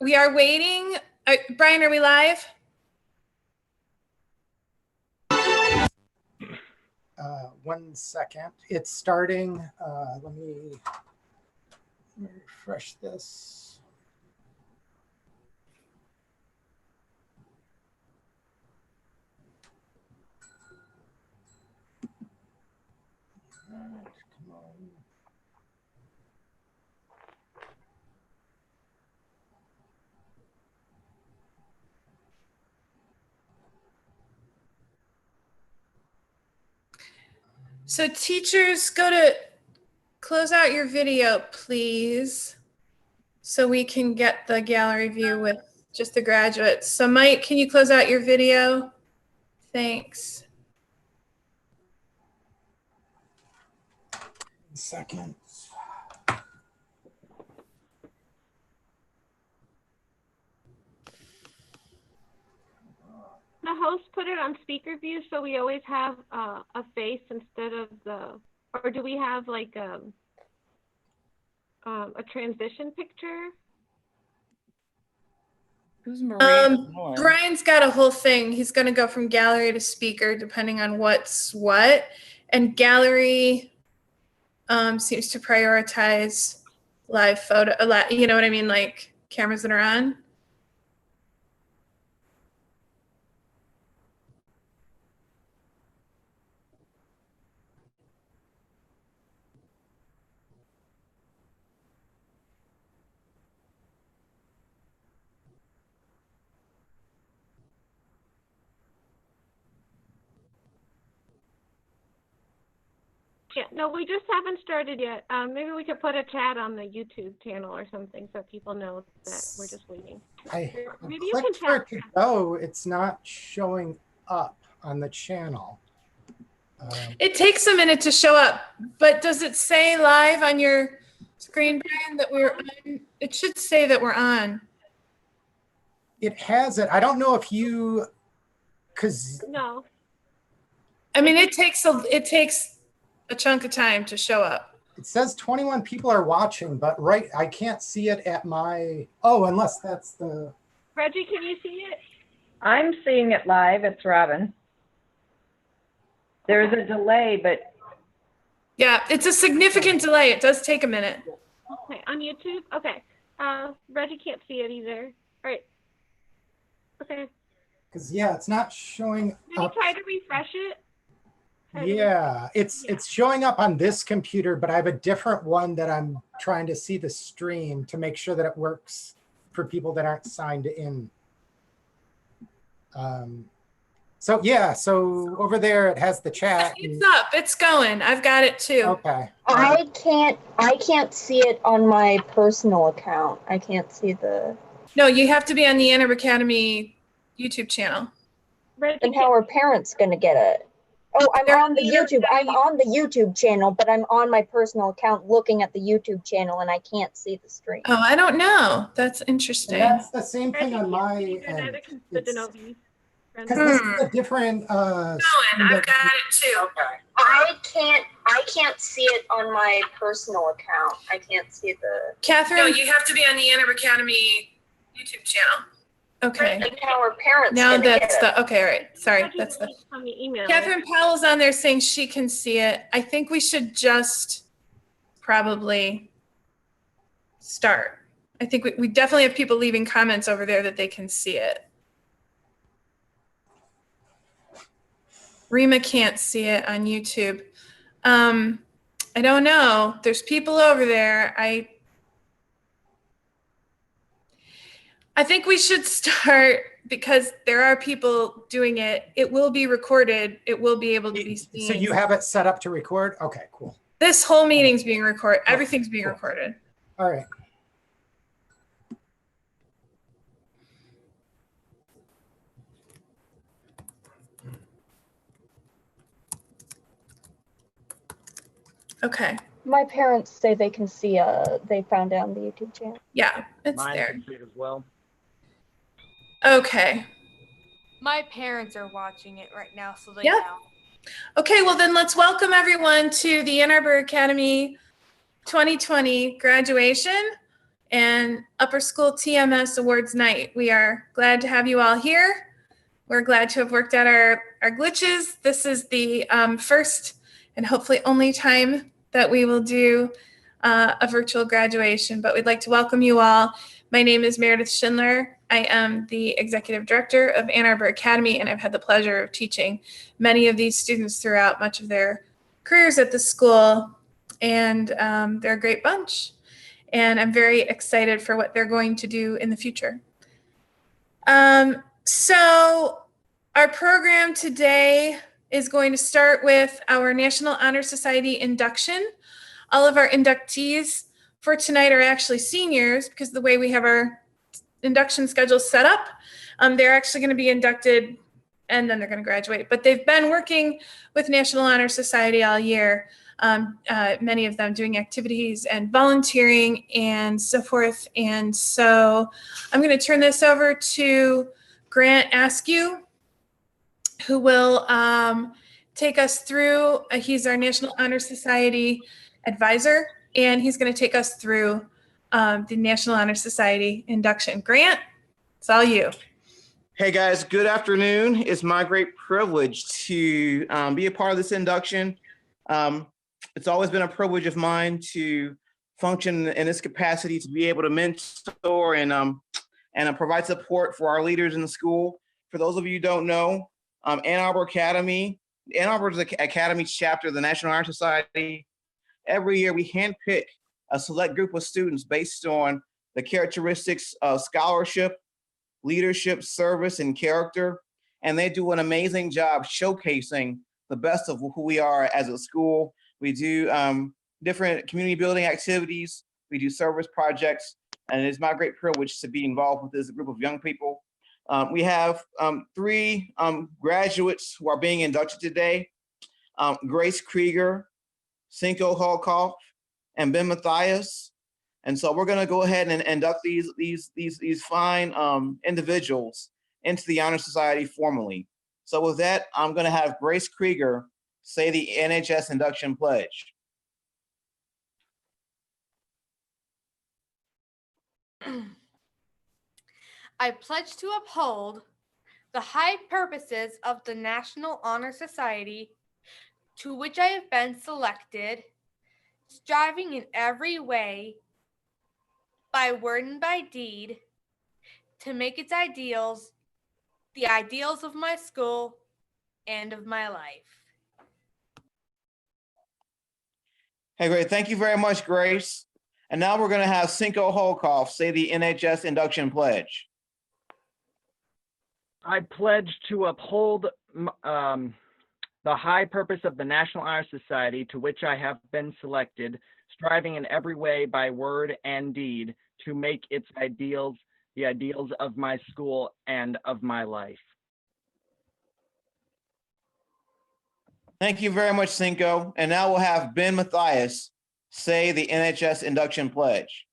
We are waiting. Brian, are we live? 1 second. It's starting. Let me refresh this. Come on. So teachers, go to close out your video, please, so we can get the gallery view with just the graduates. So Mike, can you close out your video? Thanks. 1 second. The host put it on speaker view, so we always have a face instead of the, or do we have like a transition picture? Who's Maria? Brian's got a whole thing. He's going to go from gallery to speaker depending on what's what. And gallery seems to prioritize live photo, you know what I mean? Like cameras that are on. Yeah, no, we just haven't started yet. Maybe we could put a chat on the YouTube channel or something so people know that we're just waiting. Maybe you can chat. Oh, it's not showing up on the channel. It takes a minute to show up, but does it say live on your screen, Brian, that we're on? It should say that we're on. It has it. I don't know if you, because no. I mean, it takes a chunk of time to show up. It says 21 people are watching, but I can't see it at my, unless that's the. Reggie, can you see it? I'm seeing it live. It's Robin. There's a delay, but. Yeah, it's a significant delay. It does take a minute. Okay, on YouTube? Okay. Reggie can't see it either. All right. Okay. Because, yeah, it's not showing Did you try to refresh it? Yeah, it's showing up on this computer, but I have a different one that I'm trying to see the stream to make sure that it works for people that aren't signed in. So yeah, so over there it has the chat. It's up, it's going. I've got it too. Okay. I can't see it on my personal account. I can't see the. No, you have to be on the Ann Arbor Academy YouTube channel. And how are parents going to get it? Oh, I'm on the YouTube. I'm on the YouTube channel, but I'm on my personal account looking at the YouTube channel, and I can't see the stream. Oh, I don't know. That's interesting. And that's the same thing on my end. Because this is a different. I've got it too. Okay. I can't see it on my personal account. I can't see the. Catherine, no, you have to be on the Ann Arbor Academy YouTube channel. Okay. And how are parents? Now that's the okay. All right. Sorry, that's the. On the email. Catherine Powell's on there saying she can see it. I think we should just probably start. I think we definitely have people leaving comments over there that they can see it. Rima can't see it on YouTube. I don't know. There's people over there. I think we should start because there are people doing it. It will be recorded. It will be able to be seen. So you have it set up to record? Okay, cool. This whole meeting's being recorded. Everything's being recorded. All right. Okay. My parents say they can see. They found it on the YouTube channel. Yeah, it's Mine there. can see it as well. Okay. My parents are watching it right now, so they Yeah. know. Okay, well then let's welcome everyone to the Ann Arbor Academy 2020 graduation. and Upper School TMS Awards Night. We are glad to have you all here. We're glad to have worked out our glitches. This is the first and hopefully only time that we will do a virtual graduation, but we'd like to welcome you all. My name is Meredith Schindler. I am the Executive Director of Ann Arbor Academy, and I've had the pleasure of teaching many of these students throughout much of their careers at the school, and they're a great bunch. And I'm very excited for what they're going to do in the future. So our program today is going to start with our National Honor Society induction. All of our inductees for tonight are actually seniors because the way we have our induction schedule set up, they're actually going to be inducted and then they're going to graduate. But they've been working with National Honor Society all year, many of them doing activities and volunteering and so forth. And so I'm going to turn this over to Grant Askew, who will take us through, he's our National Honor Society advisor, and he's going to take us through the National Honor Society induction. Grant, it's all you. Hey guys, good afternoon. It's my great privilege to be a part of this induction. It's always been a privilege of mine to function in this capacity, to be able to mentor and provide support for our leaders in the school. For those of you who don't know, Ann Arbor Academy, Ann Arbor is the Academy chapter of the National Honor Society. Every year we handpick a select group of students based on the characteristics of scholarship, leadership, service, and character. And they do an amazing job showcasing the best of who we are as a school. We do different community building activities. We do service projects. And it's my great privilege to be involved with this group of young people. We have 3 graduates who are being inducted today. Grace Krieger, Cinco Holkoff, and Ben Matthias. And so we're going to go ahead and induct these fine individuals into the Honor Society formally. So with that, I'm going to have Grace Krieger say the NHS induction pledge. I pledge to uphold the high purposes of the National Honor Society, to which I have been selected, striving in every way, by word and by deed, to make its ideals the ideals of my school and of my life. Hey, great. Thank you very much, Grace. And now we're going to have Cinco Holkoff say the NHS induction pledge. I pledge to uphold the high purpose of the National Honor Society, to which I have been selected, striving in every way by word and deed to make its ideals the ideals of my school and of my life. Thank you very much, Cinco. And now we'll have Ben Matthias say the NHS induction pledge.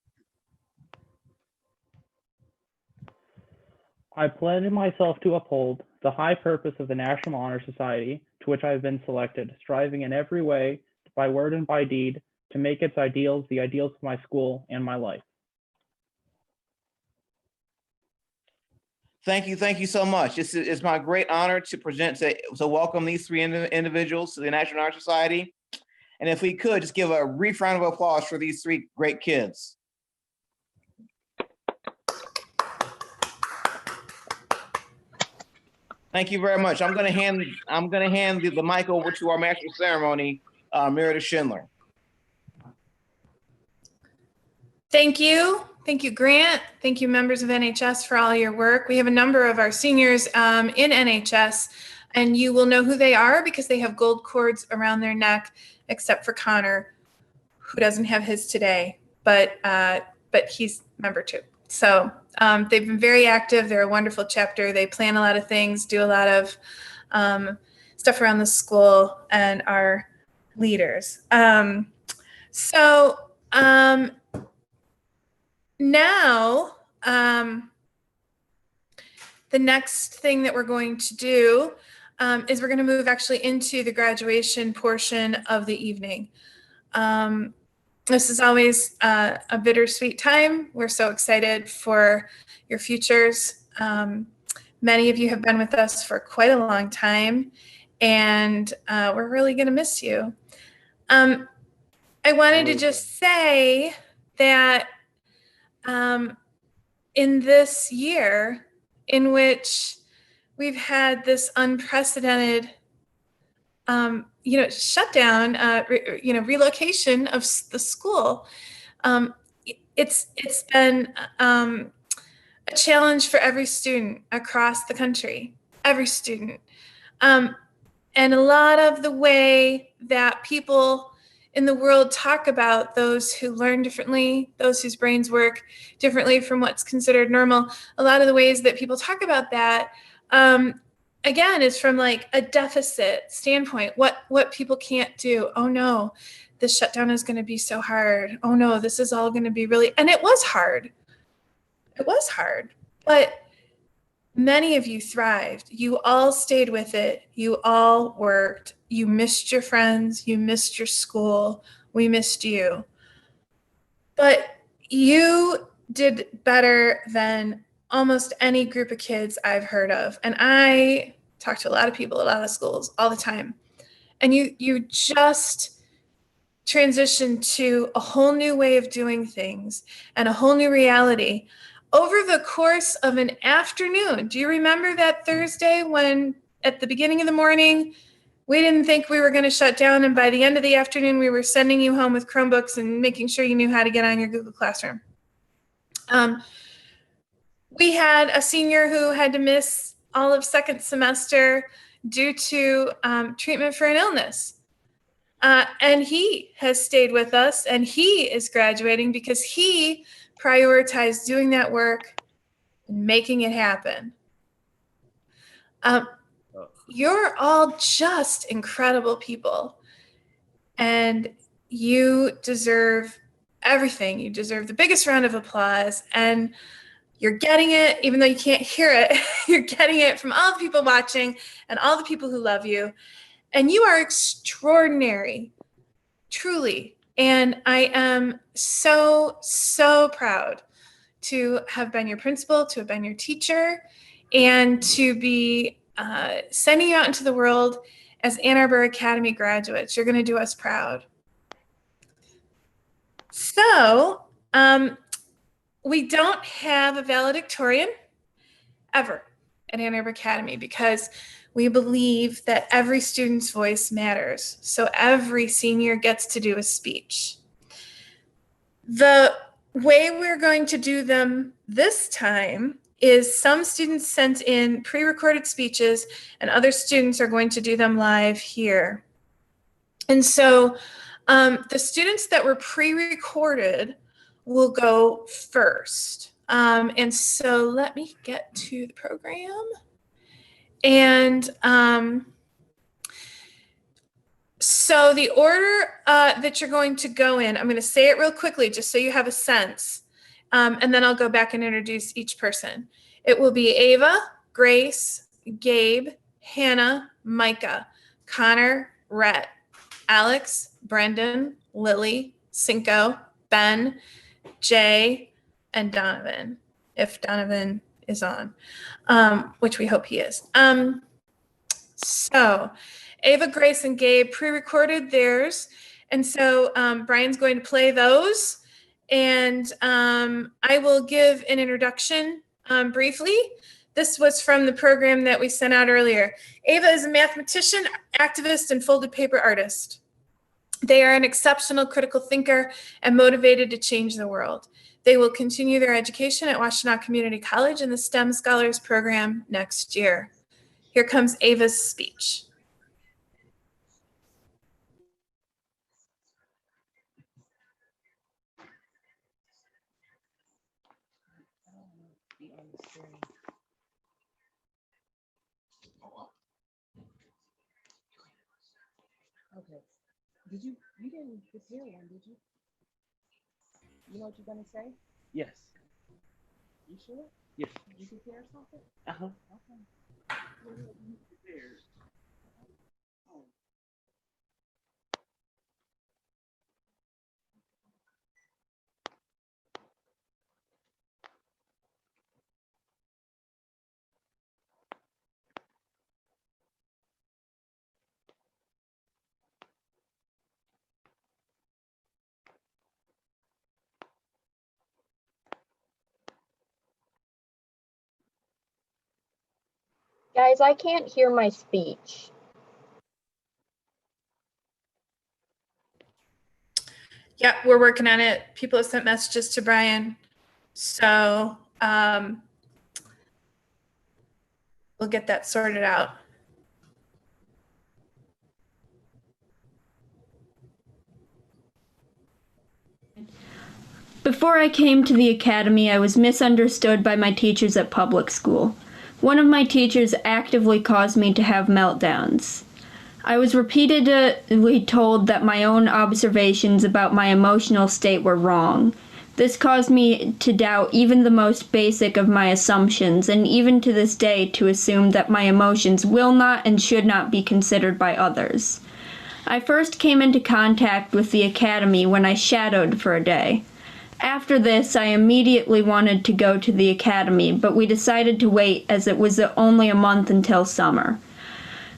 I pledge myself to uphold the high purpose of the National Honor Society, to which I have been selected, striving in every way, by word and by deed, to make its ideals the ideals of my school and my life. Thank you so much. It's my great honor to welcome these 3 individuals to the National Honor Society. And if we could, just give a brief round of applause for these 3 great kids. Thank you very much. I'm going to hand the mic over to our master of ceremony, Meredith Schindler. Thank you. Thank you, Grant. Thank you, members of NHS, for all your work. We have a number of our seniors in NHS, and you will know who they are because they have gold cords around their neck, except for Connor, who doesn't have his today, but he's member 2. So they've been very active. They're a wonderful chapter. They plan a lot of things, do a lot of stuff around the school, and are leaders. Now, the next thing that we're going to do is we're going to move actually into the graduation portion of the evening. This is always a bittersweet time. We're so excited for your futures. Many of you have been with us for quite a long time, and we're really going to miss you. I wanted to just say that in this year in which we've had this unprecedented shutdown, relocation of the school. It's been a challenge for every student across the country, every student. And a lot of the way that people in the world talk about those who learn differently, those whose brains work differently from what's considered normal, a lot of the ways that people talk about that, again, is from like a deficit standpoint, what people can't do. Oh no, this shutdown is going to be so hard. Oh no, this is all going to be really, and it was hard. It was hard, but many of you thrived. You all stayed with it. You all worked. You missed your friends. You missed your school. We missed you. But you did better than almost any group of kids I've heard of. And I talk to a lot of people, a lot of schools all the time. And you just transitioned to a whole new way of doing things and a whole new reality over the course of an afternoon. Do you remember that Thursday when at the beginning of the morning, we didn't think we were going to shut down, and by the end of the afternoon, we were sending you home with Chromebooks and making sure you knew how to get on your Google Classroom? We had a senior who had to miss all of second semester due to treatment for an illness. And he has stayed with us, and he is graduating because he prioritized doing that work and making it happen. You're all just incredible people, and you deserve everything. You deserve the biggest round of applause, and you're getting it, even though you can't hear it. You're getting it from all the people watching and all the people who love you. And you are extraordinary, truly. And I am so, so proud to have been your principal, to have been your teacher, and to be sending you out into the world as Ann Arbor Academy graduates. You're going to do us proud. So we don't have a valedictorian ever at Ann Arbor Academy because we believe that every student's voice matters. So every senior gets to do a speech. The way we're going to do them this time is some students sent in pre-recorded speeches and other students are going to do them live here. And so the students that were pre-recorded will go first. And so let me get to the program. And so the order that you're going to go in, I'm going to say it real quickly just so you have a sense. And then I'll go back and introduce each person. It will be Ava, Grace, Gabe, Hannah, Micah, Connor, Rhett, Alex, Brendan, Lily, Cinco, Ben, Jay, and Donovan, if Donovan is on, which we hope he is. So Ava, Grace, and Gabe pre-recorded theirs. And so Brian's going to play those. And I will give an introduction briefly. This was from the program that we sent out earlier. Ava is a mathematician, activist, and folded paper artist. They are an exceptional critical thinker and motivated to change the world. They will continue their education at Washtenaw Community College in the STEM Scholars Program next year. Here comes Ava's speech. Okay. You didn't prepare one, did you? You know what you're gonna say? Yes. You sure? Yes. Did you prepare something? Uh-huh. Okay. Guys, I can't hear my speech. Yeah, we're working on it. People have sent messages to Brian. So we'll get that sorted out. Before I came to the academy, I was misunderstood by my teachers at public school. One of my teachers actively caused me to have meltdowns. I was repeatedly told that my own observations about my emotional state were wrong. This caused me to doubt even the most basic of my assumptions, and even to this day to assume that my emotions will not and should not be considered by others. I first came into contact with the academy when I shadowed for a day. After this, I immediately wanted to go to the academy, but we decided to wait as it was only a month until summer.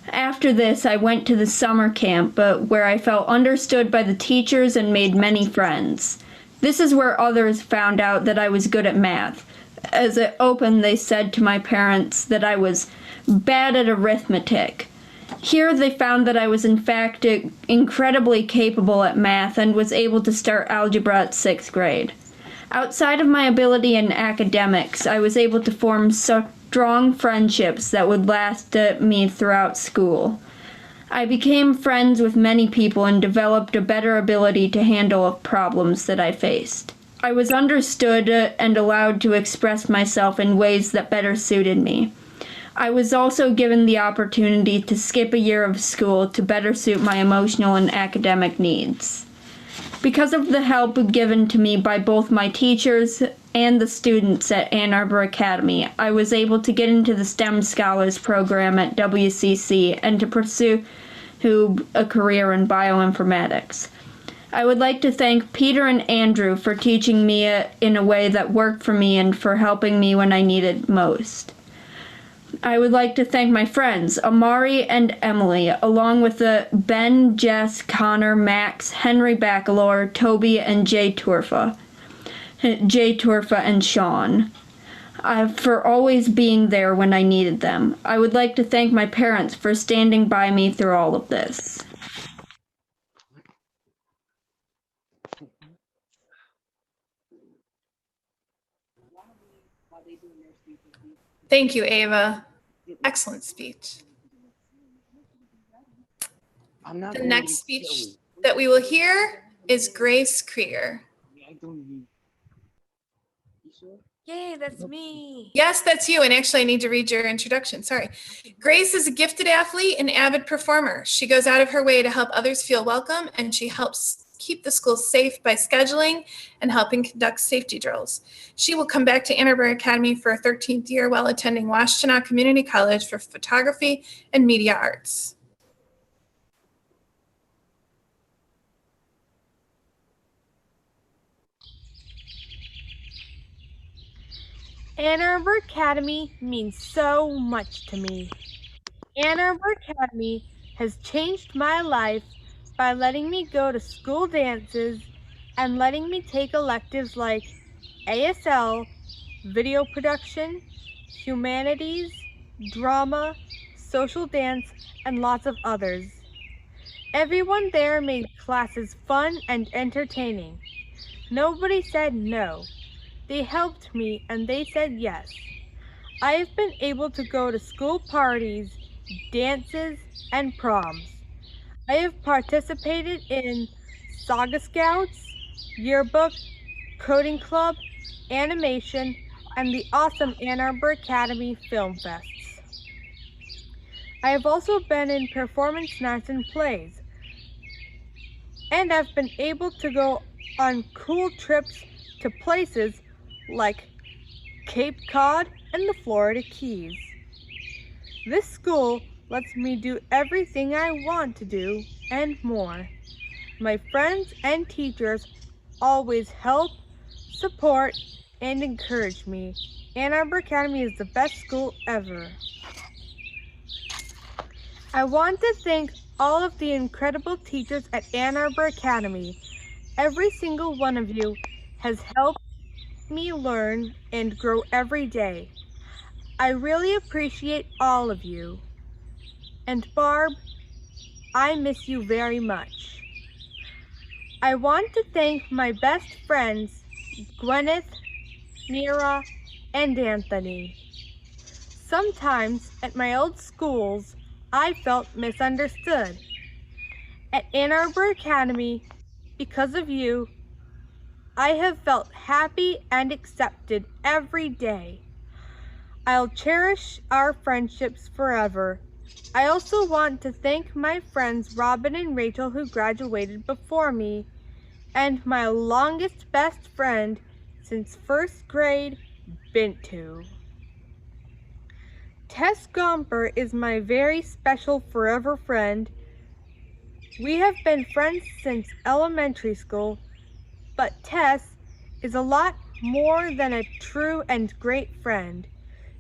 After this, I went to the summer camp, where I felt understood by the teachers and made many friends. This is where others found out that I was good at math. As it opened, they said to my parents that I was bad at arithmetic. Here they found that I was in fact incredibly capable at math and was able to start algebra at 6th grade. Outside of my ability in academics, I was able to form strong friendships that would last me throughout school. I became friends with many people and developed a better ability to handle problems that I faced. I was understood and allowed to express myself in ways that better suited me. I was also given the opportunity to skip a year of school to better suit my emotional and academic needs. Because of the help given to me by both my teachers and the students at Ann Arbor Academy, I was able to get into the STEM Scholars Program at WCC and to pursue a career in bioinformatics. I would like to thank Peter and Andrew for teaching me in a way that worked for me and for helping me when I needed most. I would like to thank my friends, Amari and Emily, along with Ben, Jess, Connor, Max, Henry Bacalor, Toby, and Jay Turfa and Sean, for always being there when I needed them. I would like to thank my parents for standing by me through all of this. Thank you, Ava. Excellent speech. The next speech that we will hear is Grace Krieger. Yay, that's me. Yes, that's you. And actually, I need to read your introduction. Sorry. Grace is a gifted athlete and avid performer. She goes out of her way to help others feel welcome, and she helps keep the school safe by scheduling and helping conduct safety drills. She will come back to Ann Arbor Academy for a 13th year while attending Washtenaw Community College for photography and media arts. Ann Arbor Academy means so much to me. Ann Arbor Academy has changed my life by letting me go to school dances and letting me take electives like ASL, video production, humanities, drama, social dance, and lots of others. Everyone there made classes fun and entertaining. Nobody said no. They helped me and they said yes. I have been able to go to school parties, dances, and proms. I have participated in Saga Scouts, Yearbook, Coding Club, Animation, and the awesome Ann Arbor Academy Film Fests. I have also been in performance nights and plays, and I've been able to go on cool trips to places like Cape Cod and the Florida Keys. This school lets me do everything I want to do and more. My friends and teachers always help, support, and encourage me. Ann Arbor Academy is the best school ever. I want to thank all of the incredible teachers at Ann Arbor Academy. Every single one of you has helped me learn and grow every day. I really appreciate all of you. And Barb, I miss you very much. I want to thank my best friends, Gwyneth, Mira, and Anthony. Sometimes at my old schools, I felt misunderstood. At Ann Arbor Academy, because of you, I have felt happy and accepted every day. I'll cherish our friendships forever. I also want to thank my friends Robin and Rachel who graduated before me, and my longest best friend since first grade, Bintu. Tess Gomper is my very special forever friend. We have been friends since elementary school, but Tess is a lot more than a true and great friend.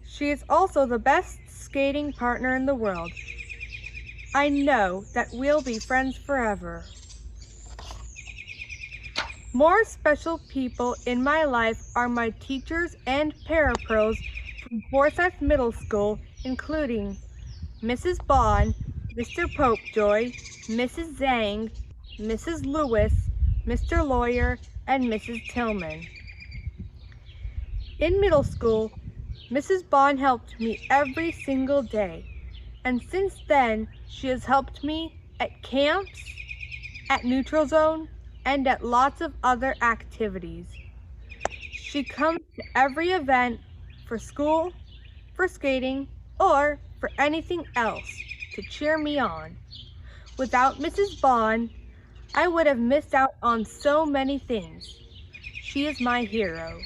She is also the best skating partner in the world. I know that we'll be friends forever. More special people in my life are my teachers and parapros from Forsyth Middle School, including Mrs. Bond, Mr. Popejoy, Mrs. Zhang, Mrs. Lewis, Mr. Lawyer, and Mrs. Tillman. In middle school, Mrs. Bond helped me every single day, and since then, she has helped me at camps, at Neutral Zone, and at lots of other activities. She comes to every event for school, for skating, or for anything else to cheer me on. Without Mrs. Bond, I would have missed out on so many things. She is my hero.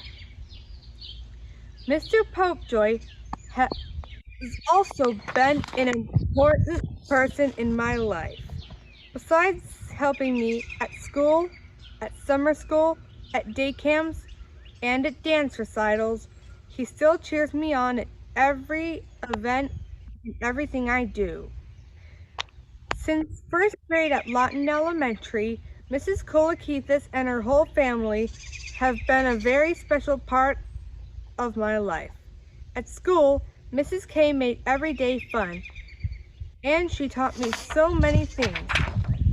Mr. Popejoy has also been an important person in my life. Besides helping me at school, at summer school, at day camps, and at dance recitals, he still cheers me on at every event and everything I do. Since first grade at Lawton Elementary, Mrs. Kolakethis and her whole family have been a very special part of my life. At school, Mrs. K made every day fun, and she taught me so many things.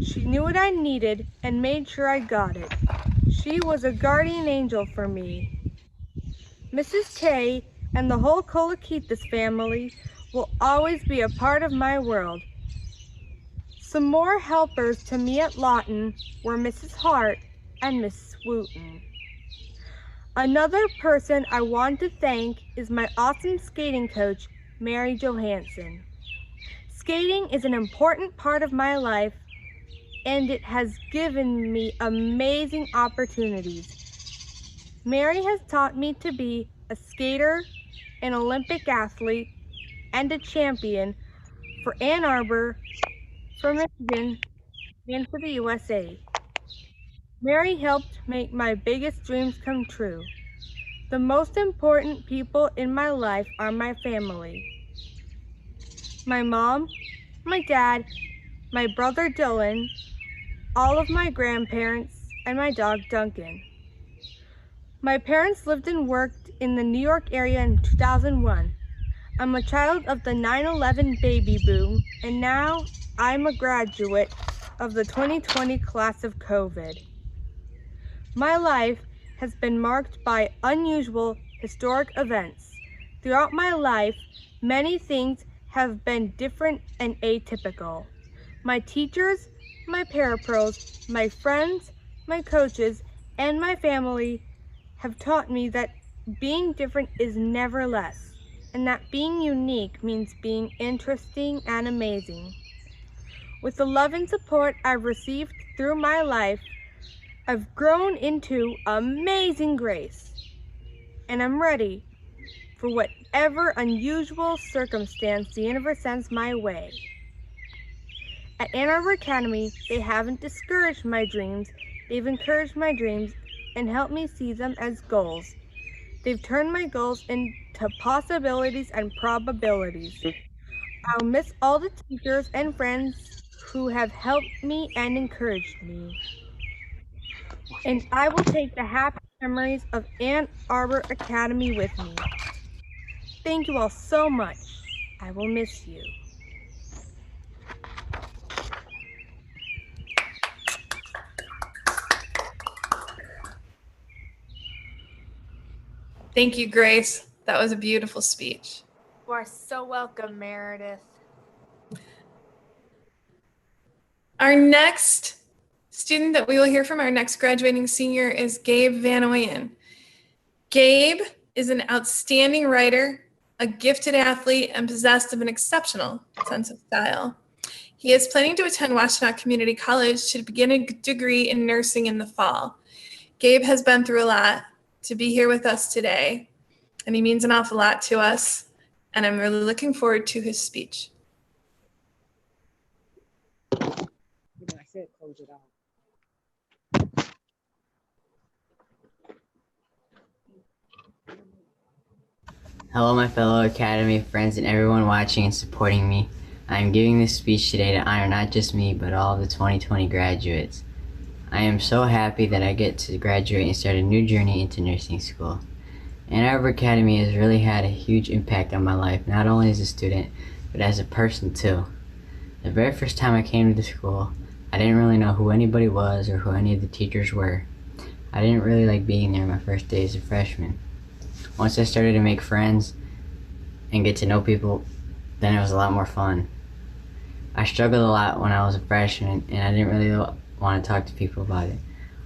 She knew what I needed and made sure I got it. She was a guardian angel for me. Mrs. K and the whole Kolakethis family will always be a part of my world. Some more helpers to me at Lawton were Mrs. Hart and Mrs. Wooten. Another person I want to thank is my awesome skating coach, Mary Johansson. Skating is an important part of my life, and it has given me amazing opportunities. Mary has taught me to be a skater, an Olympic athlete, and a champion for Ann Arbor, for Michigan, and for the USA. Mary helped make my biggest dreams come true. The most important people in my life are my family. My mom, my dad, my brother Dylan, all of my grandparents, and my dog Duncan. My parents lived and worked in the New York area in 2001. I'm a child of the 9/11 baby boom, and now I'm a graduate of the 2020 class of COVID. My life has been marked by unusual historic events. Throughout my life, many things have been different and atypical. My teachers, my parapros, my friends, my coaches, and my family have taught me that being different is never less, and that being unique means being interesting and amazing. With the love and support I've received through my life, I've grown into amazing grace, and I'm ready for whatever unusual circumstance the universe sends my way. At Ann Arbor Academy, they haven't discouraged my dreams, they've encouraged my dreams and helped me see them as goals. They've turned my goals into possibilities and probabilities. I'll miss all the teachers and friends who have helped me and encouraged me. And I will take the happy memories of Ann Arbor Academy with me. Thank you all so much. I will miss you. Thank you, Grace. That was a beautiful speech. You are so welcome, Meredith. Our next student that we will hear from, our next graduating senior, is Gabe Van Oyen. Gabe is an outstanding writer, a gifted athlete, and possessed of an exceptional sense of style. He is planning to attend Washtenaw Community College to begin a degree in nursing in the fall. Gabe has been through a lot to be here with us today, and he means an awful lot to us, and I'm really looking forward to his speech. I said close it out. Hello, my fellow Academy friends and everyone watching and supporting me. I am giving this speech today to honor not just me, but all of the 2020 graduates. I am so happy that I get to graduate and start a new journey into nursing school. Ann Arbor Academy has really had a huge impact on my life, not only as a student, but as a person too. The very first time I came to the school, I didn't really know who anybody was or who any of the teachers were. I didn't really like being there my first day as a freshman. Once I started to make friends and get to know people, then it was a lot more fun. I struggled a lot when I was a freshman, and I didn't really want to talk to people about it.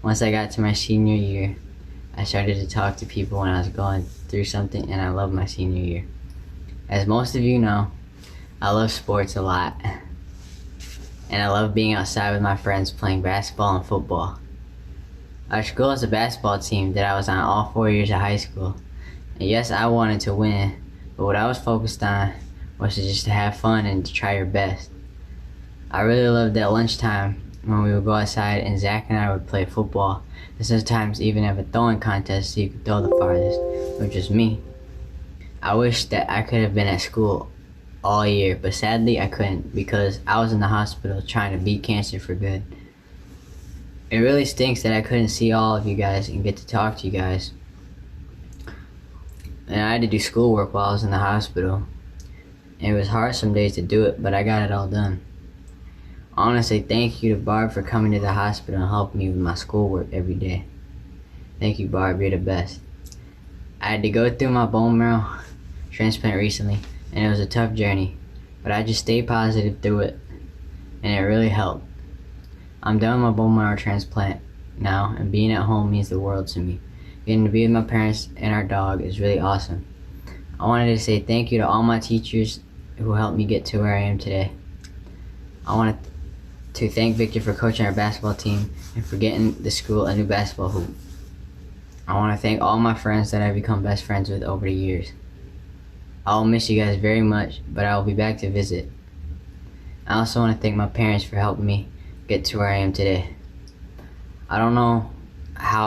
Once I got to my senior year, I started to talk to people when I was going through something, and I loved my senior year. As most of you know, I love sports a lot, and I love being outside with my friends playing basketball and football. Our school has a basketball team that I was on all 4 years of high school. And yes, I wanted to win, but what I was focused on was to have fun and to try your best. I really loved that lunchtime when we would go outside and Zach and I would play football, and sometimes even have a throwing contest so you could throw the farthest, which was me. I wish that I could have been at school all year, but sadly I couldn't because I was in the hospital trying to beat cancer for good. It really stinks that I couldn't see all of you guys and get to talk to you guys. And I had to do schoolwork while I was in the hospital. And it was hard some days to do it, but I got it all done. I want to say thank you to Barb for coming to the hospital and helping me with my schoolwork every day. Thank you, Barb, you're the best. I had to go through my bone marrow transplant recently, and it was a tough journey, but I just stayed positive through it, and it really helped. I'm done with my bone marrow transplant now, and being at home means the world to me. Getting to be with my parents and our dog is really awesome. I wanted to say thank you to all my teachers who helped me get to where I am today. I want to thank Victor for coaching our basketball team and for getting the school a new basketball hoop. I want to thank all my friends that I've become best friends with over the years. I will miss you guys very much, but I will be back to visit. I also want to thank my parents for helping me get to where I am today. I don't know how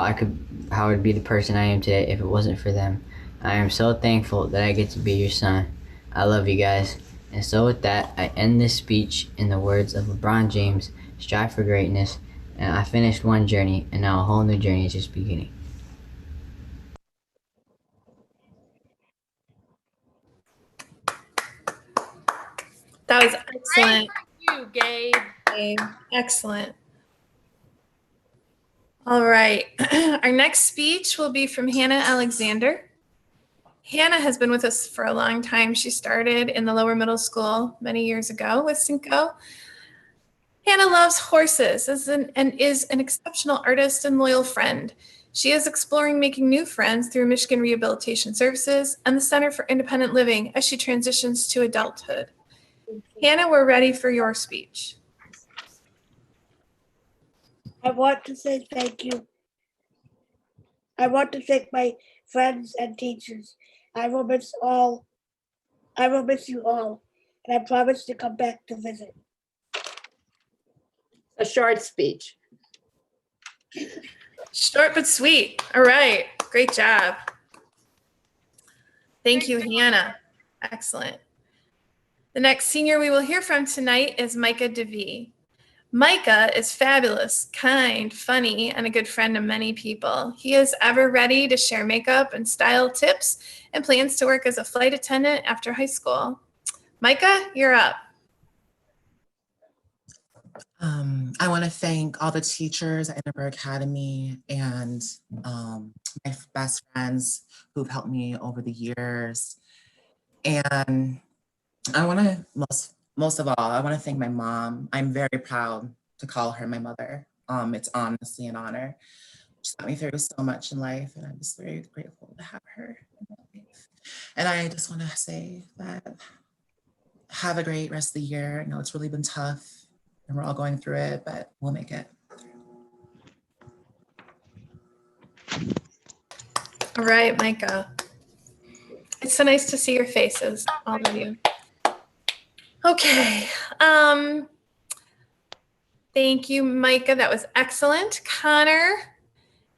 I would be the person I am today if it wasn't for them. I am so thankful that I get to be your son. I love you guys. And so with that, I end this speech in the words of LeBron James, strive for greatness, and I finished one journey, and now a whole new journey is just beginning. That was excellent. Thank you, Gabe. Gabe. Excellent. All right. Our next speech will be from Hannah Alexander. Hannah has been with us for a long time. She started in the lower middle school many years ago with Cinco. Hannah loves horses and is an exceptional artist and loyal friend. She is exploring making new friends through Michigan Rehabilitation Services and the Center for Independent Living as she transitions to adulthood. Hannah, we're ready for your speech. I want to say thank you. I want to thank my friends and teachers. I will miss you all, and I promise to come back to visit. A short speech. Short but sweet. All right. Great job. Thank you, Hannah. Excellent. The next senior we will hear from tonight is Micah DeVee. Micah is fabulous, kind, funny, and a good friend of many people. He is ever ready to share makeup and style tips and plans to work as a flight attendant after high school. Micah, you're up. I want to thank all the teachers at Edinburgh Academy and my best friends who've helped me over the years. And I want to, most of all, I want to thank my mom. I'm very proud to call her my mother. It's honestly an honor. She's got me through so much in life, and I'm just very grateful to have her in my life. And I just want to say that have a great rest of the year. I know it's really been tough, and we're all going through it, but we'll make it. All right, Micah. It's so nice to see your faces, all of you. Okay. Thank you, Micah. That was excellent. Connor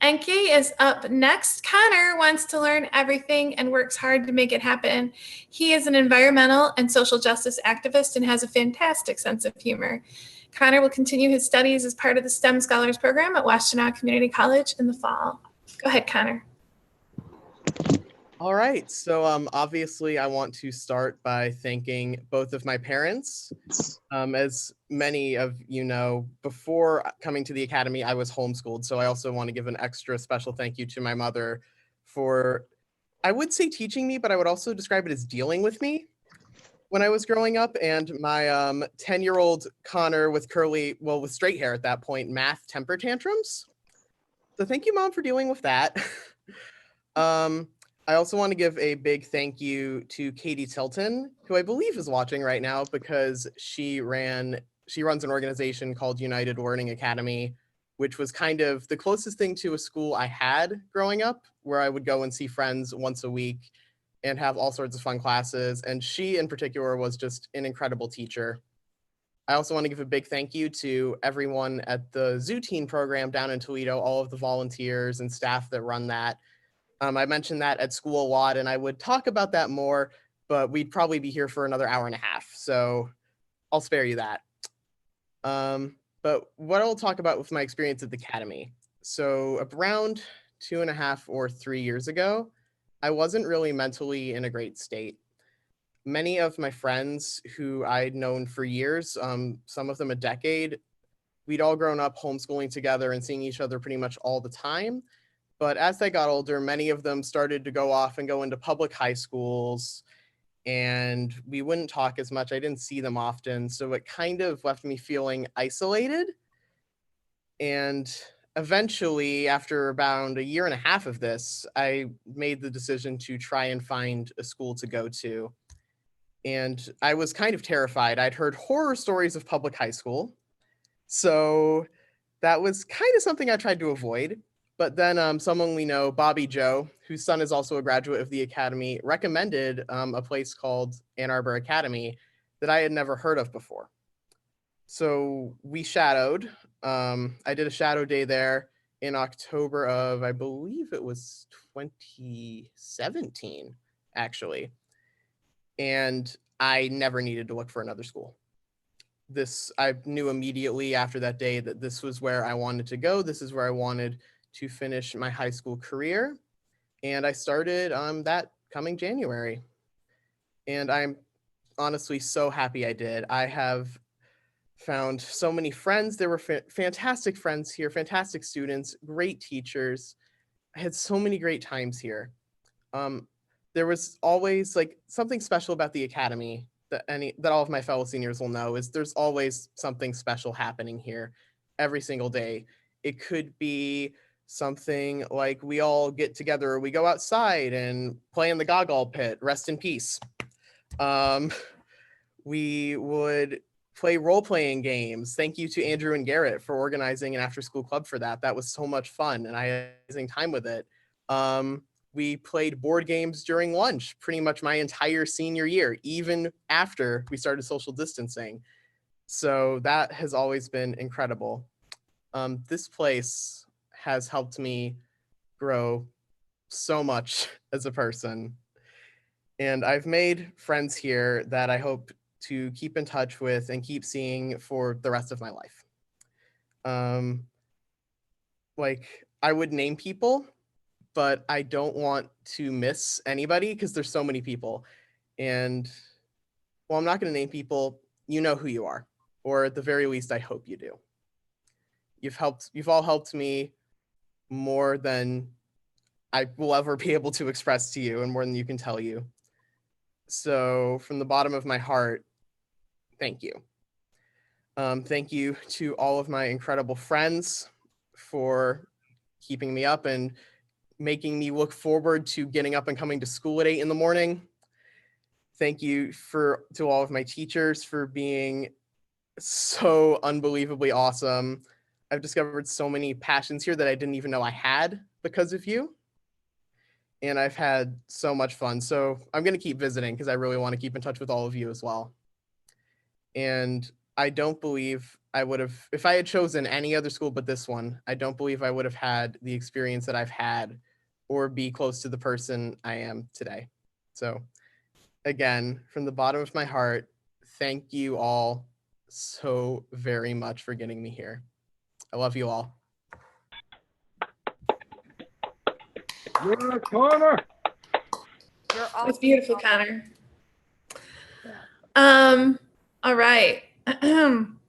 Enke is up next. Connor wants to learn everything and works hard to make it happen. He is an environmental and social justice activist and has a fantastic sense of humor. Connor will continue his studies as part of the STEM Scholars Program at Washtenaw Community College in the fall. Go ahead, Connor. All right, so obviously I want to start by thanking both of my parents. As many of you know, before coming to the Academy, I was homeschooled, so I also want to give an extra special thank you to my mother for, I would say teaching me, but I would also describe it as dealing with me when I was growing up. And my 10-year-old Connor with with straight hair at that point, math temper tantrums. So thank you, Mom, for dealing with that. I also want to give a big thank you to Katie Tilton, who I believe is watching right now because she runs an organization called United Learning Academy, which was kind of the closest thing to a school I had growing up, where I would go and see friends once a week and have all sorts of fun classes. And she in particular was just an incredible teacher. I also want to give a big thank you to everyone at the Zoo Teen program down in Toledo, all of the volunteers and staff that run that. I mentioned that at school a lot, and I would talk about that more, but we'd probably be here for another hour and a half, so I'll spare you that. But what I'll talk about with my experience at the Academy. So around 2.5 or 3 years ago, I wasn't really mentally in a great state. Many of my friends who I'd known for years, some of them a decade, we'd all grown up homeschooling together and seeing each other pretty much all the time. But as they got older, many of them started to go off and go into public high schools, and we wouldn't talk as much. I didn't see them often, so it kind of left me feeling isolated. And eventually, after about 1.5 years of this, I made the decision to try and find a school to go to. And I was kind of terrified. I'd heard horror stories of public high school, so that was kind of something I tried to avoid. But then someone we know, Bobby Joe, whose son is also a graduate of the Academy, recommended a place called Ann Arbor Academy that I had never heard of before. So we shadowed. I did a shadow day there in October of, I believe it was 2017, actually. And I never needed to look for another school. I knew immediately after that day that this was where I wanted to go. This is where I wanted to finish my high school career. And I started that coming January. And I'm honestly so happy I did. I have found so many friends. There were fantastic friends here, fantastic students, great teachers. I had so many great times here. There was always like something special about the Academy that all of my fellow seniors will know is there's always something special happening here every single day. It could be something like we all get together, or we go outside and play in the goggle pit, rest in peace. We would play role-playing games. Thank you to Andrew and Garrett for organizing an after-school club for that. That was so much fun, and I had an amazing time with it. We played board games during lunch pretty much my entire senior year, even after we started social distancing. So that has always been incredible. This place has helped me grow so much as a person. And I've made friends here that I hope to keep in touch with and keep seeing for the rest of my life. Like, I would name people, but I don't want to miss anybody because there's so many people. And well, I'm not going to name people. You know who you are, or at the very least, I hope you do. You've all helped me more than I will ever be able to express to you, and more than you can tell you. So from the bottom of my heart, thank you. Thank you to all of my incredible friends for keeping me up and making me look forward to getting up and coming to school at 8 in the morning. Thank you to all of my teachers for being so unbelievably awesome. I've discovered so many passions here that I didn't even know I had because of you. And I've had so much fun. So I'm going to keep visiting because I really want to keep in touch with all of you as well. And I don't believe I would have, if I had chosen any other school but this one, I don't believe I would have had the experience that I've had or be close to the person I am today. So again, from the bottom of my heart, thank you all so very much for getting me here. I love you all. Good, Connor. That's beautiful, Connor. All right. I'm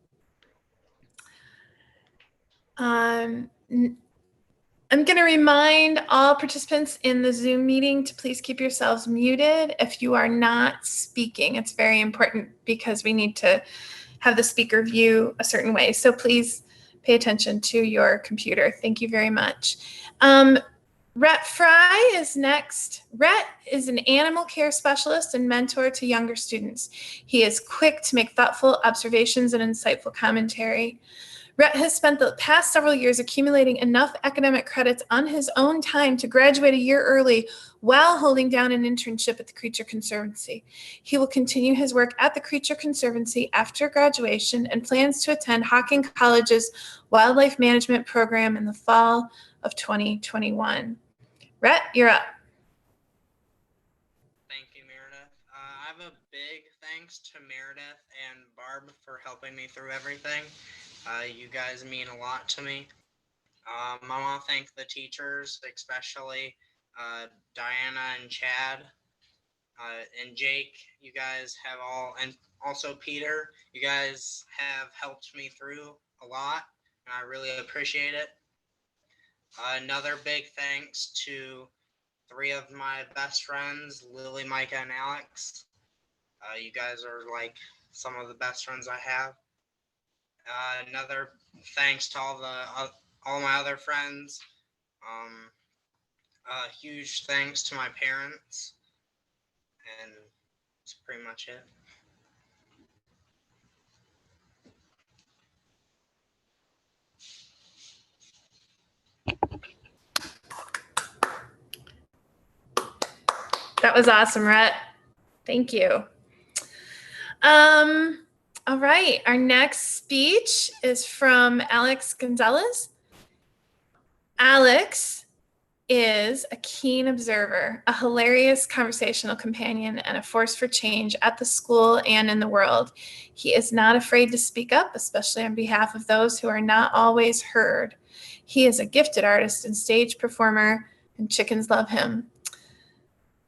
going to remind all participants in the Zoom meeting to please keep yourselves muted if you are not speaking. It's very important because we need to have the speaker view a certain way. So please pay attention to your computer. Thank you very much. Rhett Fry is next. Rhett is an animal care specialist and mentor to younger students. He is quick to make thoughtful observations and insightful commentary. Rhett has spent the past several years accumulating enough academic credits on his own time to graduate a year early while holding down an internship at the Creature Conservancy. He will continue his work at the Creature Conservancy after graduation and plans to attend Hocking College's Wildlife Management program in the fall of 2021. Rhett, you're up. Thank you, Meredith. I have a big thanks to Meredith and Barb for helping me through everything. You guys mean a lot to me. I want to thank the teachers, especially Diana and Chad and Jake. You guys have all, and also Peter, you guys have helped me through a lot, and I really appreciate it. Another big thanks to 3 of my best friends, Lily, Micah, and Alex. You guys are like some of the best friends I have. Another thanks to all my other friends. Huge thanks to my parents, and that's pretty much it. That was awesome, Rhett. Thank you. All right, our next speech is from Alex Gonzalez. Alex is a keen observer, a hilarious conversational companion, and a force for change at the school and in the world. He is not afraid to speak up, especially on behalf of those who are not always heard. He is a gifted artist and stage performer, and chickens love him.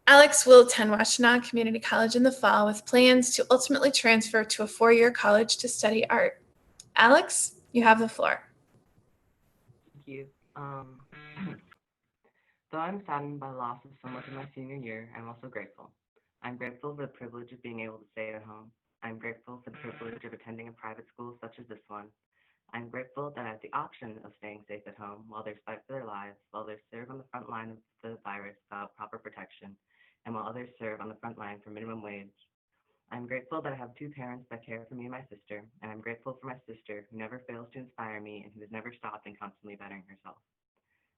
Alex will attend Washtenaw Community College in the fall with plans to ultimately transfer to a 4-year college to study art. Alex, you have the floor. Thank you. Though I'm saddened by the loss of so much of my senior year, I'm also grateful. I'm grateful for the privilege of being able to stay at home. I'm grateful for the privilege of attending a private school such as this one. I'm grateful that I have the option of staying safe at home while others fight for their lives, while others serve on the front line of the virus without proper protection, and while others serve on the front line for minimum wage. I'm grateful that I have 2 parents that care for me and my sister, and I'm grateful for my sister who never fails to inspire me and who has never stopped and constantly bettering herself.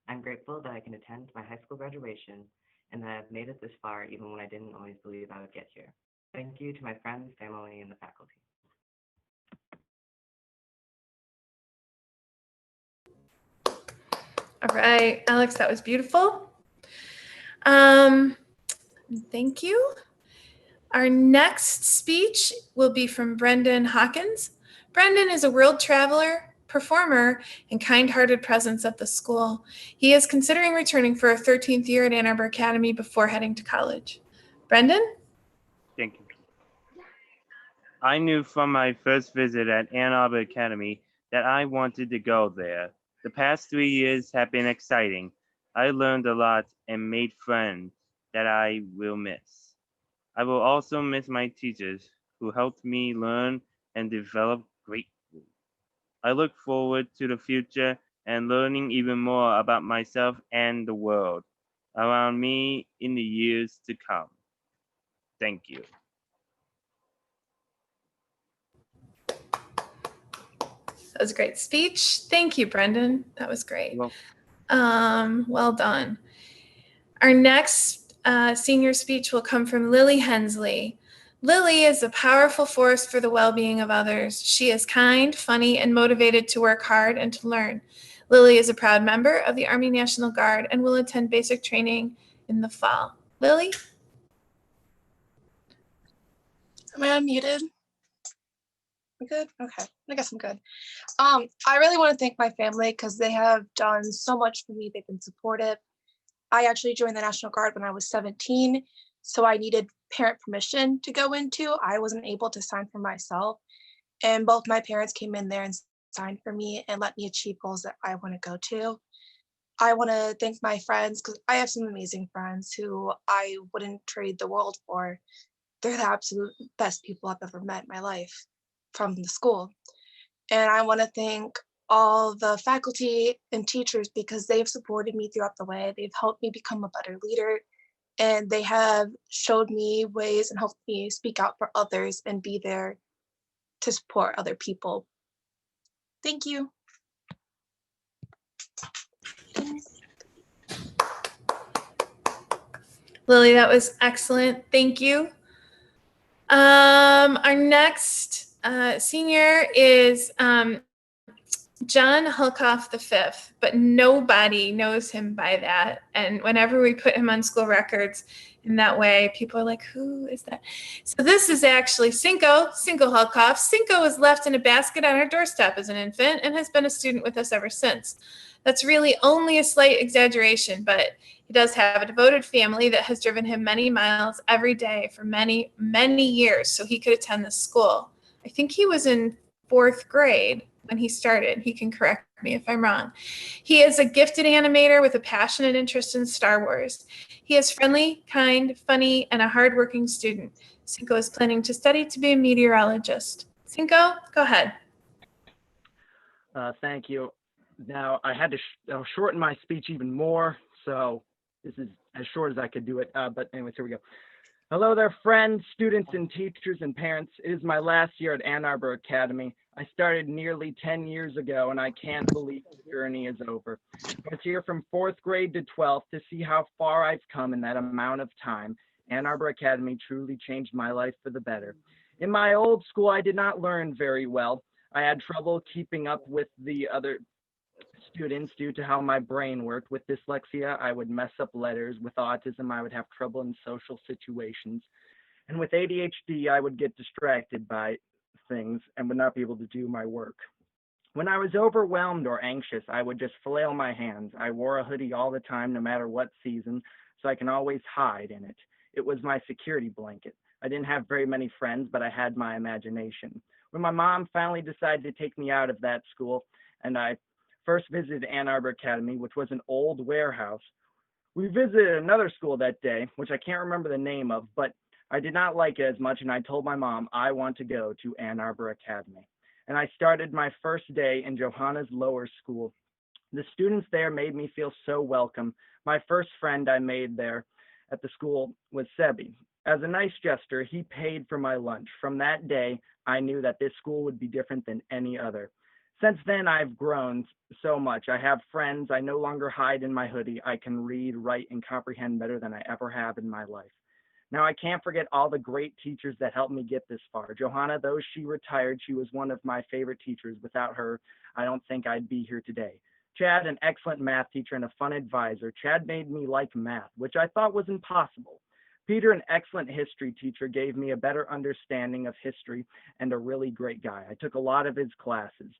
I'm grateful that I can attend my high school graduation and that I've made it this far even when I didn't always believe I would get here. Thank you to my friends, family, and the faculty. All right, Alex, that was beautiful. Thank you. Our next speech will be from Brendan Hawkins. Brendan is a world traveler, performer and kind-hearted presence at the school. He is considering returning for a 13th year at Ann Arbor Academy before heading to college. Brendan? Thank you. I knew from my first visit at Ann Arbor Academy that I wanted to go there. The past 3 years have been exciting. I learned a lot and made friends that I will miss. I will also miss my teachers who helped me learn and develop greatly. I look forward to the future and learning even more about myself and the world around me in the years to come. Thank you. That was a great speech. Thank you, Brendan. That was great. Well, Well done. Our next senior speech will come from Lily Hensley. Lily is a powerful force for the well-being of others. She is kind, funny, and motivated to work hard and to learn. Lily is a proud member of the Army National Guard and will attend basic training in the fall. Lily? Am I unmuted? I'm good? Okay, I guess I'm good. I really want to thank my family because they have done so much for me. They've been supportive. I actually joined the National Guard when I was 17, so I needed parent permission to go into. I wasn't able to sign for myself, and both my parents came in there and signed for me and let me achieve goals that I want to go to. I want to thank my friends because I have some amazing friends who I wouldn't trade the world for. They're the absolute best people I've ever met in my life from the school. And I want to thank all the faculty and teachers because they've supported me throughout the way. They've helped me become a better leader, and they have showed me ways and helped me speak out for others and be there to support other people. Thank you. Lily, that was excellent. Thank you. Our next senior is John Hulkoff V, but nobody knows him by that. And whenever we put him on school records in that way, people are like, who is that? So this is actually Cinco Hulkoff. Cinco was left in a basket on our doorstep as an infant and has been a student with us ever since. That's really only a slight exaggeration, but he does have a devoted family that has driven him many miles every day for many, many years so he could attend this school. I think he was in 4th grade when he started. He can correct me if I'm wrong. He is a gifted animator with a passionate interest in Star Wars. He is friendly, kind, funny, and a hardworking student. Cinco is planning to study to be a meteorologist. Cinco, go ahead. Thank you. Now, I had to shorten my speech even more, so this is as short as I could do it. But anyways, here we go. Hello there, friends, students, and teachers and parents. It is my last year at Ann Arbor Academy. I started nearly 10 years ago, and I can't believe the journey is over. I was here from 4th grade to 12th to see how far I've come in that amount of time. Ann Arbor Academy truly changed my life for the better. In my old school, I did not learn very well. I had trouble keeping up with the other students due to how my brain worked. With dyslexia, I would mess up letters. With autism, I would have trouble in social situations. And with ADHD, I would get distracted by things and would not be able to do my work. When I was overwhelmed or anxious, I would just flail my hands. I wore a hoodie all the time, no matter what season, so I can always hide in it. It was my security blanket. I didn't have very many friends, but I had my imagination. When my mom finally decided to take me out of that school, and I first visited Ann Arbor Academy, which was an old warehouse, we visited another school that day, which I can't remember the name of, but I did not like it as much, and I told my mom I want to go to Ann Arbor Academy. And I started my first day in Johanna's lower school. The students there made me feel so welcome. My first friend I made there at the school was Sebi. As a nice gesture, he paid for my lunch. From that day, I knew that this school would be different than any other. Since then, I've grown so much. I have friends. I no longer hide in my hoodie. I can read, write, and comprehend better than I ever have in my life. Now, I can't forget all the great teachers that helped me get this far. Johanna, though she retired, she was one of my favorite teachers. Without her, I don't think I'd be here today. Chad, an excellent math teacher and a fun advisor. Chad made me like math, which I thought was impossible. Peter, an excellent history teacher, gave me a better understanding of history and a really great guy. I took a lot of his classes.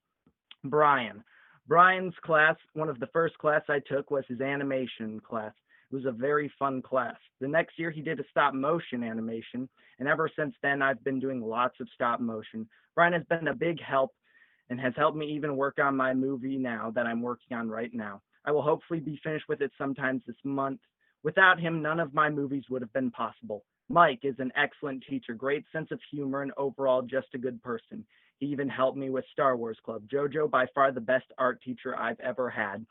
Brian. Brian's class, one of the first class I took was his animation class. It was a very fun class. The next year he did a stop motion animation, and ever since then I've been doing lots of stop motion. Brian has been a big help and has helped me even work on my movie now that I'm working on right now. I will hopefully be finished with it sometime this month. Without him, none of my movies would have been possible. Mike is an excellent teacher, great sense of humor, and overall just a good person. He even helped me with Star Wars Club. Jojo, by far the best art teacher I've ever had,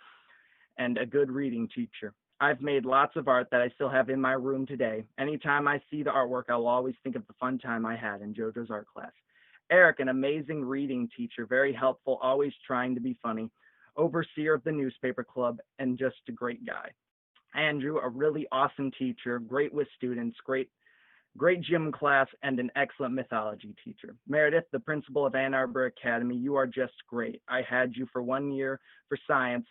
and a good reading teacher. I've made lots of art that I still have in my room today. Anytime I see the artwork, I'll always think of the fun time I had in Jojo's art class. Eric, an amazing reading teacher, very helpful, always trying to be funny, overseer of the newspaper club, and just a great guy. Andrew, a really awesome teacher, great with students, great gym class, and an excellent mythology teacher. Meredith, the principal of Ann Arbor Academy, you are just great. I had you for 1 year for science,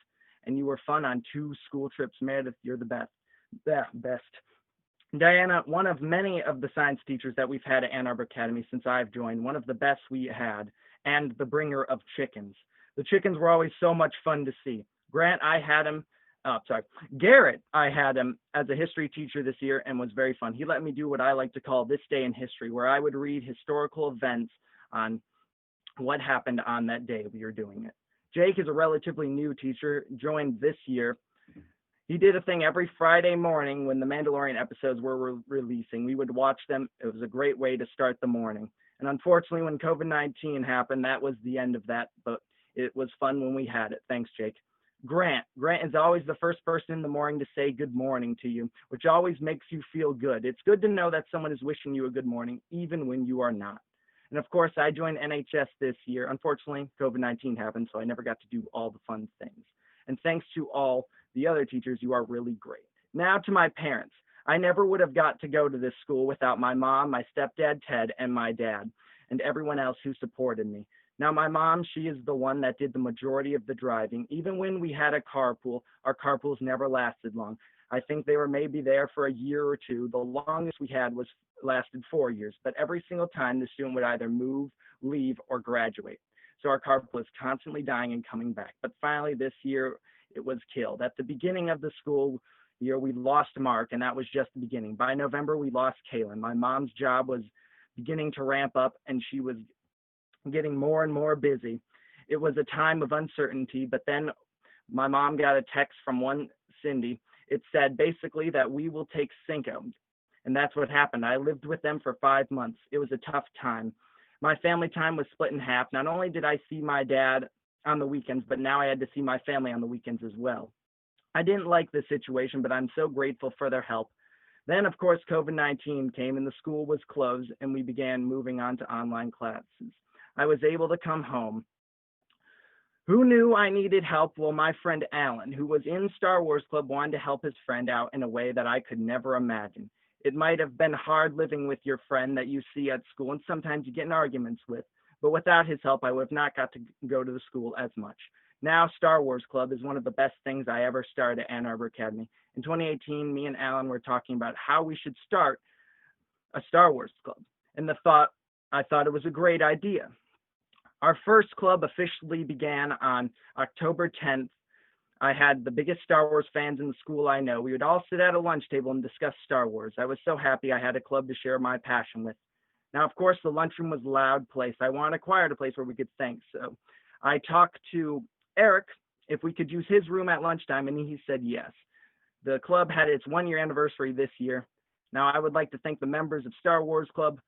and you were fun on 2 school trips. Meredith, you're the best. Best. Diana, one of many of the science teachers that we've had at Ann Arbor Academy since I've joined, one of the best we had, and the bringer of chickens. The chickens were always so much fun to see. Garrett, I had him as a history teacher this year and was very fun. He let me do what I like to call This Day in History, where I would read historical events on what happened on that day we were doing it. Jake is a relatively new teacher, joined this year. He did a thing every Friday morning when the Mandalorian episodes were releasing. We would watch them. It was a great way to start the morning. And unfortunately, when COVID-19 happened, that was the end of that, but it was fun when we had it. Thanks, Jake. Grant is always the first person in the morning to say good morning to you, which always makes you feel good. It's good to know that someone is wishing you a good morning, even when you are not. And of course, I joined NHS this year. Unfortunately, COVID-19 happened, so I never got to do all the fun things. And thanks to all the other teachers, you are really great. Now to my parents. I never would have got to go to this school without my mom, my stepdad, Ted, and my dad, and everyone else who supported me. Now, my mom, she is the one that did the majority of the driving. Even when we had a carpool, our carpools never lasted long. I think they were maybe there for a year or two. The longest we had lasted 4 years, but every single time the student would either move, leave, or graduate. So our carpool was constantly dying and coming back. But finally this year, it was killed. At the beginning of the school year, we lost Mark, and that was just the beginning. By November, we lost Kaylin. My mom's job was beginning to ramp up, and she was getting more and more busy. It was a time of uncertainty, but then my mom got a text from one Cindy. It said basically that we will take Cinco, and that's what happened. I lived with them for 5 months. It was a tough time. My family time was split in half. Not only did I see my dad on the weekends, but now I had to see my family on the weekends as well. I didn't like the situation, but I'm so grateful for their help. Then, of course, COVID-19 came and the school was closed, and we began moving on to online classes. I was able to come home. Who knew I needed help? Well, my friend Alan, who was in Star Wars Club, wanted to help his friend out in a way that I could never imagine. It might have been hard living with your friend that you see at school and sometimes you get in arguments with, but without his help, I would have not got to go to the school as much. Now, Star Wars Club is one of the best things I ever started at Ann Arbor Academy. In 2018, me and Alan were talking about how we should start a Star Wars Club, and I thought it was a great idea. Our first club officially began on October 10th. I had the biggest Star Wars fans in the school I know. We would all sit at a lunch table and discuss Star Wars. I was so happy I had a club to share my passion with. Now, of course, the lunchroom was a loud place. I wanted to acquire a place where we could think. So I talked to Eric if we could use his room at lunchtime, and he said yes. The club had its 1-year anniversary this year. Now, I would like to thank the members of Star Wars Club,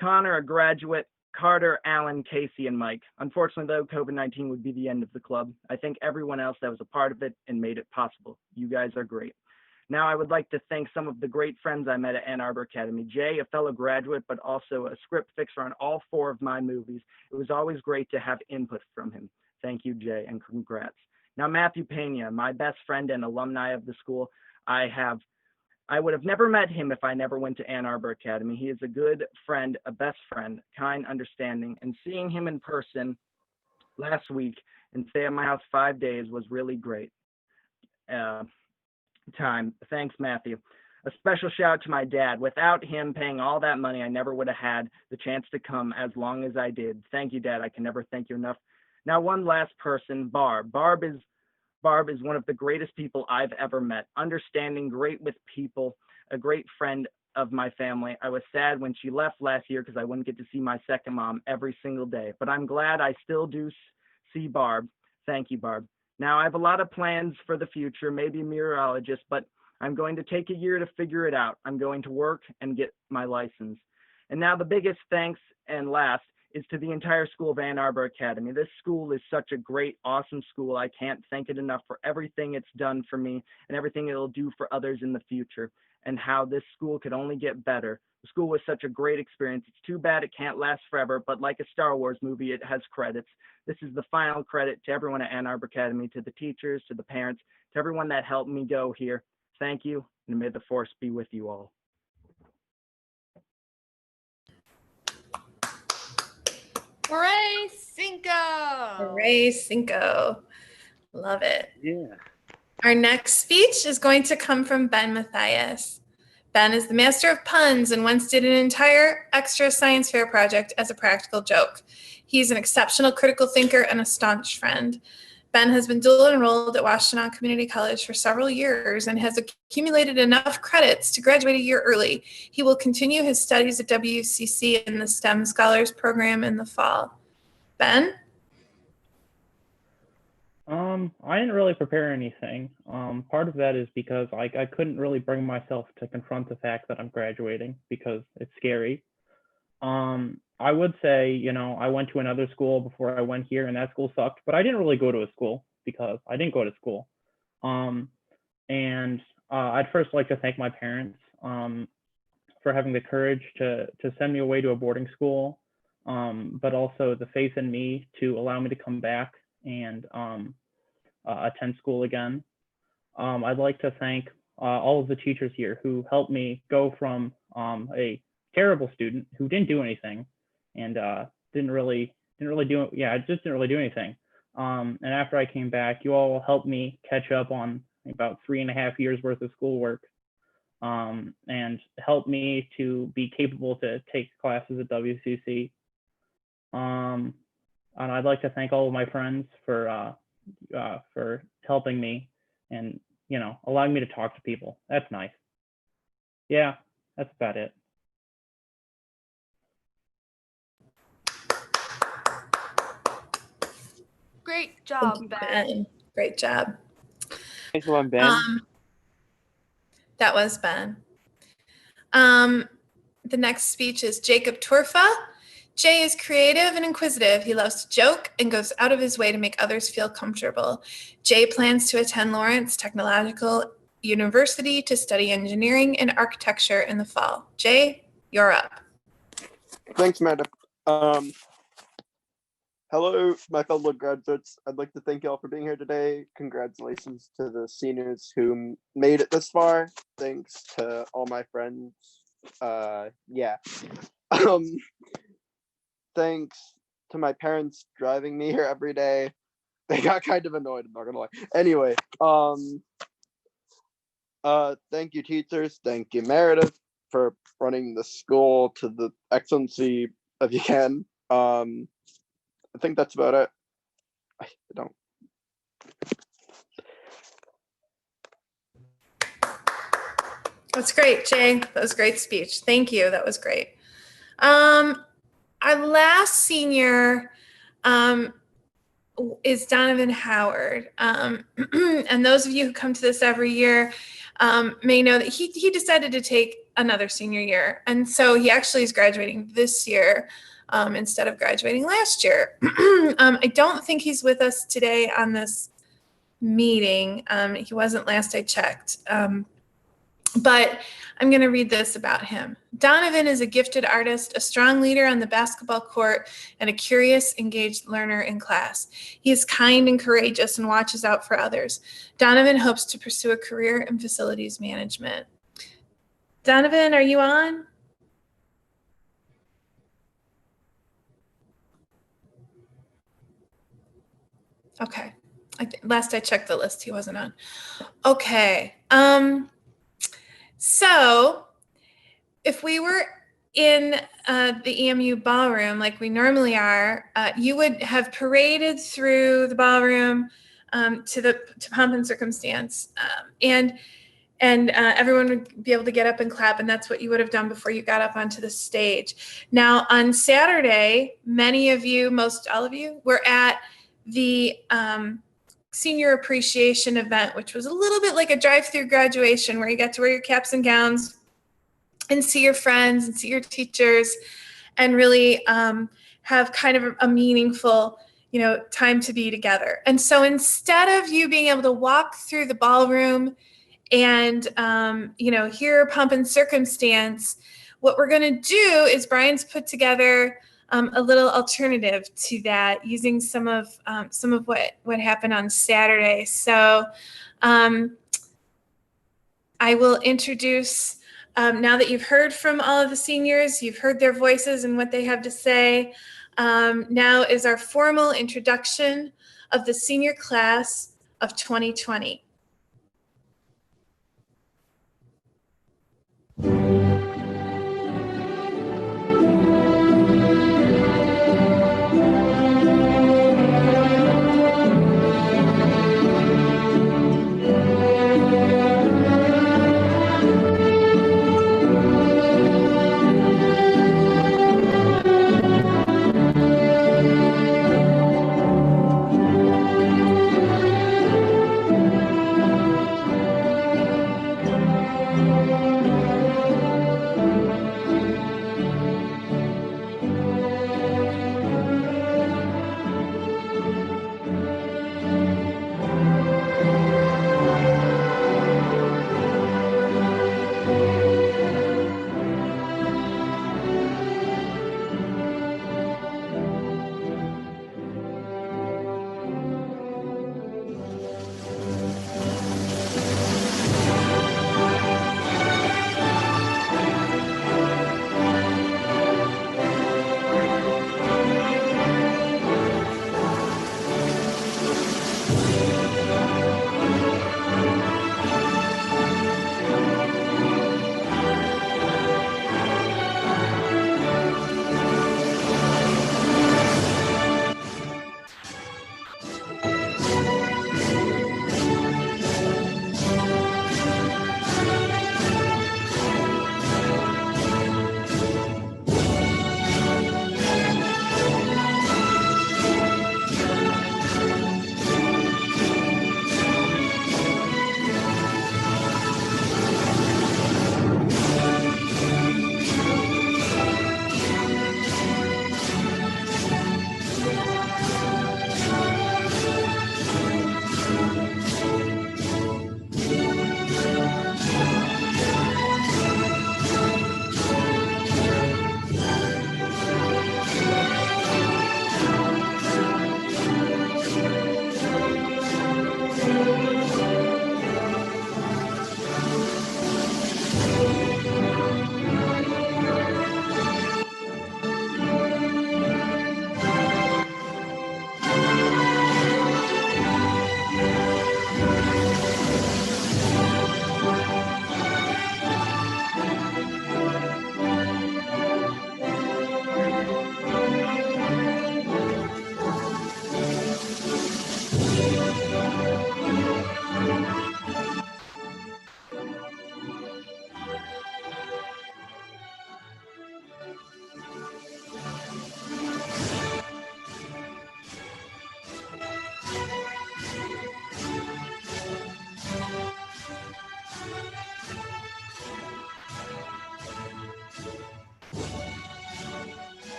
Connor, a graduate, Carter, Alan, Casey, and Mike. Unfortunately, though, COVID-19 would be the end of the club. I thank everyone else that was a part of it and made it possible. You guys are great. Now, I would like to thank some of the great friends I met at Ann Arbor Academy. Jay, a fellow graduate, but also a script fixer on all 4 of my movies. It was always great to have input from him. Thank you, Jay, and congrats. Now, Matthew Pena, my best friend and alumni of the school. I would have never met him if I never went to Ann Arbor Academy. He is a good friend, a best friend, kind, understanding, and seeing him in person last week and stay at my house 5 days was really great time. Thanks, Matthew. A special shout out to my dad. Without him paying all that money, I never would have had the chance to come as long as I did. Thank you, Dad. I can never thank you enough. Now, one last person, Barb. Barb is one of the greatest people I've ever met. Understanding, great with people, a great friend of my family. I was sad when she left last year because I wouldn't get to see my second mom every single day, but I'm glad I still do see Barb. Thank you, Barb. Now, I have a lot of plans for the future, maybe meteorologist, but I'm going to take a year to figure it out. I'm going to work and get my license. And now the biggest thanks and last is to the entire school of Ann Arbor Academy. This school is such a great, awesome school. I can't thank it enough for everything it's done for me and everything it'll do for others in the future, and how this school could only get better. The school was such a great experience. It's too bad it can't last forever, but like a Star Wars movie, it has credits. This is the final credit to everyone at Ann Arbor Academy, to the teachers, to the parents, to everyone that helped me go here. Thank you, and may the force be with you all. Hooray, Cinco! Hooray, Cinco. Love it. Yeah. Our next speech is going to come from Ben Mathias. Ben is the master of puns and once did an entire extra science fair project as a practical joke. He's an exceptional critical thinker and a staunch friend. Ben has been dual enrolled at Washtenaw Community College for several years and has accumulated enough credits to graduate a year early. He will continue his studies at WCC in the STEM Scholars Program in the fall. Ben? I didn't really prepare anything. Part of that is because I couldn't really bring myself to confront the fact that I'm graduating because it's scary. I would say, you know, I went to another school before I went here and that school sucked, but I didn't really go to a school because I didn't go to school. I'd first like to thank my parents for having the courage to send me away to a boarding school, but also the faith in me to allow me to come back and attend school again. I'd like to thank all of the teachers here who helped me go from a terrible student who didn't do anything and didn't really do anything. And after I came back, you all helped me catch up on about 3.5 years worth of schoolwork and helped me to be capable to take classes at WCC. And I'd like to thank all of my friends for helping me and, you know, allowing me to talk to people. That's nice. Yeah, that's about it. Great job, Ben. Great job. Thanks a lot, Ben. That was Ben. The next speech is Jacob Torfa. Jay is creative and inquisitive. He loves to joke and goes out of his way to make others feel comfortable. Jay plans to attend Lawrence Technological University to study engineering and architecture in the fall. Jay, you're up. Thanks, madam. Hello, my fellow graduates. I'd like to thank you all for being here today. Congratulations to the seniors who made it this far. Thanks to all my friends. Thanks to my parents driving me here every day. They got kind of annoyed, I'm not gonna lie. Anyway, thank you, teachers. Thank you, Meredith, for running the school to the excellency of you can. I think that's about it. I don't. That's great, Jay. That was a great speech. Thank you. That was great. Our last senior is Donovan Howard. And those of you who come to this every year may know that he decided to take another senior year. And so he actually is graduating this year instead of graduating last year. I don't think he's with us today on this meeting. He wasn't last I checked. But I'm going to read this about him. Donovan is a gifted artist, a strong leader on the basketball court, and a curious, engaged learner in class. He is kind and courageous and watches out for others. Donovan hopes to pursue a career in facilities management. Donovan, are you on? Okay. Last I checked the list, he wasn't on. Okay. So if we were in the EMU ballroom like we normally are, you would have paraded through the ballroom to Pomp and Circumstance, and everyone would be able to get up and clap, and that's what you would have done before you got up onto the stage. Now, on Saturday, many of you, most all of you, were at the senior appreciation event, which was a little bit like a drive-through graduation where you got to wear your caps and gowns and see your friends and see your teachers and really have kind of a meaningful, time to be together. And so instead of you being able to walk through the ballroom and, hear Pomp and Circumstance, what we're going to do is Brian's put together a little alternative to that using some of what happened on Saturday. So I will introduce, now that you've heard from all of the seniors, you've heard their voices and what they have to say. Now is our formal introduction of the senior class of 2020.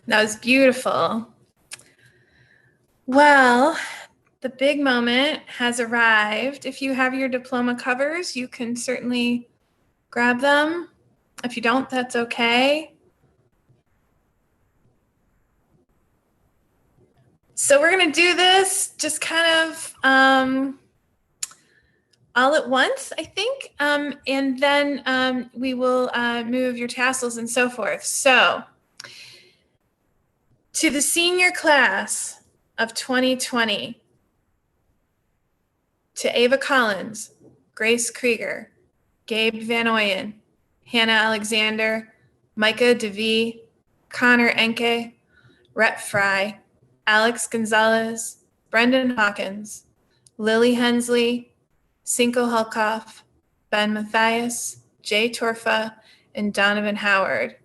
That was beautiful. Well, the big moment has arrived. If you have your diploma covers, you can certainly grab them. If you don't, that's okay. So we're going to do this just kind of all at once, I think, and then we will move your tassels and so forth. So, to the senior class of 2020, to Ava Collins, Grace Krieger, Gabe Van Oyen, Hannah Alexander, Micah DeVee, Connor Enke, Rhett Fry, Alex Gonzalez, Brendan Hawkins, Lily Hensley, Cinco Hulkoff, Ben Mathias, Jay Torfa, and Donovan Howard.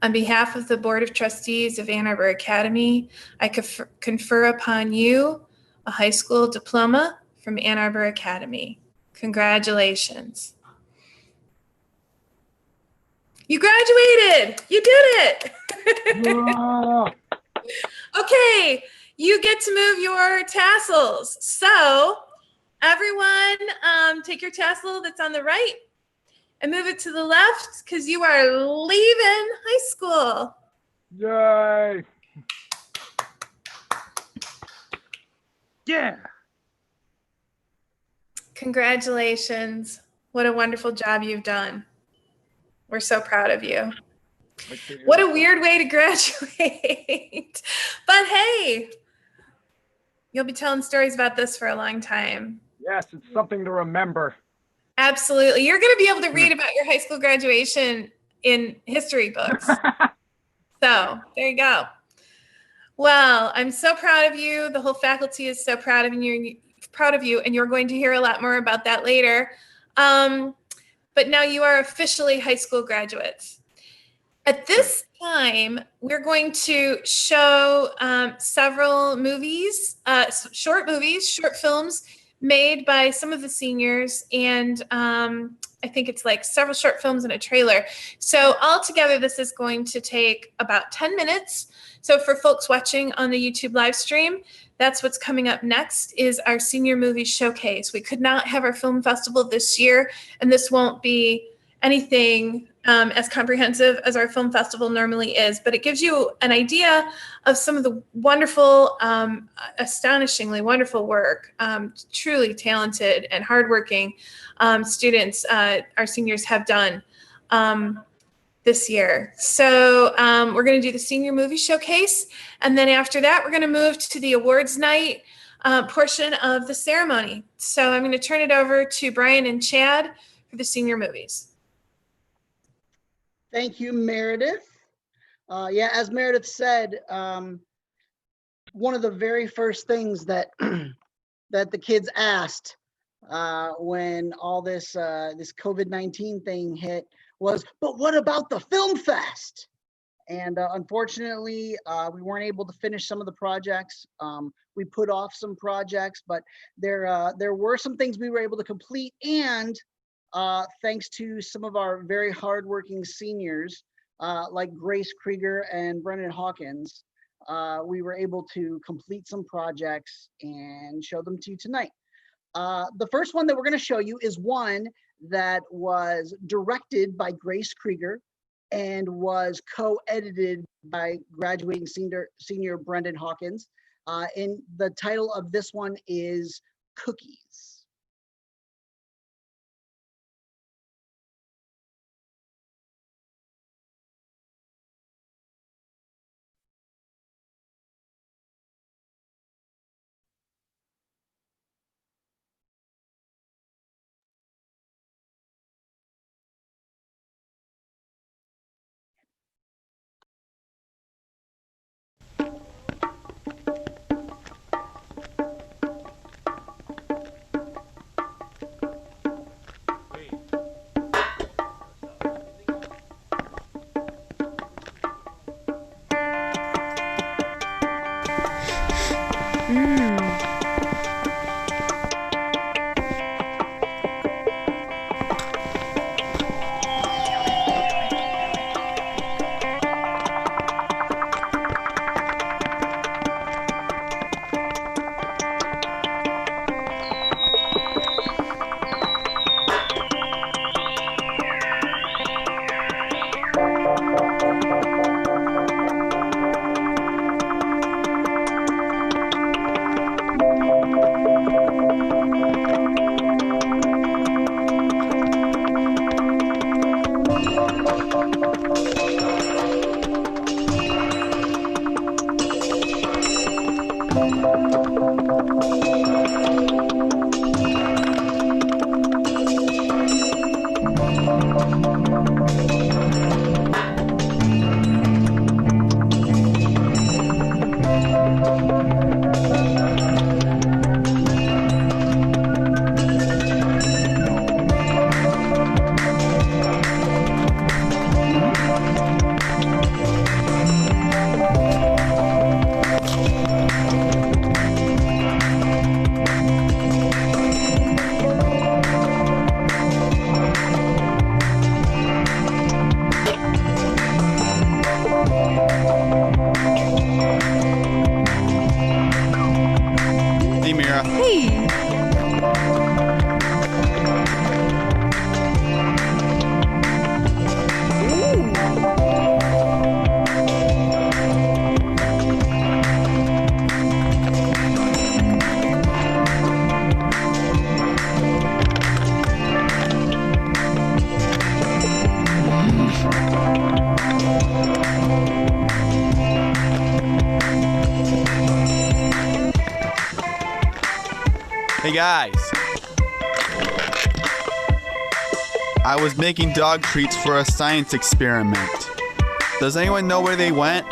On behalf of the Board of Trustees of Ann Arbor Academy, I confer upon you a high school diploma from Ann Arbor Academy. Congratulations. You graduated! You did it! Okay, you get to move your tassels. So everyone take your tassel that's on the right and move it to the left because you are leaving high school. Yay! Yeah. Congratulations. What a wonderful job you've done. We're so proud of you. What a weird way to graduate. But hey, you'll be telling stories about this for a long time. Yes, it's something to remember. Absolutely. You're going to be able to read about your high school graduation in history books. So there you go. Well, I'm so proud of you. The whole faculty is so proud of you, and you're going to hear a lot more about that later. But now you are officially high school graduates. At this time, we're going to show several movies, short films made by some of the seniors, and I think it's like several short films and a trailer. So altogether, this is going to take about 10 minutes. So for folks watching on the YouTube live stream, that's what's coming up next is our senior movie showcase. We could not have our film festival this year, and this won't be anything as comprehensive as our film festival normally is, but it gives you an idea of some of the wonderful, astonishingly wonderful work, truly talented and hardworking students our seniors have done this year. So we're going to do the senior movie showcase, and then after that, we're going to move to the awards night portion of the ceremony. So I'm going to turn it over to Brian and Chad for the senior movies. Thank you, Meredith. Yeah, as Meredith said, one of the very first things that that the kids asked when all this this COVID-19 thing hit was, but what about the film fest? And unfortunately, we weren't able to finish some of the projects. We put off some projects, but there were some things we were able to complete, and thanks to some of our very hardworking seniors, like Grace Krieger and Brendan Hawkins, we were able to complete some projects and show them to you tonight. The first one that we're going to show you is one that was directed by Grace Krieger and was co-edited by graduating senior Brendan Hawkins. And the title of this one is Cookies. Hey guys. I was making dog treats for a science experiment. Does anyone know where they went?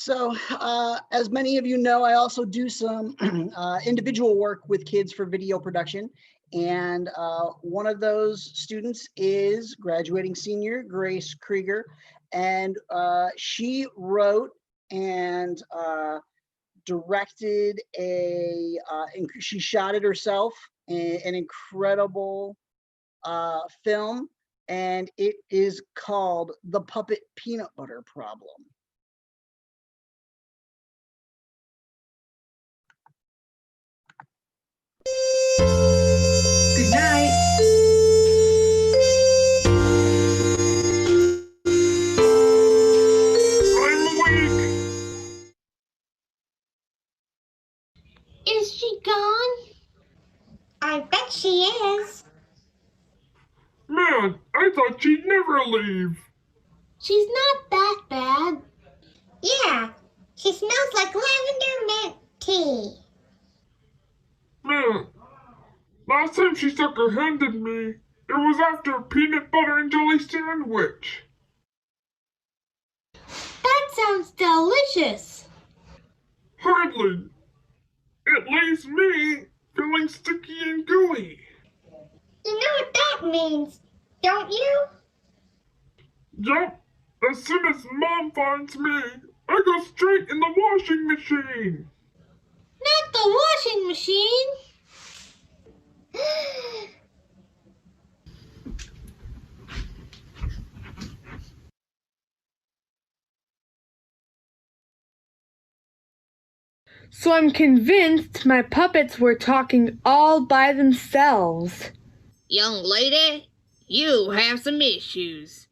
So as many of you know, I also do some individual work with kids for video production. And one of those students is graduating senior, Grace Krieger. And she wrote and directed she shot it herself, an incredible film. And it is called The Puppet Peanut Butter Problem. Good night. I'm awake. Is she gone? I bet she is. Man, I thought she'd never leave. She's not that bad. Yeah, she smells like lavender mint tea. Man, last time she stuck her hand in me, it was after a peanut butter and jelly sandwich. That sounds delicious. Hardly. It leaves me feeling sticky and gooey. You know what that means, don't you? Yup. As soon as Mom finds me, I go straight in the washing machine. Not the washing machine. So I'm convinced my puppets were talking all by themselves. Young lady, you have some issues.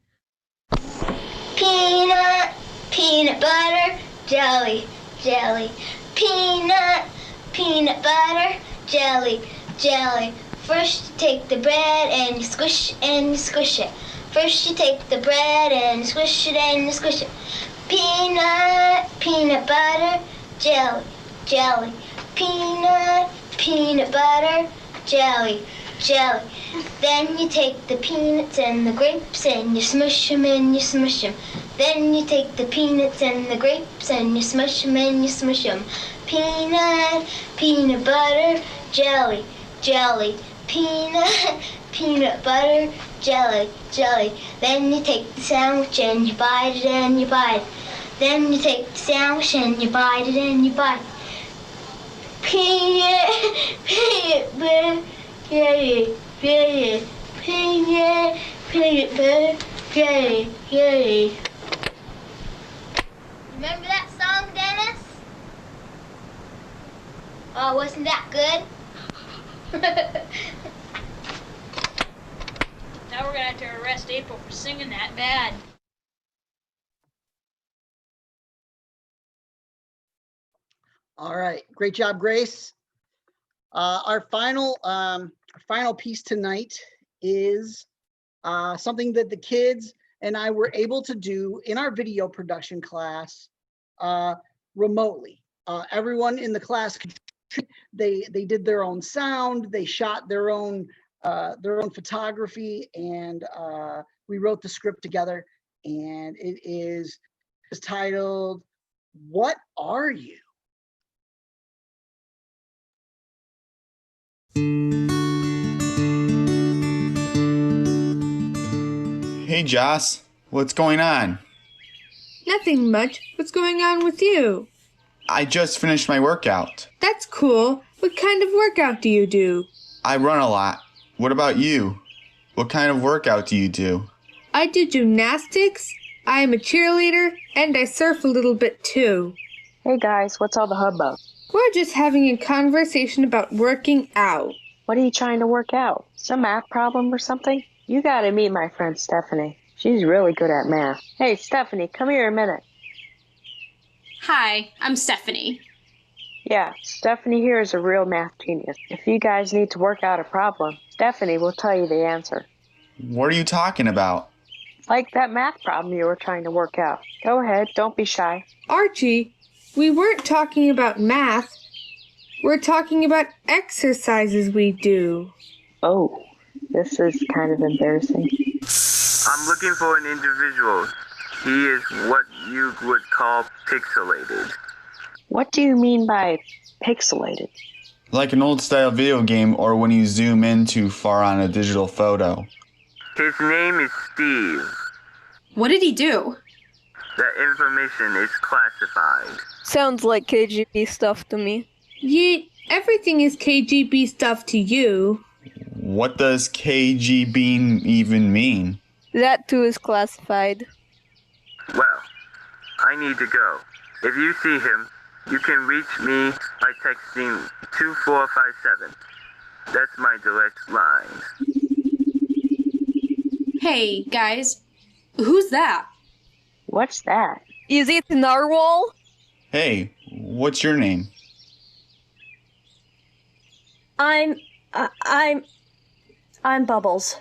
Peanut, peanut butter, jelly, jelly. Peanut, peanut butter, jelly, jelly. First you take the bread and you squish and you squish it. First you take the bread and you squish it and you squish it. Peanut, peanut butter, jelly, jelly. Peanut, peanut butter, jelly, jelly. Then you take the peanuts and the grapes and you smush them and you smush them. Then you take the peanuts and the grapes and you smush them and you smush them. Peanut, peanut butter, jelly, jelly. Peanut, peanut butter, jelly, jelly. Then you take the sandwich and you bite it and you bite it. Then you take the sandwich and you bite it and you bite it. Peanut, peanut butter, jelly, jelly. Peanut, peanut butter, jelly, jelly. Remember that song, Dennis? Oh, wasn't that good? Now we're gonna have to arrest April for singing that bad. All right, great job, Grace. Our final piece tonight is something that the kids and I were able to do in our video production class remotely. Everyone in the class, they did their own sound, they shot their own photography, and we wrote the script together. And it is titled, "What Are You?" Hey, Joss, what's going on? Nothing much. What's going on with you? I just finished my workout. That's cool. What kind of workout do you do? I run a lot. What about you? What kind of workout do you do? I do gymnastics, I am a cheerleader, and I surf a little bit too. Hey guys, what's all the hubbub? We're just having a conversation about working out. What are you trying to work out? Some math problem or something? You gotta meet my friend Stephanie. She's really good at math. Hey Stephanie, come here a minute. Hi, I'm Stephanie. Yeah, Stephanie here is a real math genius. If you guys need to work out a problem, Stephanie will tell you the answer. What are you talking about? Like that math problem you were trying to work out. Go ahead, don't be shy. Archie, we weren't talking about math. We're talking about exercises we do. Oh, this is kind of embarrassing. I'm looking for an individual. He is what you would call pixelated. What do you mean by pixelated? Like an old style video game or when you zoom in too far on a digital photo. His name is Steve. What did he do? That information is classified. Sounds like KGB stuff to me. Yeah, everything is KGB stuff to you. What does KGB even mean? That too is classified. Well, I need to go. If you see him, you can reach me by texting 2457. That's my direct line. Hey, guys. Who's that? What's that? Is it Narwhal? Hey, what's your name? I'm Bubbles.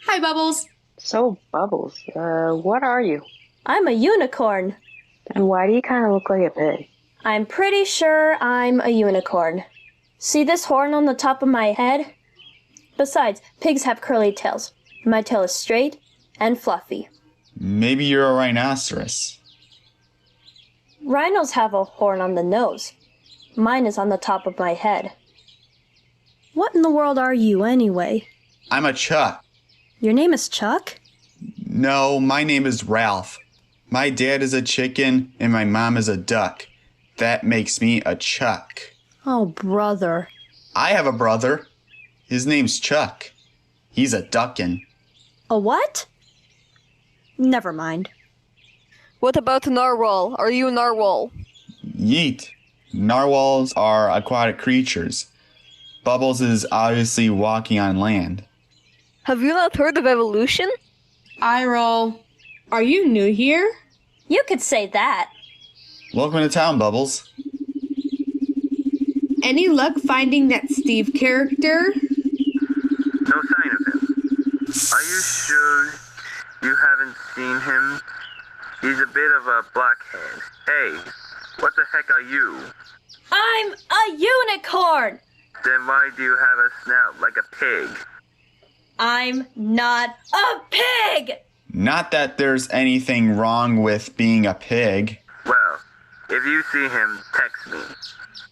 Hi, Bubbles. So, Bubbles, what are you? I'm a unicorn. And why do you kind of look like a pig? I'm pretty sure I'm a unicorn. See this horn on the top of my head? Besides, pigs have curly tails. My tail is straight and fluffy. Maybe you're a rhinoceros. Rhinos have a horn on the nose. Mine is on the top of my head. What in the world are you anyway? I'm a Chuck. Your name is Chuck? No, my name is Ralph. My dad is a chicken and my mom is a duck. That makes me a Chuck. Oh, brother. I have a brother. His name's Chuck. He's a duckin'. A what? Never mind. What about Narwhal? Are you a Narwhal? Yeet. Narwhals are aquatic creatures. Bubbles is obviously walking on land. Have you not heard of evolution? I roll. Are you new here? You could say that. Welcome to town, Bubbles. Any luck finding that Steve character? No sign of him. Are you sure you haven't seen him? He's a bit of a blockhead. Hey, what the heck are you? I'm a unicorn! Then why do you have a snout like a pig? I'm not a pig! Not that there's anything wrong with being a pig. Well, if you see him, text me.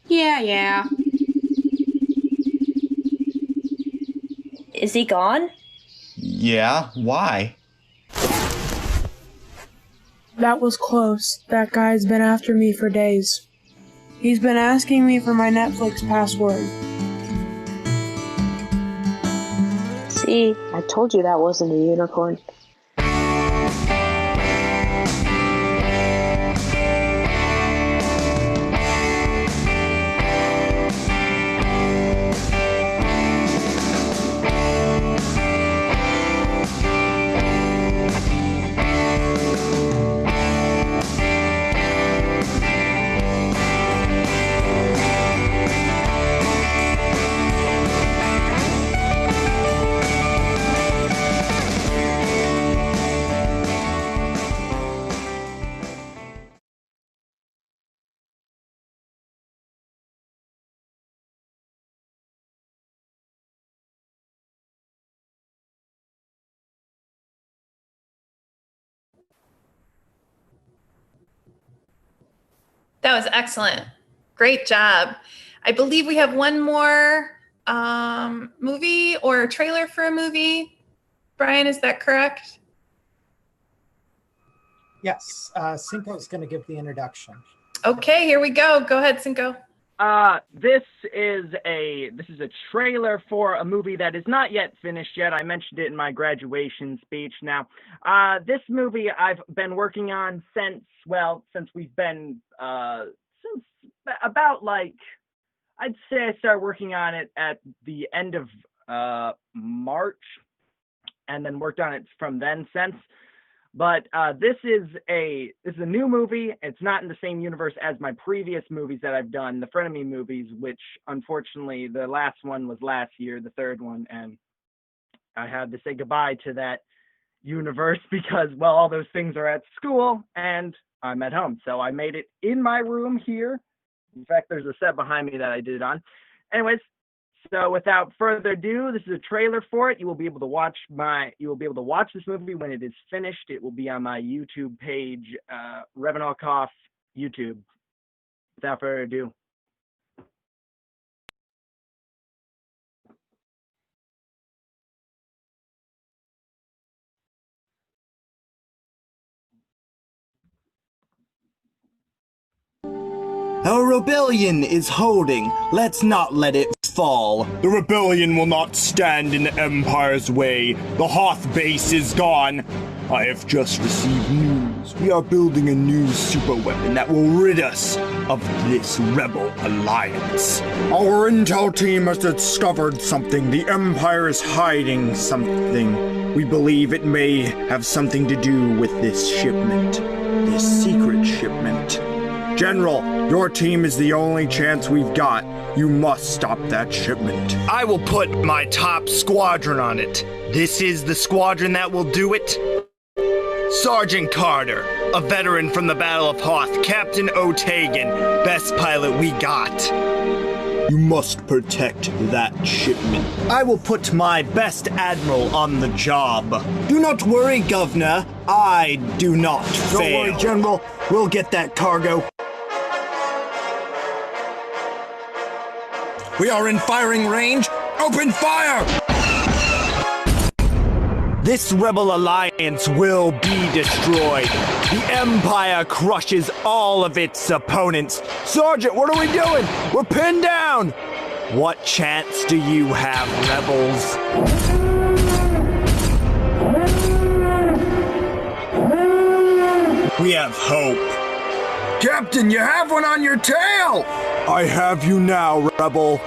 Yeah. Is he gone? Yeah, why? That was close. That guy's been after me for days. He's been asking me for my Netflix password. See, I told you that wasn't a unicorn. That was excellent. Great job. I believe we have one more movie or trailer for a movie. Brian, is that correct? Yes, Cinco is going to give the introduction. Okay, here we go. Go ahead, Cinco. This is a trailer for a movie that is not yet finished yet. I mentioned it in my graduation speech. Now, this movie I've been working on since we've been since about I'd say I started working on it at the end of March, and then worked on it from then since. But this is a new movie. It's not in the same universe as my previous movies that I've done, the Frenemy movies, which unfortunately the last one was last year, the third one, and I had to say goodbye to that universe because, well, all those things are at school and I'm at home. So I made it in my room here. In fact, there's a set behind me that I did it on. Anyways, so without further ado, this is a trailer for it. You will be able to watch this movie when it is finished. It will be on my YouTube page, Revenalkoff YouTube. Without further ado. Our rebellion is holding. Let's not let it fall. The rebellion will not stand in the Empire's way. The Hoth base is gone. I have just received news. We are building a new superweapon that will rid us of this rebel alliance. Our intel team has discovered something. The Empire is hiding something. We believe it may have something to do with this shipment. This secret shipment. General, your team is the only chance we've got. You must stop that shipment. I will put my top squadron on it. This is the squadron that will do it. Sergeant Carter, a veteran from the Battle of Hoth. Captain O'Tagan, best pilot we got. You must protect that shipment. I will put my best admiral on the job. Do not worry, Governor. I do not fail. Don't worry, General. We'll get that cargo. We are in firing range. Open fire! This rebel alliance will be destroyed. The Empire crushes all of its opponents. Sergeant, what are we doing? We're pinned down! What chance do you have, rebels? We have hope. Captain, you have one on your tail! I have you now, rebel.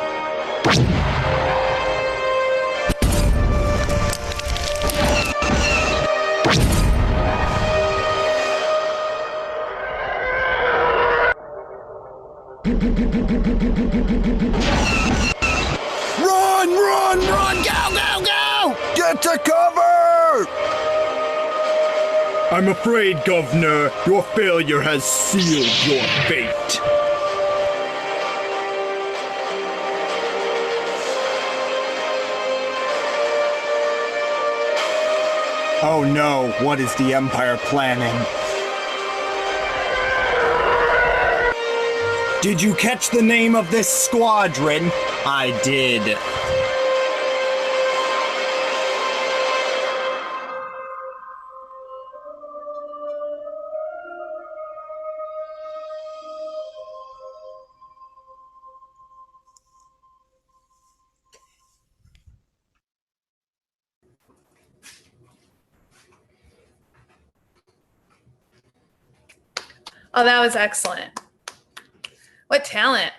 Run, run, run! Go, go, go! Get to cover! I'm afraid, Governor, your failure has sealed your fate. Oh no, what is the Empire planning? Did you catch the name of this squadron? I did. Oh, that was excellent. What talent.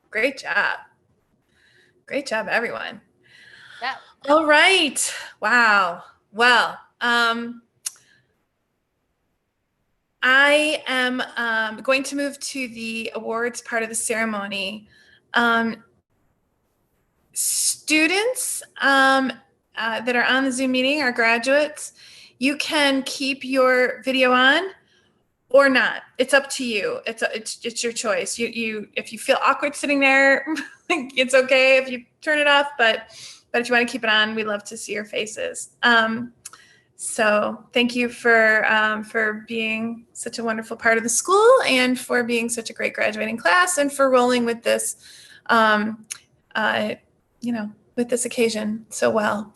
Great job. Great job, everyone. That. All right. Wow. Well, I am going to move to the awards part of the ceremony. Students that are on the Zoom meeting, our graduates, you can keep your video on or not. It's up to you. It's your choice. You if you feel awkward sitting there, it's okay if you turn it off. But if you want to keep it on, we love to see your faces. So thank you for being such a wonderful part of the school and for being such a great graduating class and for rolling with this, with this occasion so well.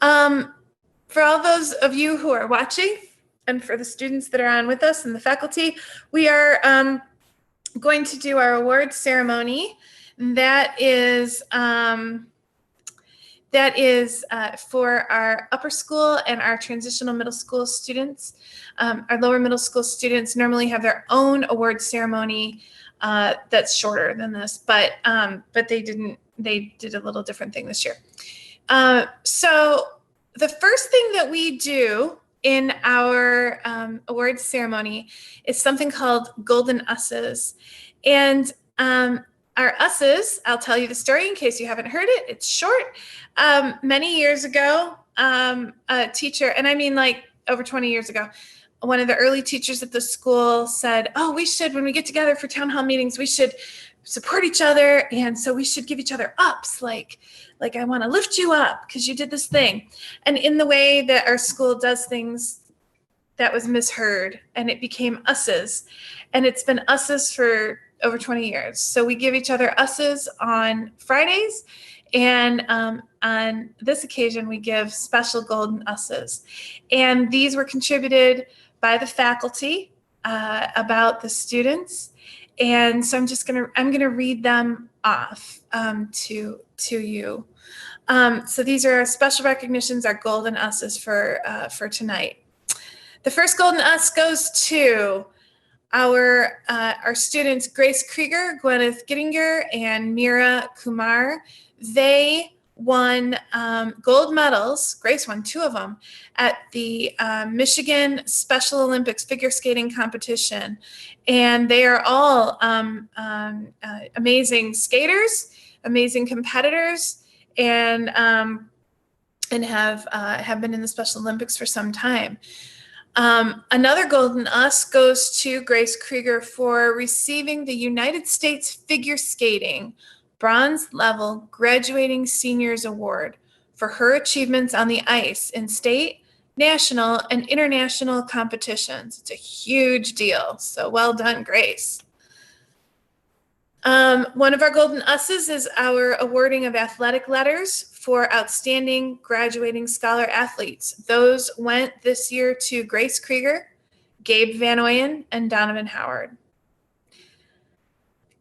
For all those of you who are watching and for the students that are on with us and the faculty, we are going to do our award ceremony. That is for our upper school and our transitional middle school students. Our lower middle school students normally have their own award ceremony that's shorter than this, but they did a little different thing this year. So the first thing that we do in our awards ceremony is something called Golden Us's. And our Us's, I'll tell you the story in case you haven't heard it. It's short. Many years ago, a teacher, and I mean like over 20 years ago, one of the early teachers at the school said, oh, we should, when we get together for town hall meetings, we should support each other. And so we should give each other ups, like I want to lift you up because you did this thing. And in the way that our school does things, that was misheard and it became Us's. And it's been Us's for over 20 years. So we give each other Us's on Fridays. And on this occasion, we give special Golden Us's. And these were contributed by the faculty about the students. And so I'm gonna read them off to you. So these are our special recognitions, our Golden Us's for tonight. The first Golden Us goes to our students, Grace Krieger, Gwyneth Gittinger, and Mira Kumar. They won gold medals. Grace won 2 of them at the Michigan Special Olympics figure skating competition. And they are all amazing skaters, amazing competitors, and have been in the Special Olympics for some time. Another Golden Us goes to Grace Krieger for receiving the United States Figure Skating Bronze Level Graduating Seniors Award for her achievements on the ice in state, national, and international competitions. It's a huge deal. So well done, Grace. One of our Golden Us's is our awarding of athletic letters for outstanding graduating scholar athletes. Those went this year to Grace Krieger, Gabe Van Oyen, and Donovan Howard.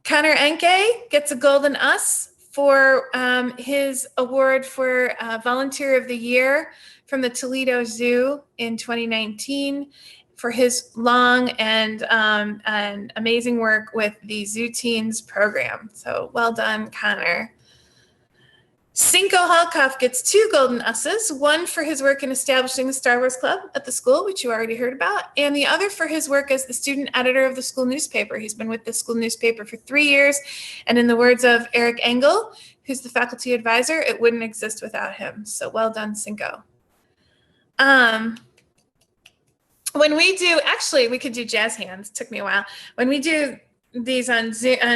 Connor Enke gets a Golden Us for his award for Volunteer of the Year from the Toledo Zoo in 2019 for his long and amazing work with the Zoo Teens program. So well done, Connor. Cinco Halkoff gets 2 Golden Us's, one for his work in establishing the Star Wars Club at the school, which you already heard about, and the other for his work as the student editor of the school newspaper. He's been with the school newspaper for 3 years, and in the words of Eric Engel, who's the faculty advisor, it wouldn't exist without him. So well done, Cinco. When we do, actually, we could do jazz hands. It took me a while. When we do these on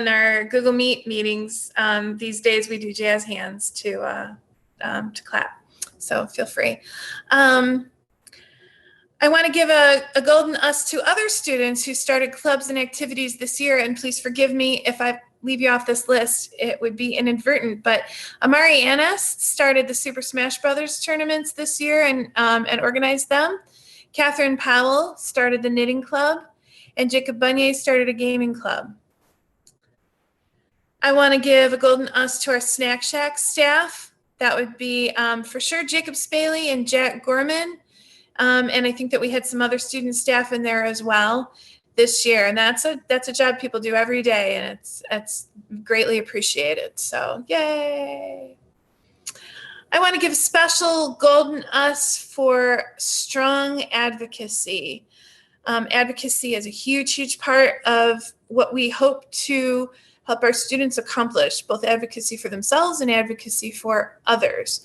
our Google Meet meetings, these days we do jazz hands to clap. So feel free. I want to give a Golden Us to other students who started clubs and activities this year. And please forgive me if I leave you off this list. It would be inadvertent. But Amari Annis started the Super Smash Brothers tournaments this year and organized them. Catherine Powell started the knitting club. And Jacob Bunye started a gaming club. I want to give a Golden Us to our Snack Shack staff. That would be for sure Jacob Spaley and Jack Gorman. And I think that we had some other student staff in there as well this year. And that's a job people do every day, and it's greatly appreciated. So yay. I want to give a special Golden Us for strong advocacy. Advocacy is a huge, huge part of what we hope to help our students accomplish, both advocacy for themselves and advocacy for others.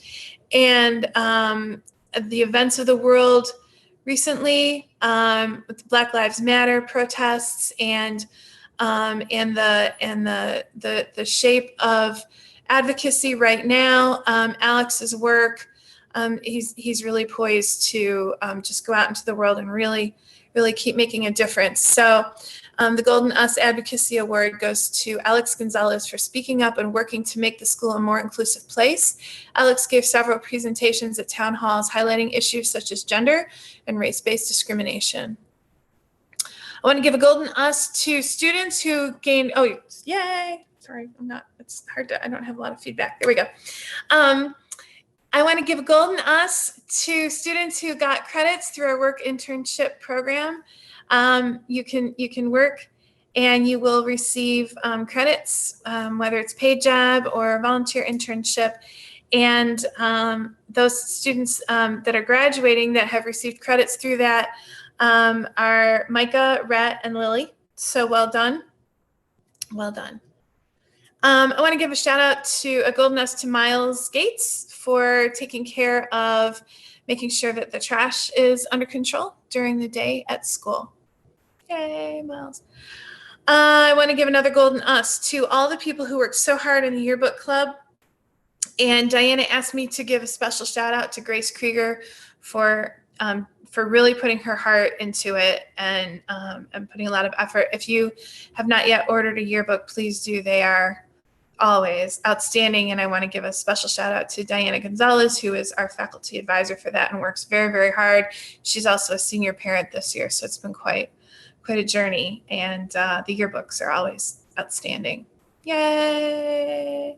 And the events of the world recently with the Black Lives Matter protests and the shape of advocacy right now, Alex's work he's really poised to just go out into the world and really keep making a difference. So the Golden Us Advocacy Award goes to Alex Gonzalez for speaking up and working to make the school a more inclusive place. Alex gave several presentations at town halls highlighting issues such as gender and race-based discrimination. I want to give a Golden Us to students who gained, oh, yay. Sorry, it's hard to, I don't have a lot of feedback. There we go. I want to give a Golden Us to students who got credits through our work internship program. You can work and you will receive credits, whether it's paid job or volunteer internship. And those students that are graduating that have received credits through that are Micah, Rhett, and Lily. So well done. Well done. I want to give a shout out to a Golden Us to Miles Gates for taking care of making sure that the trash is under control during the day at school. Yay, Miles. I want to give another Golden Us to all the people who worked so hard in the yearbook club. And Diana asked me to give a special shout out to Grace Krieger for really putting her heart into it and putting a lot of effort. If you have not yet ordered a yearbook, please do. They are always outstanding. And I want to give a special shout out to Diana Gonzalez, who is our faculty advisor for that and works very, very hard. She's also a senior parent this year, so it's been quite a journey. And the yearbooks are always outstanding. Yay!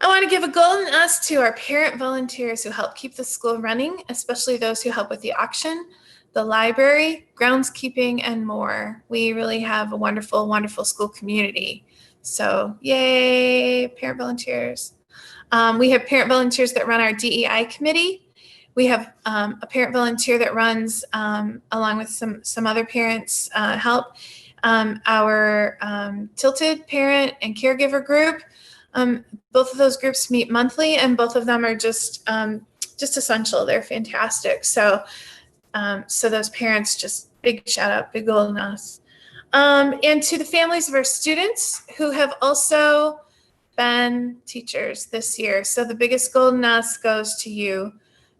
I want to give a Golden Us to our parent volunteers who help keep the school running, especially those who help with the auction, the library, groundskeeping, and more. We really have a wonderful, wonderful school community. So yay, parent volunteers. We have parent volunteers that run our DEI committee. We have a parent volunteer that runs, along with some other parents, help, our Tilted parent and caregiver group. Both of those groups meet monthly, and both of them are just essential. They're fantastic. So those parents, just big shout out, big Golden Us. And to the families of our students who have also been teachers this year. So the biggest Golden Us goes to you,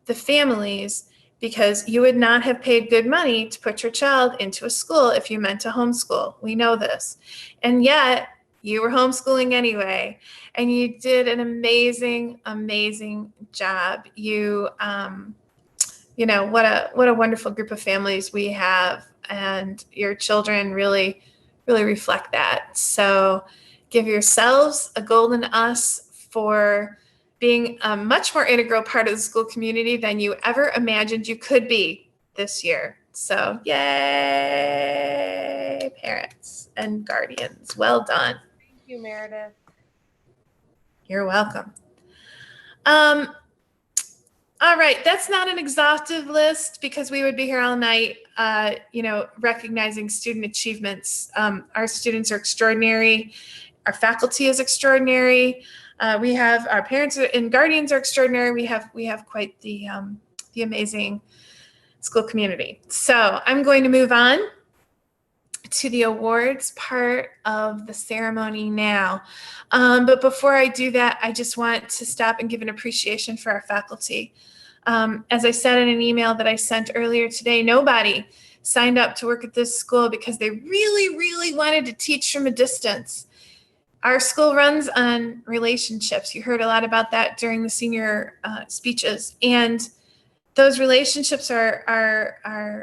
the families, because you would not have paid good money to put your child into a school if you meant to homeschool. We know this. And yet you were homeschooling anyway, and you did an amazing, amazing job. You know, what a wonderful group of families we have, and your children really, really reflect that. So give yourselves a Golden Us for being a much more integral part of the school community than you ever imagined you could be this year. So yay, parents and guardians. Well done. Thank you, Meredith. You're welcome. All right, that's not an exhaustive list because we would be here all night, recognizing student achievements. Our students are extraordinary. Our faculty is extraordinary. We have our parents and guardians are extraordinary. We have quite the amazing school community. So I'm going to move on to the awards part of the ceremony now. But before I do that, I just want to stop and give an appreciation for our faculty. As I said in an email that I sent earlier today, nobody signed up to work at this school because they really, really wanted to teach from a distance. Our school runs on relationships. You heard a lot about that during the senior speeches. And those relationships are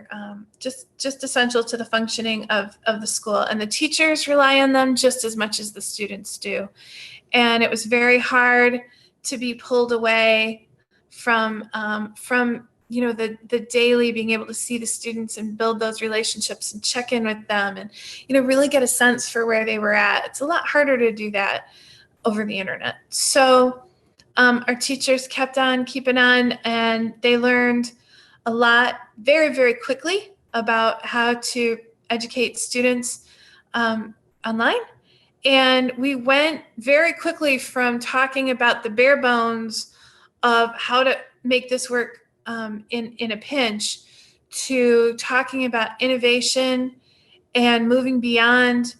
just essential to the functioning of the school. And the teachers rely on them just as much as the students do. And it was very hard to be pulled away from the daily being able to see the students and build those relationships and check in with them and, really get a sense for where they were at. It's a lot harder to do that over the internet. So our teachers kept on keeping on, and they learned a lot very, very quickly about how to educate students online. And we went very quickly from talking about the bare bones of how to make this work in a pinch to talking about innovation and moving beyond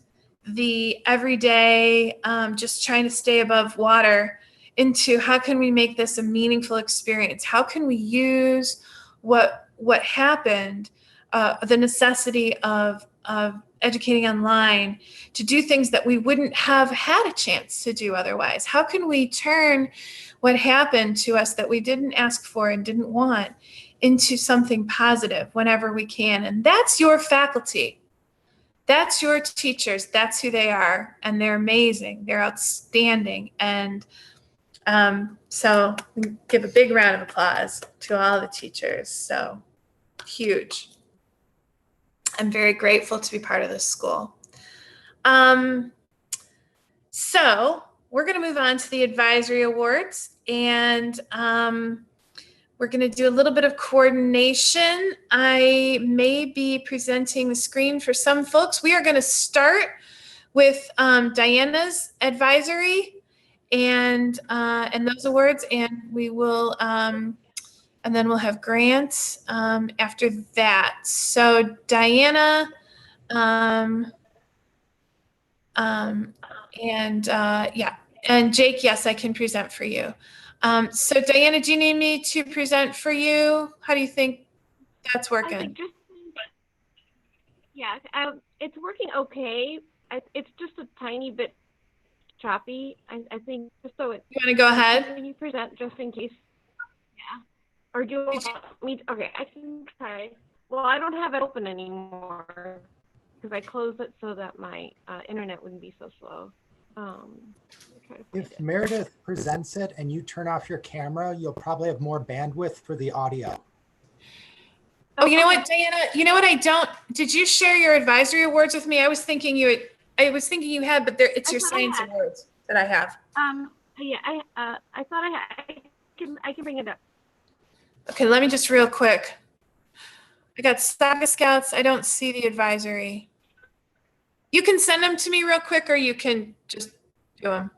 the everyday, just trying to stay above water into how can we make this a meaningful experience? How can we use what happened, the necessity of educating online, to do things that we wouldn't have had a chance to do otherwise? How can we turn what happened to us that we didn't ask for and didn't want into something positive whenever we can? And that's your faculty. That's your teachers. That's who they are. And they're amazing. They're outstanding. And so give a big round of applause to all the teachers. So huge. I'm very grateful to be part of this school. So we're going to move on to the advisory awards, and we're going to do a little bit of coordination. I may be presenting the screen for some folks. We are going to start with Diana's advisory and those awards, and we will, and then we'll have Grant after that. So Diana, yeah, and Jake, yes, I can present for you. So Diana, do you need me to present for you? How do you think that's working? Yeah, it's working okay. It's just a tiny bit choppy. I think just so it. You want to go ahead? Can you present just in case? Yeah. Or do you want me? Okay, I can try. Well, I don't have it open anymore because I closed it so that my internet wouldn't be so slow. If Meredith presents it and you turn off your camera, you'll probably have more bandwidth for the audio. Oh, you know what, Diana? You know what? I don't. Did you share your advisory awards with me? I was thinking you had. But it's your science awards that I have. Yeah, I thought I had. I can bring it up. Okay, let me just real quick. I got Saga Scouts. I don't see the advisory. You can send them to me real quick, or you can just do them.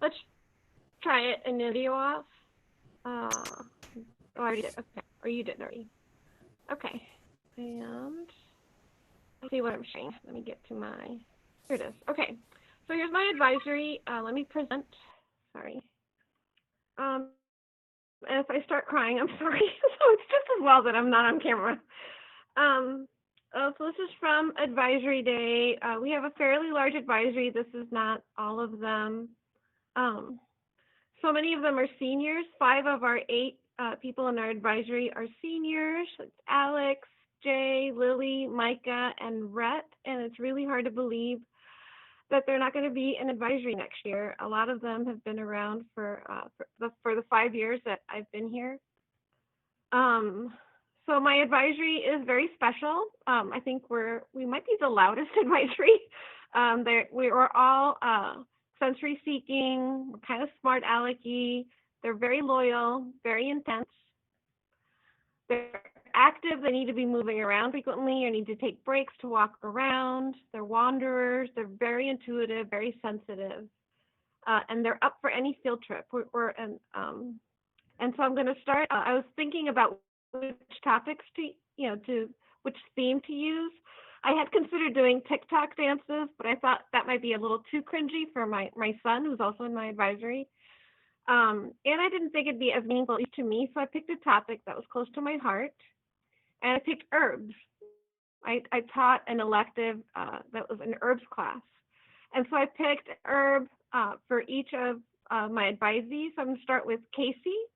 Let's try it in video off. Oh, I already did. Okay, or you did already. Okay, and let's see what I'm sharing. Let me get to my. Here it is. Okay, so here's my advisory. Let me present. Sorry. And if I start crying, I'm sorry. So it's just as well that I'm not on camera. So this is from Advisory Day. We have a fairly large advisory. This is not all of them. So many of them are seniors. 5 of our 8 people in our advisory are seniors. It's Alex, Jay, Lily, Micah, and Rhett. And it's really hard to believe that they're not going to be in advisory next year. A lot of them have been around for the 5 years that I've been here. So my advisory is very special. I think we might be the loudest advisory. We were all sensory seeking, we're kind of smart alecky. They're very loyal, very intense. They're active, they need to be moving around frequently or need to take breaks to walk around. They're wanderers, they're very intuitive, very sensitive. And they're up for any field trip. And so I'm going to start. I was thinking about which topics which theme to use. I had considered doing TikTok dances, but I thought that might be a little too cringy for my son, who's also in my advisory. And I didn't think it'd be as meaningful to me, so I picked a topic that was close to my heart, and I picked herbs. I taught an elective that was an herbs class, and so I picked herb for each of my advisees. So I'm going to start with Casey,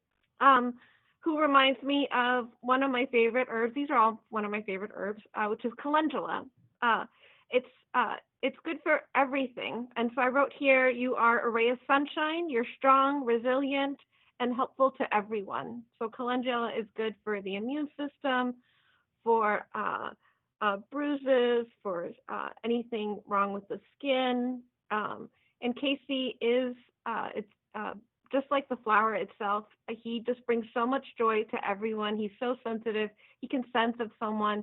who reminds me of one of my favorite herbs. These are all one of my favorite herbs, which is calendula. It's good for everything. And so I wrote here, you are a ray of sunshine, you're strong, resilient, and helpful to everyone. So calendula is good for the immune system, for bruises, for anything wrong with the skin. And Casey is, just like the flower itself, he just brings so much joy to everyone. He's so sensitive. He can sense if someone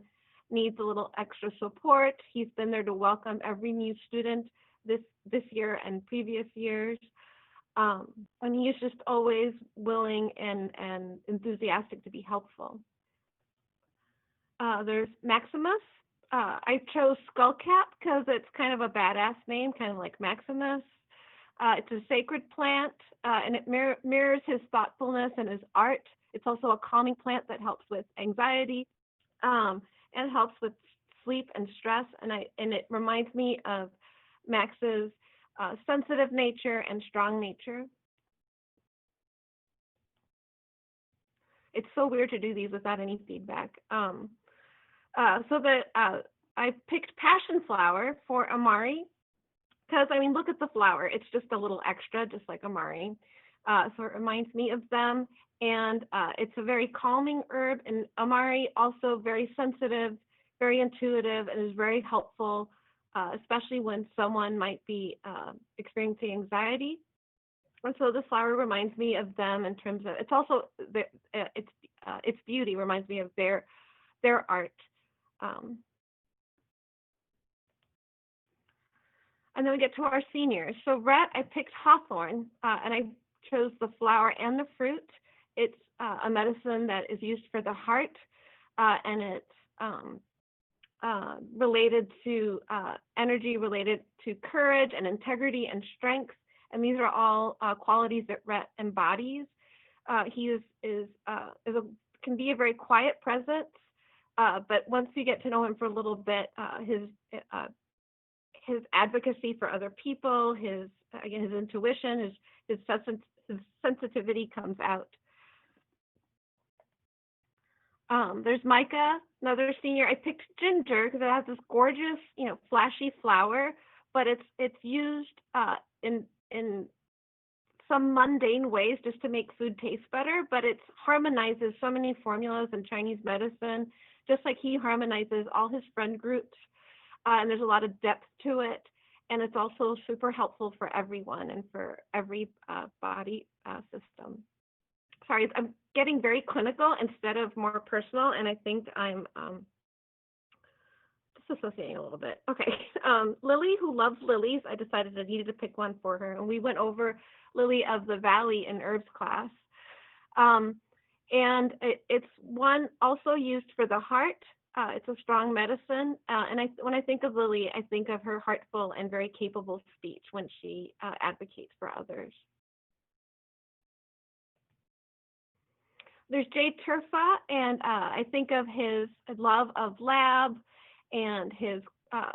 needs a little extra support. He's been there to welcome every new student this year and previous years. And he is just always willing and enthusiastic to be helpful. There's Maximus. I chose Skullcap because it's kind of a badass name, kind of like Maximus. It's a sacred plant, and it mirrors his thoughtfulness and his art. It's also a calming plant that helps with anxiety, and helps with sleep and stress. And it reminds me of Max's sensitive nature and strong nature. It's so weird to do these without any feedback. I picked passion flower for Amari because, I mean, look at the flower. It's just a little extra, just like Amari. So it reminds me of them. And it's a very calming herb. And Amari also very sensitive, very intuitive, and is very helpful, especially when someone might be experiencing anxiety. And so the flower reminds me of them in terms of, it's also, its beauty reminds me of their art. And then we get to our seniors. So Rhett, I picked hawthorn, and I chose the flower and the fruit. It's a medicine that is used for the heart, and it's related to energy, related to courage and integrity and strength. And these are all qualities that Rhett embodies. He can be a very quiet presence, but once you get to know him for a little bit, his advocacy for other people, his intuition, his sensitivity comes out. There's Micah, another senior. I picked ginger because it has this gorgeous, flashy flower, but it's used in some mundane ways just to make food taste better, but it harmonizes so many formulas in Chinese medicine, just like he harmonizes all his friend groups. And there's a lot of depth to it. And it's also super helpful for everyone and for every body system. Sorry, I'm getting very clinical instead of more personal, and I think I'm disassociating a little bit. Okay, Lily, who loves lilies, I decided I needed to pick one for her, and we went over Lily of the Valley in herbs class. And it's one also used for the heart. It's a strong medicine, and when I think of Lily, I think of her heartful and very capable speech when she advocates for others. There's Jay Turfa, and I think of his love of lab and his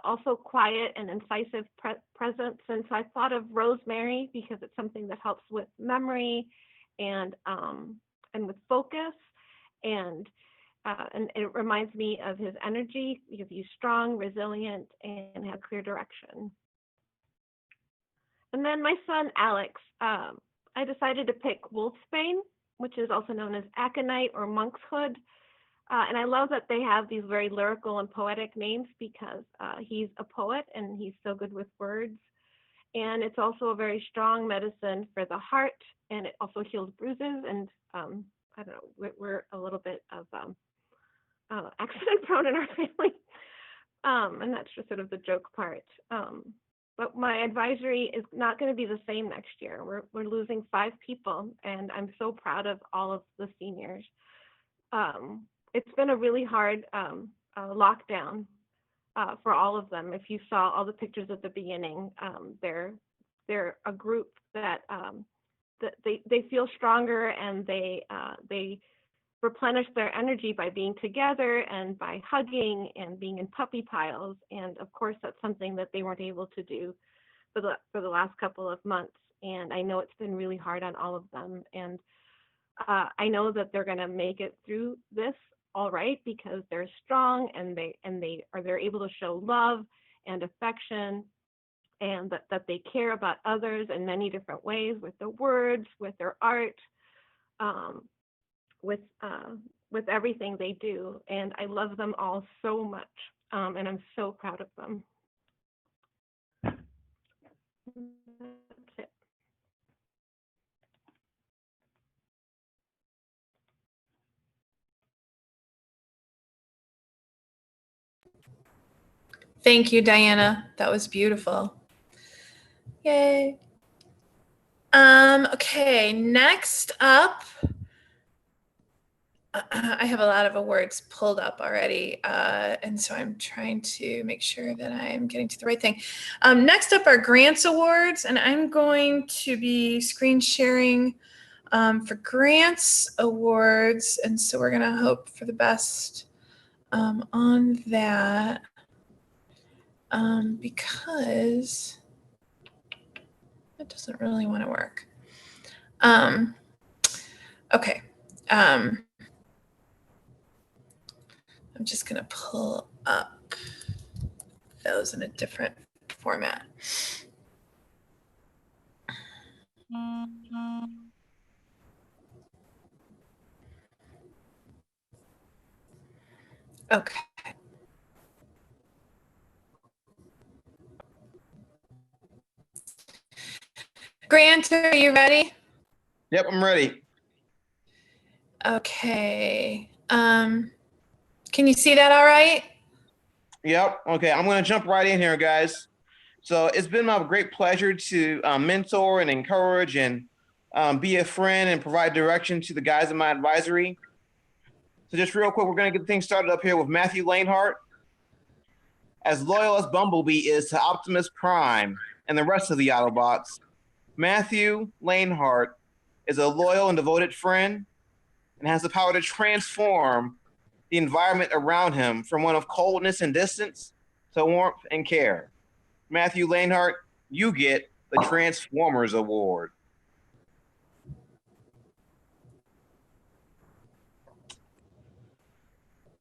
also quiet and incisive presence. And so I thought of rosemary because it's something that helps with memory and with focus, and it reminds me of his energy because he's strong, resilient, and has clear direction. And then my son Alex, I decided to pick wolfsbane, which is also known as aconite or monk's hood. And I love that they have these very lyrical and poetic names because he's a poet and he's so good with words. And it's also a very strong medicine for the heart, and it also heals bruises. And I don't know, we're a little bit of accident prone in our family. And that's just sort of the joke part. But my advisory is not going to be the same next year. We're losing 5 people, and I'm so proud of all of the seniors. It's been a really hard lockdown for all of them. If you saw all the pictures at the beginning, they're a group that they feel stronger, and they replenish their energy by being together and by hugging and being in puppy piles. And of course, that's something that they weren't able to do for the last couple of months. And I know it's been really hard on all of them. And I know that they're going to make it through this all right because they're strong, and they're able to show love and affection, and that they care about others in many different ways, with their words, with their art, with everything they do. And I love them all so much, and I'm so proud of them. That's it. Thank you, Diana. That was beautiful. Yay. Okay, next up, I have a lot of awards pulled up already, and so I'm trying to make sure that I am getting to the right thing. Next up are grants awards, and I'm going to be screen sharing for grants awards, and so we're gonna hope for the best on that because it doesn't really want to work. Okay. I'm just going to pull up those in a different format. Okay. Grant, are you ready? Yep, I'm ready. Okay. Can you see that all right? Yep. Okay, I'm going to jump right in here, guys. So it's been a great pleasure to mentor and encourage and be a friend and provide direction to the guys in my advisory. So just real quick, we're going to get things started up here with Matthew Lanehart. As loyal as Bumblebee is to Optimus Prime and the rest of the Autobots, Matthew Lanehart is a loyal and devoted friend and has the power to transform the environment around him from one of coldness and distance to warmth and care. Matthew Lanehart, you get the Transformers Award.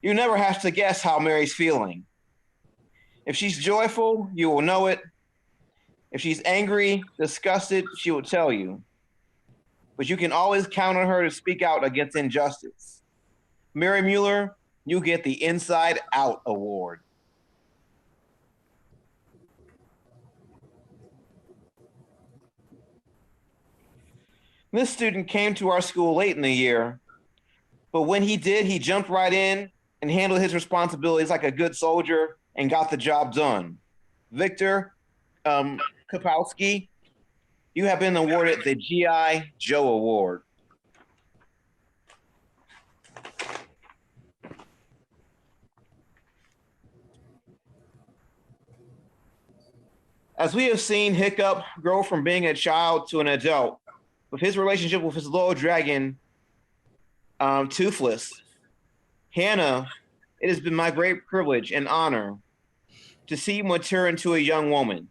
You never have to guess how Mary's feeling. If she's joyful, you will know it. If she's angry, disgusted, she will tell you. But you can always count on her to speak out against injustice. Mary Mueller, you get the Inside Out Award. This student came to our school late in the year, but when he did, he jumped right in and handled his responsibilities like a good soldier and got the job done. Victor Kapowski, you have been awarded the G.I. Joe Award. As we have seen Hiccup grow from being a child to an adult, with his relationship with his little dragon, Toothless, Hannah, it has been my great privilege and honor to see you mature into a young woman.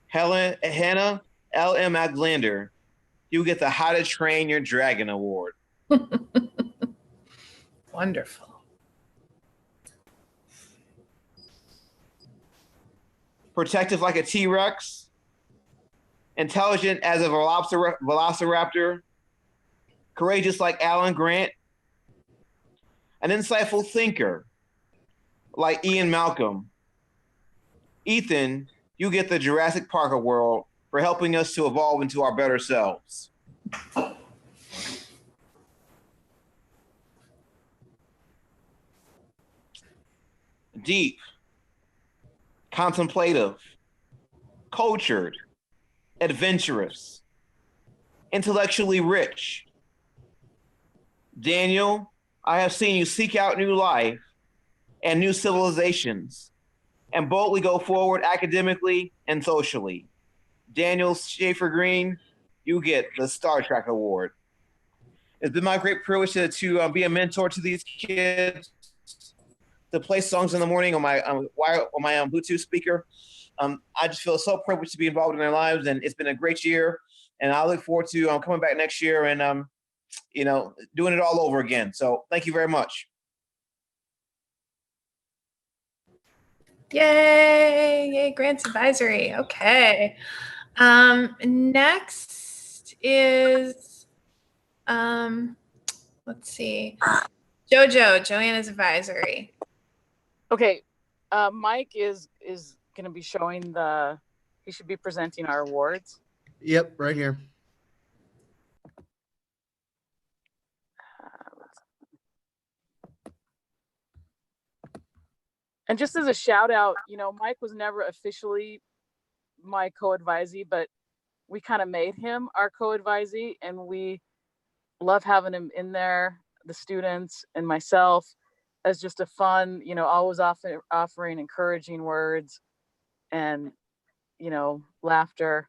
Hannah L.M. Aglander, you get the How to Train Your Dragon Award. Wonderful. Protective like a T-Rex, intelligent as a velociraptor, courageous like Alan Grant, an insightful thinker like Ian Malcolm. Ethan, you get the Jurassic Park Award for helping us to evolve into our better selves. Deep, contemplative, cultured, adventurous, intellectually rich. Daniel, I have seen you seek out new life and new civilizations and boldly go forward academically and socially. Daniel Schaefer Green, you get the Star Trek Award. It's been my great privilege to be a mentor to these kids, to play songs in the morning on my Bluetooth speaker. I just feel so privileged to be involved in their lives, and it's been a great year. And I look forward to coming back next year and doing it all over again. So thank you very much. Yay! Yay! Grants Advisory. Okay. Next is let's see, Joanna's Advisory. Okay, Mike is going to be showing he should be presenting our awards. Yep, right here. And just as a shout out, Mike was never officially my co-advisee, but we kind of made him our co-advisee, and we love having him in there, the students and myself, as just a fun, always offering encouraging words and, laughter.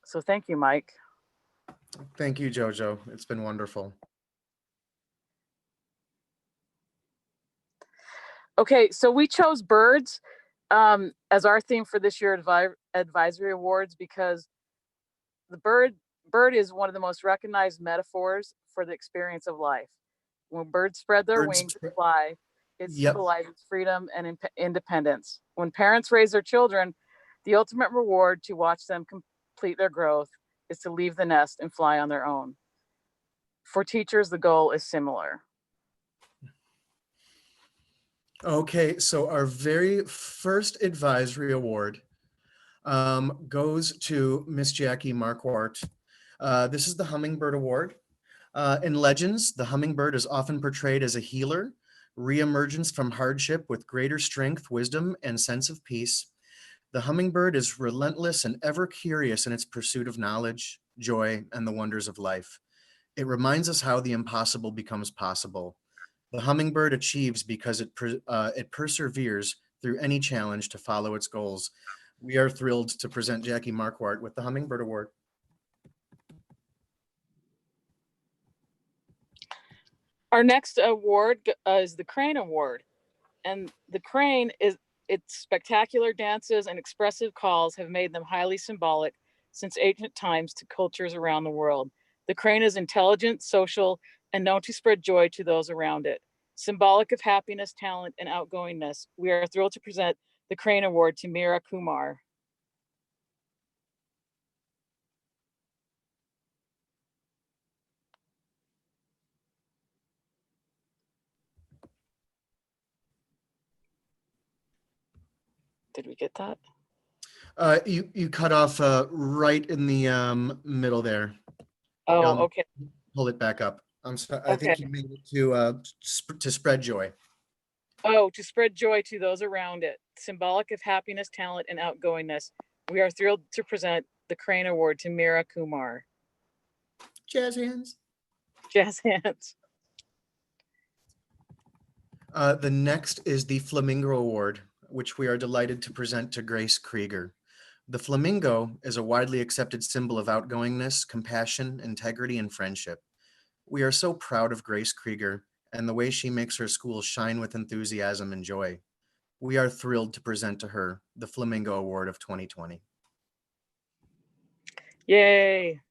So thank you, Mike. Thank you, Jojo. It's been wonderful. Okay, so we chose birds as our theme for this year advisory awards because the bird is one of the most recognized metaphors for the experience of life. When birds spread their wings and fly, it symbolizes freedom and independence. When parents raise their children, the ultimate reward to watch them complete their growth is to leave the nest and fly on their own. For teachers, the goal is similar. Okay, so our very first advisory award goes to Miss Jackie Marquardt. This is the Hummingbird Award. In legends, the hummingbird is often portrayed as a healer, reemergence from hardship with greater strength, wisdom, and sense of peace. The hummingbird is relentless and ever curious in its pursuit of knowledge, joy, and the wonders of life. It reminds us how the impossible becomes possible. The hummingbird achieves because it perseveres through any challenge to follow its goals. We are thrilled to present Jackie Marquardt with the Hummingbird Award. Our next award is the Crane Award. And the crane its spectacular dances and expressive calls have made them highly symbolic since ancient times to cultures around the world. The crane is intelligent, social, and known to spread joy to those around it. Symbolic of happiness, talent, and outgoingness, we are thrilled to present the Crane Award to Meera Kumar. Did we get that? You cut off right in the middle there. Oh, okay. Pull it back up. I'm sorry. I Okay. think you made it to spread joy. Oh, to spread joy to those around it. Symbolic of happiness, talent, and outgoingness. We are thrilled to present the Crane Award to Meera Kumar. Jazz hands. Jazz hands. The next is the Flamingo Award, which we are delighted to present to Grace Krieger. The flamingo is a widely accepted symbol of outgoingness, compassion, integrity, and friendship. We are so proud of Grace Krieger and the way she makes her school shine with enthusiasm and joy. We are thrilled to present to her the Flamingo Award of 2020. Yay.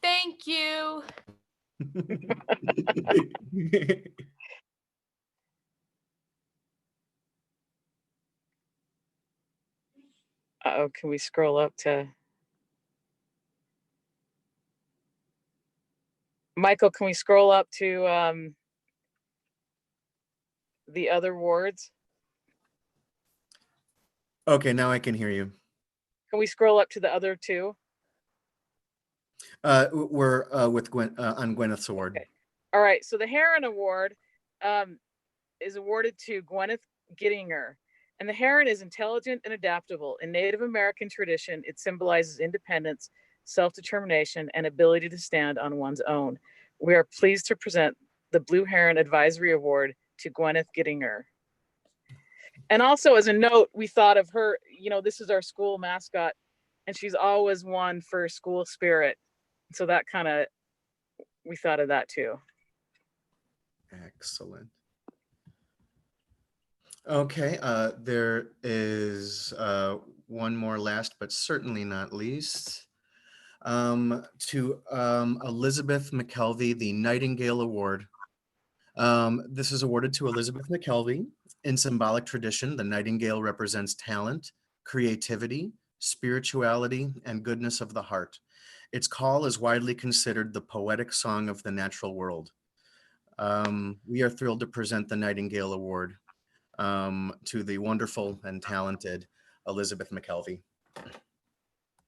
Thank you. Uh-oh, can we scroll up to... Michael, can we scroll up to the other awards? Okay, now I can hear you. Can we scroll up to the other two? We're with Gwen on Gwyneth's award. Okay. All right, so the Heron Award is awarded to Gwyneth Gittinger. And the heron is intelligent and adaptable. In Native American tradition, it symbolizes independence, self-determination, and ability to stand on one's own. We are pleased to present the Blue Heron Advisory Award to Gwyneth Gittinger. And also, as a note, we thought of her, this is our school mascot, and she's always one for school spirit. So that we thought of that too. Excellent. Okay, there is one more last, but certainly not least, to Elizabeth McKelvey, the Nightingale Award. This is awarded to Elizabeth McKelvey. In symbolic tradition, the nightingale represents talent, creativity, spirituality, and goodness of the heart. Its call is widely considered the poetic song of the natural world. We are thrilled to present the Nightingale Award to the wonderful and talented Elizabeth McKelvey.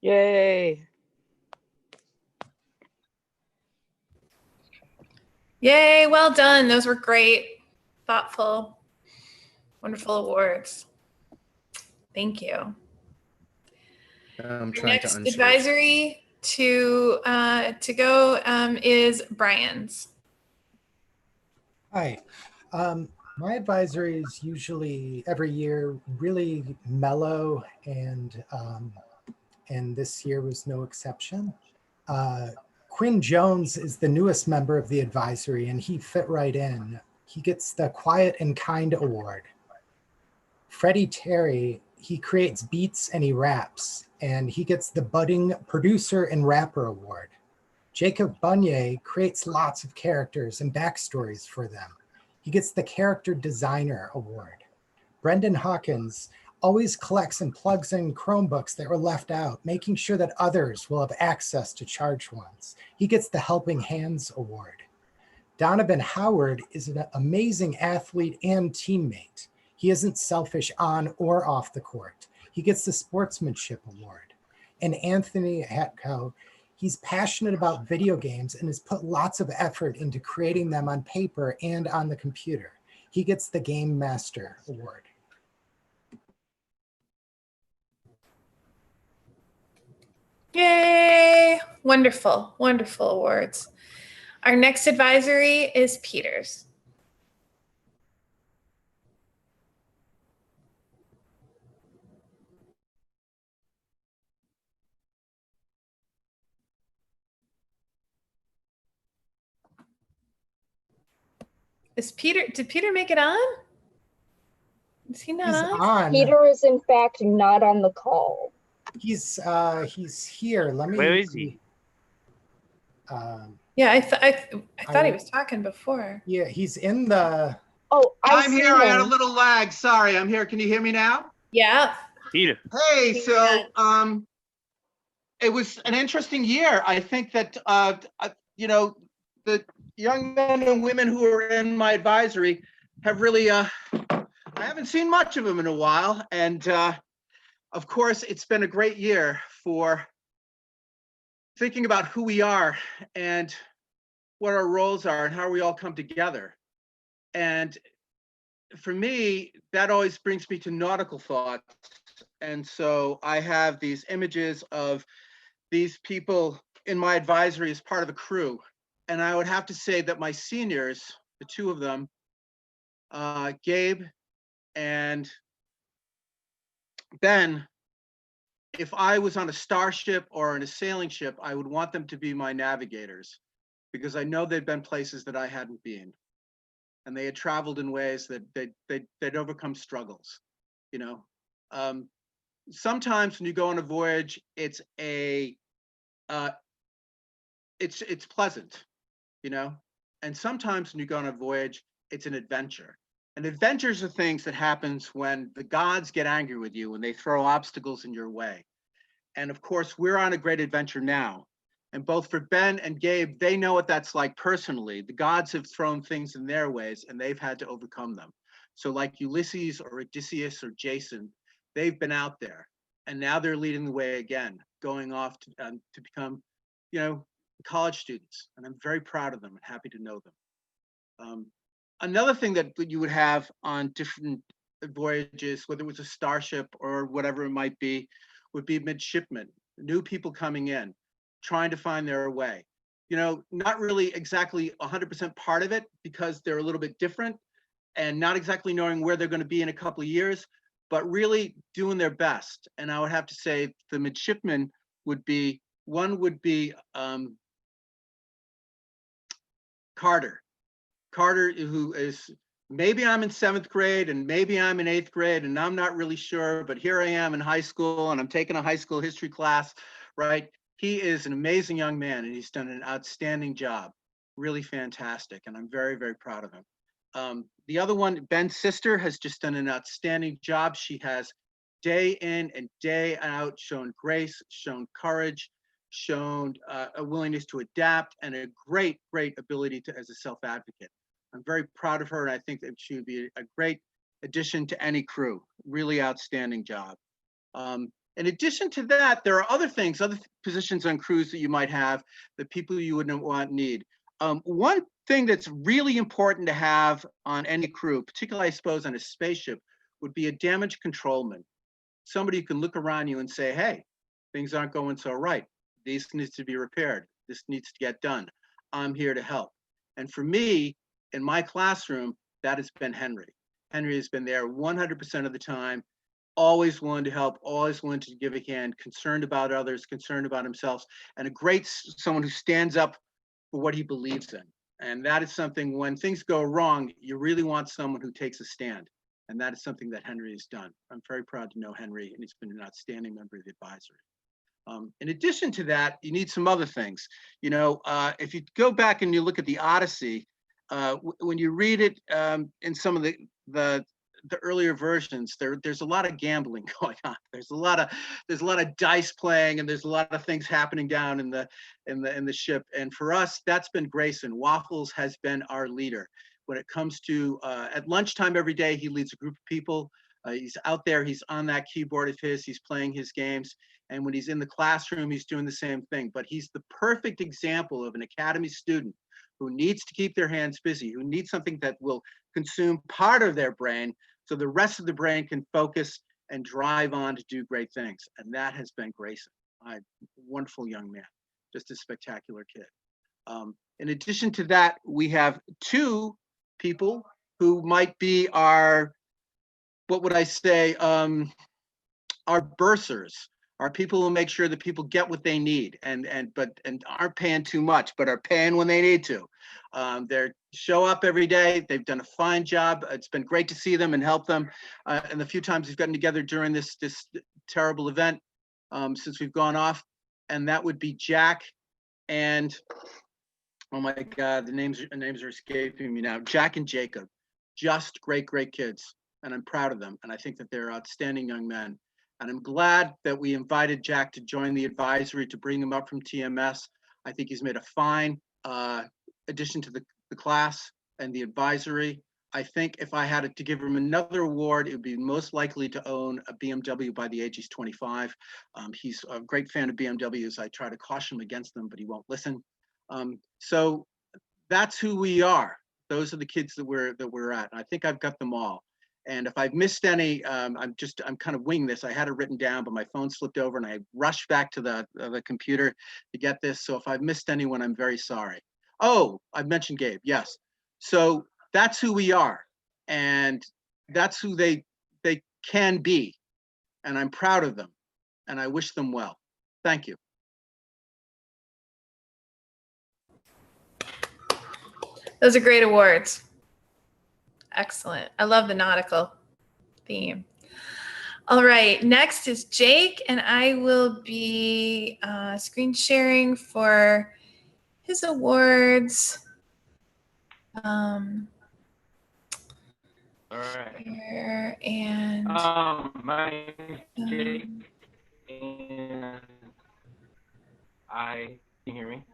Yay. Yay, well done. Those were great, thoughtful, wonderful awards. Thank you. I'm Your trying to next unshirt. advisory to go is Brian's. Hi. My advisory is usually every year really mellow, and this year was no exception. Quinn Jones is the newest member of the advisory, and he fit right in. He gets the Quiet and Kind Award. Freddie Terry, he creates beats and he raps, and he gets the Budding Producer and Rapper Award. Jacob Bunye creates lots of characters and backstories for them. He gets the Character Designer Award. Brendan Hawkins always collects and plugs in Chromebooks that were left out, making sure that others will have access to charged ones. He gets the Helping Hands Award. Donovan Howard is an amazing athlete and teammate. He isn't selfish on or off the court. He gets the Sportsmanship Award. And Anthony Hatko, he's passionate about video games and has put lots of effort into creating them on paper and on the computer. He gets the Game Master Award. Yay! Wonderful, wonderful awards. Our next advisory is Peter's. Did Peter make it on? Is he not on? Peter is in fact not on the call. He's here. Let me. Where is he? Yeah, I thought he was talking before. Yeah, he's in the. Oh, I'm here. I had a little lag. Sorry, I'm here. Can you hear me now? Yeah. Peter. Hey, so it was an interesting year. I think that you know, the young men and women who are in my advisory have really I haven't seen much of them in a while, and of course it's been a great year for thinking about who we are and what our roles are and how we all come together. And for me, that always brings me to nautical thoughts. And so I have these images of these people in my advisory as part of a crew. And I would have to say that my seniors, the two of them, Gabe and Ben, if I was on a starship or in a sailing ship, I would want them to be my navigators, because I know they've been places that I hadn't been. And they had traveled in ways that they'd overcome struggles, you know. Sometimes when you go on a voyage, it's pleasant, you know. And sometimes when you go on a voyage, it's an adventure. And adventures are things that happens when the gods get angry with you and they throw obstacles in your way. And of course, we're on a great adventure now. And both for Ben and Gabe, they know what that's like personally. The gods have thrown things in their ways and they've had to overcome them. So like Ulysses or Odysseus or Jason, they've been out there and now they're leading the way again, going off to become, you know, college students. And I'm very proud of them and happy to know them. Another thing that you would have on different voyages, whether it was a starship or whatever it might be, would be midshipmen, new people coming in, trying to find their way. You know, not really exactly 100% part of it because they're a little bit different and not exactly knowing where they're going to be in a couple of years, but really doing their best. And I would have to say the midshipmen would be, one would be Carter. Carter, who is, maybe I'm in 7th grade and maybe I'm in 8th grade and I'm not really sure, but here I am in high school and I'm taking a high school history class, right? He is an amazing young man and he's done an outstanding job, really fantastic. And I'm very, very proud of him. The other one, Ben's sister, has just done an outstanding job. She has day in and day out shown grace, shown courage, shown a willingness to adapt and a great, great ability to as a self-advocate. I'm very proud of her and I think that she would be a great addition to any crew. Really outstanding job. In addition to that, there are other things, other positions on crews that you might have that people you wouldn't want need. One thing that's really important to have on any crew, particularly I suppose on a spaceship, would be a damage controlman. Somebody who can look around you and say, hey, things aren't going so right. This needs to be repaired. This needs to get done. I'm here to help. And for me, in my classroom, that has been Henry. Henry has been there 100% of the time, always willing to help, always willing to give a hand, concerned about others, concerned about himself, and a great someone who stands up for what he believes in. And that is something, when things go wrong, you really want someone who takes a stand. And that is something that Henry has done. I'm very proud to know Henry, and he's been an outstanding member of the advisory. In addition to that, you need some other things. You know, if you go back and you look at the Odyssey, when you read it in some of the earlier versions, there's a lot of gambling going on. There's a lot of dice playing, and there's a lot of things happening down in the ship. And for us, that's been Grayson. Waffles has been our leader. When it comes to at lunchtime every day, he leads a group of people. He's out there, he's on that keyboard of his, he's playing his games. And when he's in the classroom, he's doing the same thing. But he's the perfect example of an academy student who needs to keep their hands busy, who needs something that will consume part of their brain so the rest of the brain can focus and drive on to do great things. And that has been Grayson, a wonderful young man, just a spectacular kid. In addition to that, we have two people who might be our, what would I say, our bursars, are people who make sure that people get what they need and aren't paying too much, but are paying when they need to. They show up every day. They've done a fine job. It's been great to see them and help them. And the few times we've gotten together during this terrible event since we've gone off, and that would be Jack and, oh my God, the names are escaping me now. Jack and Jacob, just great kids, and I'm proud of them. And I think that they're outstanding young men. And I'm glad that we invited Jack to join the advisory, to bring him up from TMS. I think he's made a fine addition to the class and the advisory. I think if I had to give him another award, it would be most likely to own a BMW by the age he's 25. He's a great fan of BMWs. I try to caution him against them, but he won't listen. So that's who we are. Those are the kids that we're at. And I think I've got them all. And if I've missed any, I'm kind of winging this. I had it written down, but my phone slipped over and I rushed back to the computer to get this. So if I've missed anyone, I'm very sorry. Oh, I've mentioned Gabe, yes. So that's who we are. And that's who they can be. And I'm proud of them. And I wish them well. Thank you. Those are great awards. Excellent. I love the nautical theme. All right, next is Jake, and I will be screen sharing for his awards. All right. Here, and my name is Jake, and can you hear me?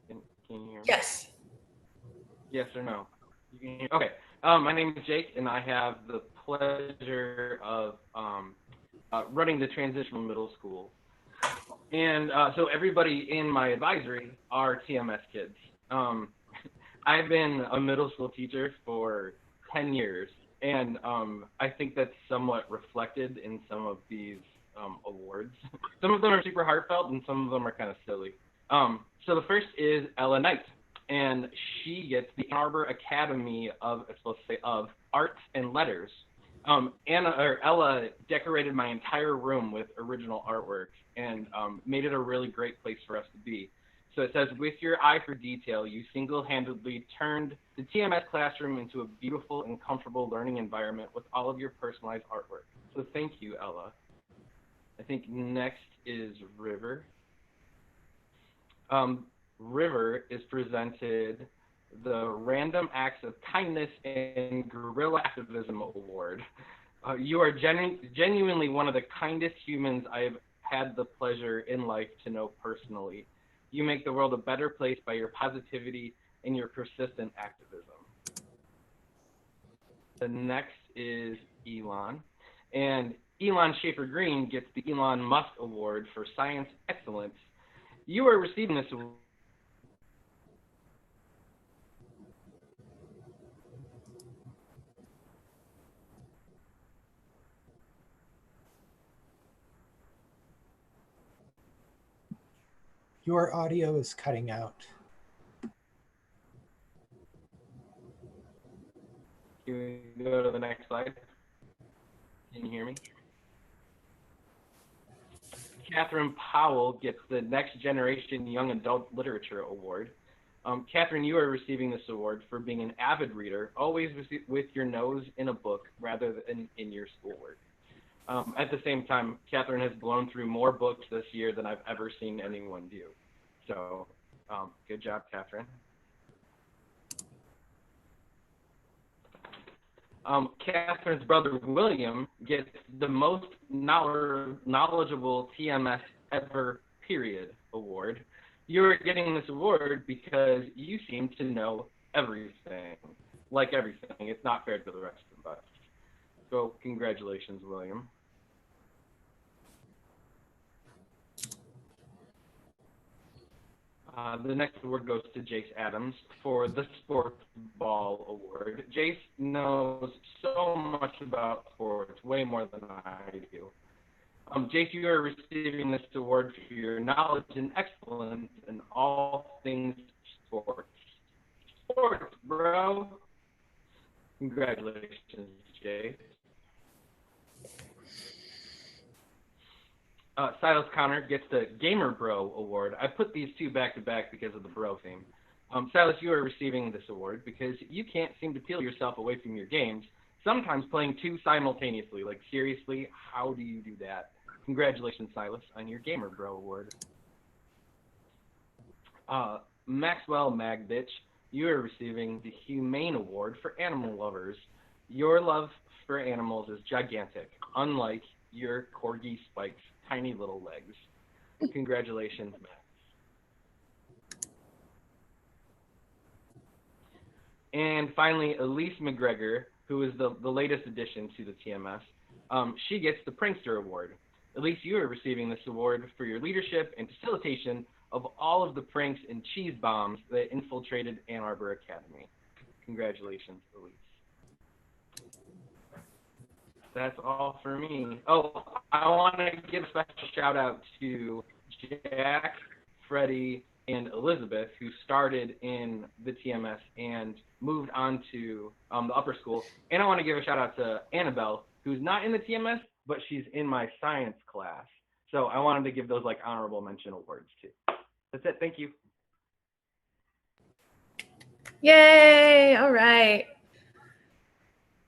Can you hear me? Yes. Yes or no? You can hear. Okay. My name is Jake, and I have the pleasure of running the transitional middle school. And so everybody in my advisory are TMS kids. I've been a middle school teacher for 10 years, and I think that's somewhat reflected in some of these awards. Some of them are super heartfelt, and some of them are kind of silly. So the first is Ella Knight, and she gets the Ann Arbor Academy of Arts and Letters. Ella decorated my entire room with original artwork and made it a really great place for us to be. So it says, with your eye for detail, you single-handedly turned the TMS classroom into a beautiful and comfortable learning environment with all of your personalized artwork. So thank you, Ella. I think next is River. River is presented the Random Acts of Kindness and Guerrilla Activism Award. You are genuinely one of the kindest humans I have had the pleasure in life to know personally. You make the world a better place by your positivity and your persistent activism. The next is Elon. And Elon Schaefer-Green gets the Elon Musk Award for Science Excellence. You are receiving this award Your audio is cutting out. Can we go to the next slide? Can you hear me? Catherine Powell gets the Next Generation Young Adult Literature Award. Catherine, you are receiving this award for being an avid reader, always with your nose in a book rather than in your schoolwork. At the same time, Catherine has blown through more books this year than I've ever seen anyone do. So, good job, Catherine. Catherine's brother, William, gets the most knowledgeable TMS ever, period, award. You're getting this award because you seem to know everything. Like everything. It's not fair to the rest of us. So, congratulations, William. The next award goes to Jace Adams for the Sports Ball Award. Jace knows so much about sports, way more than I do. Jace, you are receiving this award for your knowledge and excellence in all things sports. Sports, bro. Congratulations, Jace. Silas Connor gets the Gamer Bro Award. I put these two back to back because of the bro theme. Silas, you are receiving this award because you can't seem to peel yourself away from your games, sometimes playing two simultaneously. Like, seriously, how do you do that? Congratulations, Silas, on your Gamer Bro Award. Maxwell Magbitch, you are receiving the Humane Award for Animal Lovers. Your love for animals is gigantic, unlike your Corgi Spike's tiny little legs. Congratulations, Max. And finally, Elise McGregor, who is the latest addition to the TMS, she gets the Prankster Award. Elise, you are receiving this award for your leadership and facilitation of all of the pranks and cheese bombs that infiltrated Ann Arbor Academy. Congratulations, Elise. That's all for me. Oh, I want to give a special shout out to Jack, Freddie, and Elizabeth, who started in the TMS and moved on to the upper school. And I want to give a shout out to Annabelle, who's not in the TMS, but she's in my science class. So I wanted to give those like honorable mention awards too. That's it. Thank you. Yay! All right.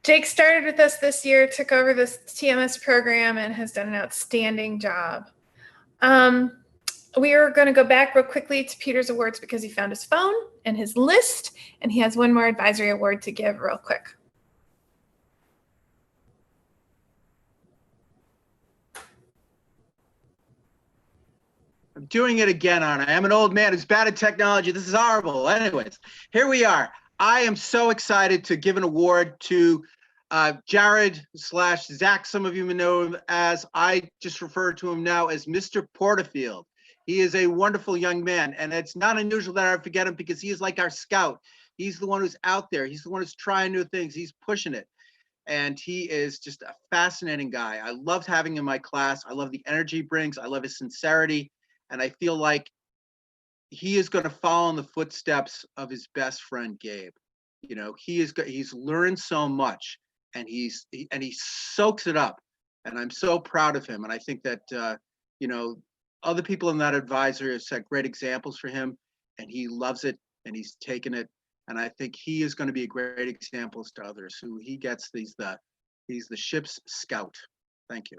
Jake started with us this year, took over this TMS program, and has done an outstanding job. We are going to go back real quickly to Peter's awards because he found his phone and his list, and he has one more advisory award to give real quick. I'm doing it again, aren't I? I'm an old man who's bad at technology. This is horrible. Anyways, here we are. I am so excited to give an award to Jared/Zach. Some of you may know him as, I just refer to him now as Mr. Porterfield. He is a wonderful young man, and it's not unusual that I forget him because he is like our scout. He's the one who's out there. He's the one who's trying new things. He's pushing it. And he is just a fascinating guy. I loved having him in my class. I love the energy he brings. I love his sincerity. And I feel like he is going to follow in the footsteps of his best friend, Gabe. You know, he's learned so much, and he soaks it up. And I'm so proud of him. And I think that, you know, other people in that advisory have set great examples for him, and he loves it, and he's taken it. And I think he is going to be a great example to others who he gets he's the ship's scout. Thank you.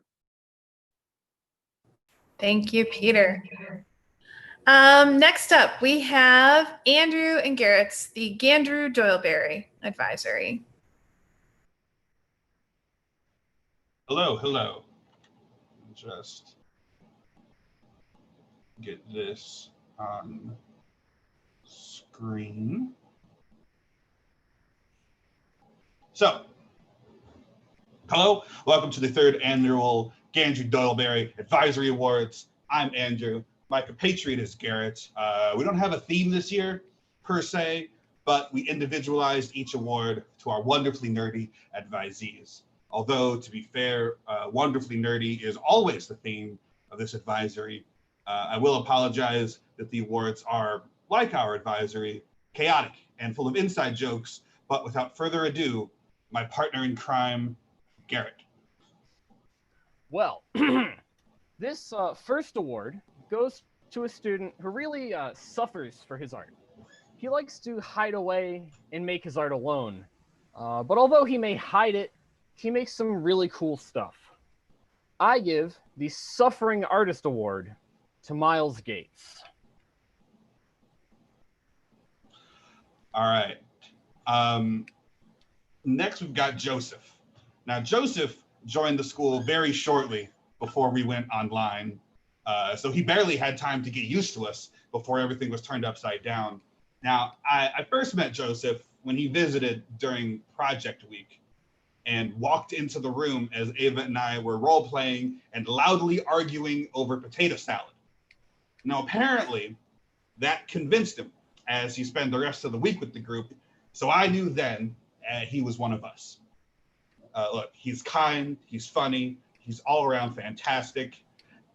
Thank you, Peter. Next up, we have Andrew and Garrett's the Gandrew Doyleberry Advisory. Hello, hello. Just get this on screen. So, hello, welcome to the third annual Gandrew Doyleberry Advisory Awards. I'm Andrew. My compatriot is Garrett. We don't have a theme this year, per se, but we individualized each award to our wonderfully nerdy advisees. Although, to be fair, wonderfully nerdy is always the theme of this advisory. I will apologize that the awards are, like our advisory, chaotic and full of inside jokes, but without further ado, my partner in crime, Garrett. Well, this first award goes to a student who really suffers for his art. He likes to hide away and make his art alone. But although he may hide it, he makes some really cool stuff. I give the Suffering Artist Award to Miles Gates. All right. Next, we've got Joseph. Now, Joseph joined the school very shortly before we went online. So he barely had time to get used to us before everything was turned upside down. Now, I first met Joseph when he visited during project week and walked into the room as Ava and I were role playing and loudly arguing over potato salad. Now, apparently, that convinced him as he spent the rest of the week with the group. So I knew then he was one of us. Look, he's kind, he's funny, he's all around fantastic.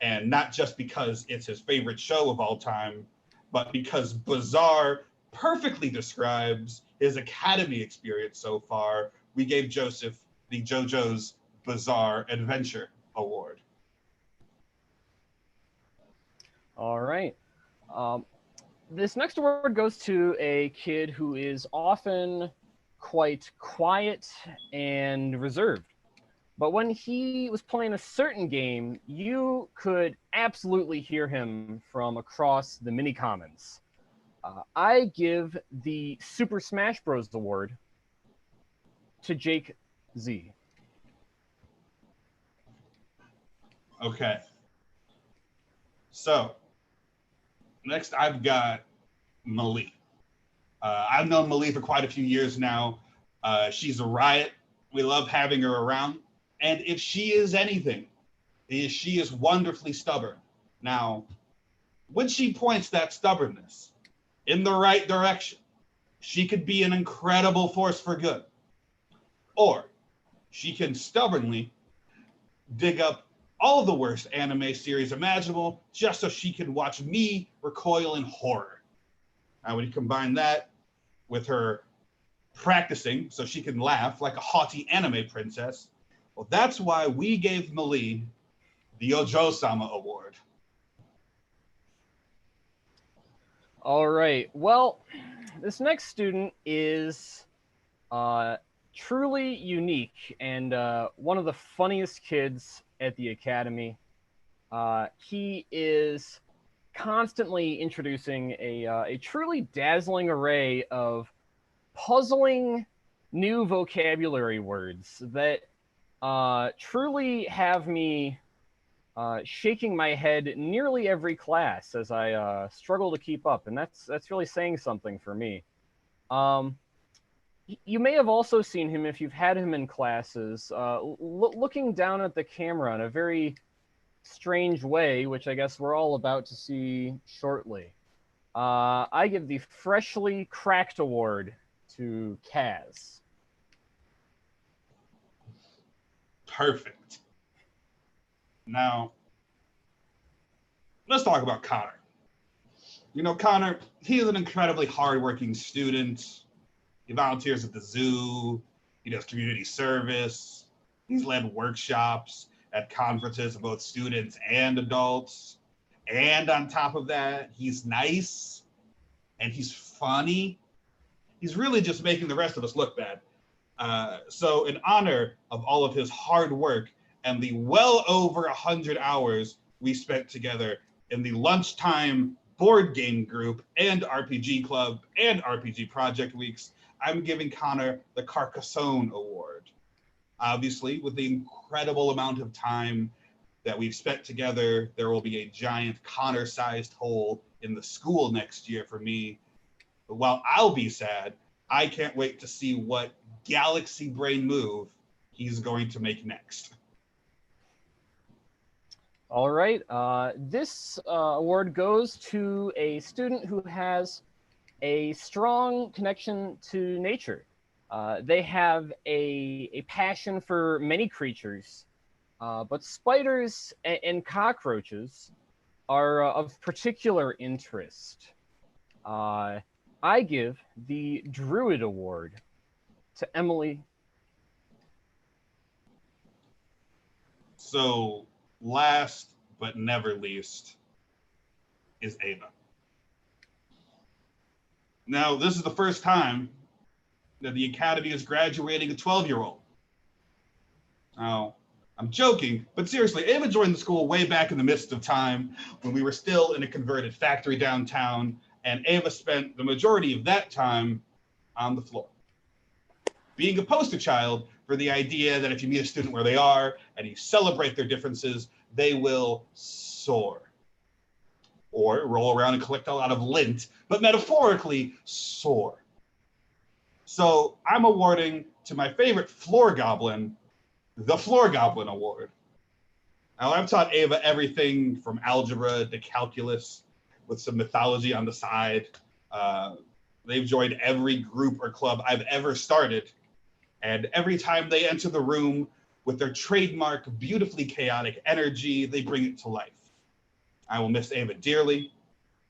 And not just because it's his favorite show of all time, but because Bizarre perfectly describes his academy experience so far. We gave Joseph the JoJo's Bizarre Adventure Award. All right. This next award goes to a kid who is often quite quiet and reserved. But when he was playing a certain game, you could absolutely hear him from across the mini commons. I give the Super Smash Bros. Award to Jake Z. Okay. So, next I've got Mali. I've known Mali for quite a few years now. She's a riot. We love having her around. And if she is anything, she is wonderfully stubborn. Now, when she points that stubbornness in the right direction, she could be an incredible force for good. Or she can stubbornly dig up all of the worst anime series imaginable just so she can watch me recoil in horror. Now, when you combine that with her practicing so she can laugh like a haughty anime princess, well, that's why we gave Mali the Ojo-sama Award. All right. Well, this next student is truly unique and one of the funniest kids at the academy. He is constantly introducing a truly dazzling array of puzzling new vocabulary words that truly have me shaking my head nearly every class as I struggle to keep up, and that's really saying something for me. You may have also seen him if you've had him in classes, looking down at the camera in a very strange way, which I guess we're all about to see shortly. I give the Freshly Cracked Award to Kaz. Perfect. Now, let's talk about Connor. You know, Connor, he is an incredibly hardworking student. He volunteers at the zoo. He does community service. He's led workshops at conferences of both students and adults. And on top of that, he's nice and he's funny. He's really just making the rest of us look bad. So in honor of all of his hard work and the well over 100 hours we spent together in the lunchtime board game group and RPG club and RPG project weeks, I'm giving Connor the Carcassonne Award. Obviously, with the incredible amount of time that we've spent together, there will be a giant Connor-sized hole in the school next year for me. But while I'll be sad, I can't wait to see what galaxy brain move he's going to make next. All right. This award goes to a student who has a strong connection to nature. They have a passion for many creatures, but spiders and cockroaches are of particular interest, I give the Druid Award to Emily. So last but never least is Ava. Now, this is the first time that the Academy is graduating a 12-year-old. Now, I'm joking, but seriously, Ava joined the school way back in the midst of time when we were still in a converted factory downtown, and Ava spent the majority of that time on the floor, being a poster child for the idea that if you meet a student where they are and you celebrate their differences, they will soar. Or roll around and collect a lot of lint, but metaphorically soar. So I'm awarding to my favorite floor goblin, the Floor Goblin Award. Now, I've taught Ava everything from algebra to calculus with some mythology on the side. They've joined every group or club I've ever started. And every time they enter the room with their trademark, beautifully chaotic energy, they bring it to life. I will miss Ava dearly,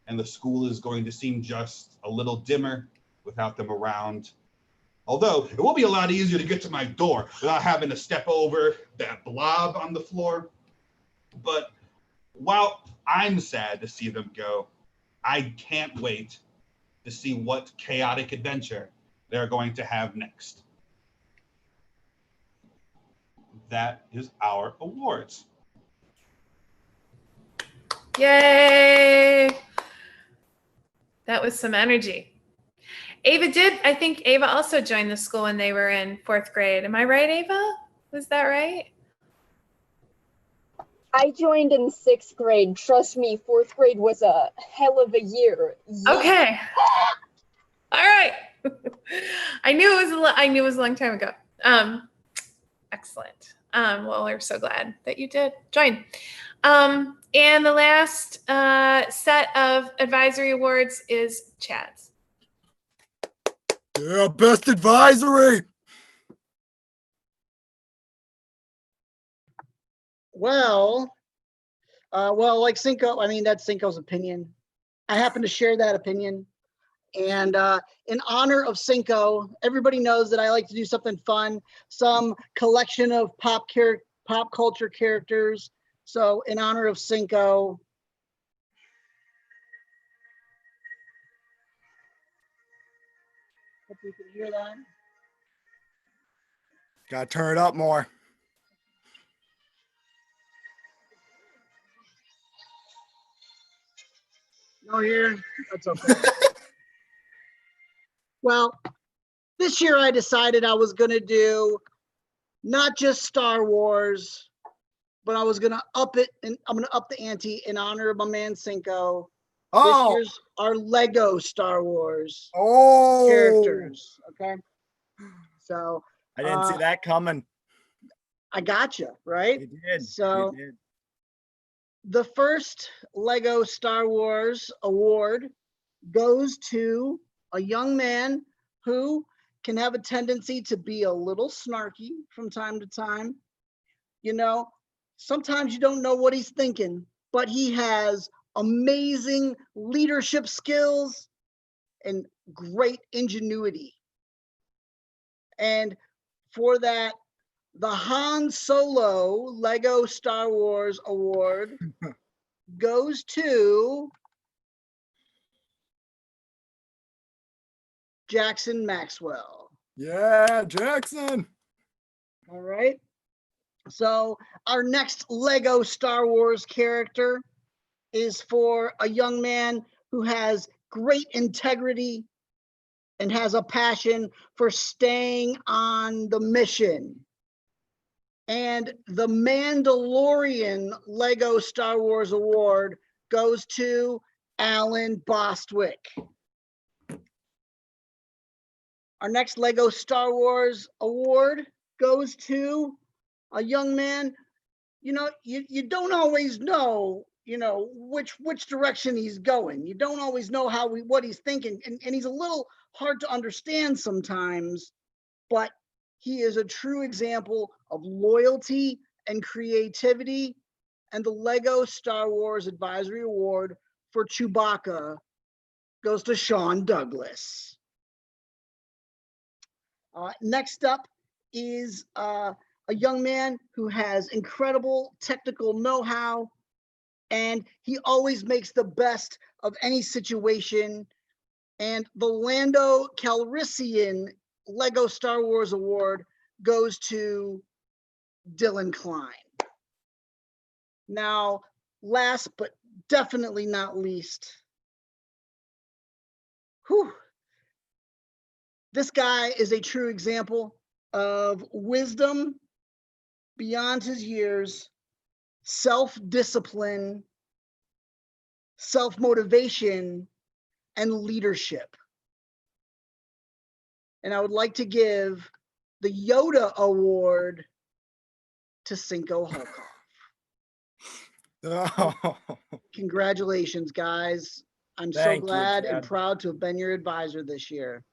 and the school is going to seem just a little dimmer without them around. Although it will be a lot easier to get to my door without having to step over that blob on the floor. But while I'm sad to see them go, I can't wait to see what chaotic adventure they're going to have next. That is our awards. Yay! That was some energy. I think Ava also joined the school when they were in 4th grade. Am I right, Ava? Was that right? I joined in 6th grade. Trust me, 4th grade was a hell of a year. Yeah. Okay. All right. I knew it was a long time ago. Excellent. Well, we're so glad that you did join. And the last set of advisory awards is Chad's. Yeah, best advisory. Well, like Cinco, I mean, that's Cinco's opinion. I happen to share that opinion. And in honor of Cinco, everybody knows that I like to do something fun, some collection of pop culture characters. So in honor of Cinco, hope you can hear that. Gotta turn it up more. No here, that's okay. Well, this year I decided I was gonna do not just Star Wars, but I was gonna up it, and I'm gonna up the ante in honor of my man Cinco. Oh. This year's our Lego Star Wars characters. Okay, so I didn't see that coming. I gotcha, right? You did. So you did. the first Lego Star Wars award goes to a young man who can have a tendency to be a little snarky from time to time. You know, sometimes you don't know what he's thinking, but he has amazing leadership skills and great ingenuity. And for that, the Han Solo Lego Star Wars Award goes to Jackson Maxwell. Yeah, Jackson. All right. So our next Lego Star Wars character is for a young man who has great integrity and has a passion for staying on the mission. And the Mandalorian Lego Star Wars Award goes to Alan Bostwick. Our next Lego Star Wars Award goes to a young man. You know, you don't always know, you know, which direction he's going. You don't always know what he's thinking. And he's a little hard to understand sometimes, but he is a true example of loyalty and creativity. And the Lego Star Wars Advisory Award for Chewbacca goes to Sean Douglas. Next up is a young man who has incredible technical know-how, and he always makes the best of any situation. And the Lando Calrissian Lego Star Wars Award goes to Dylan Klein. Now, last but definitely not least, this guy is a true example of wisdom beyond his years, self-discipline, self-motivation, and leadership. And I would like to give the Yoda Award to Cinco Holkoff. Oh. Congratulations, guys. I'm Thank so you, glad and Chad. proud to have been your advisor this year.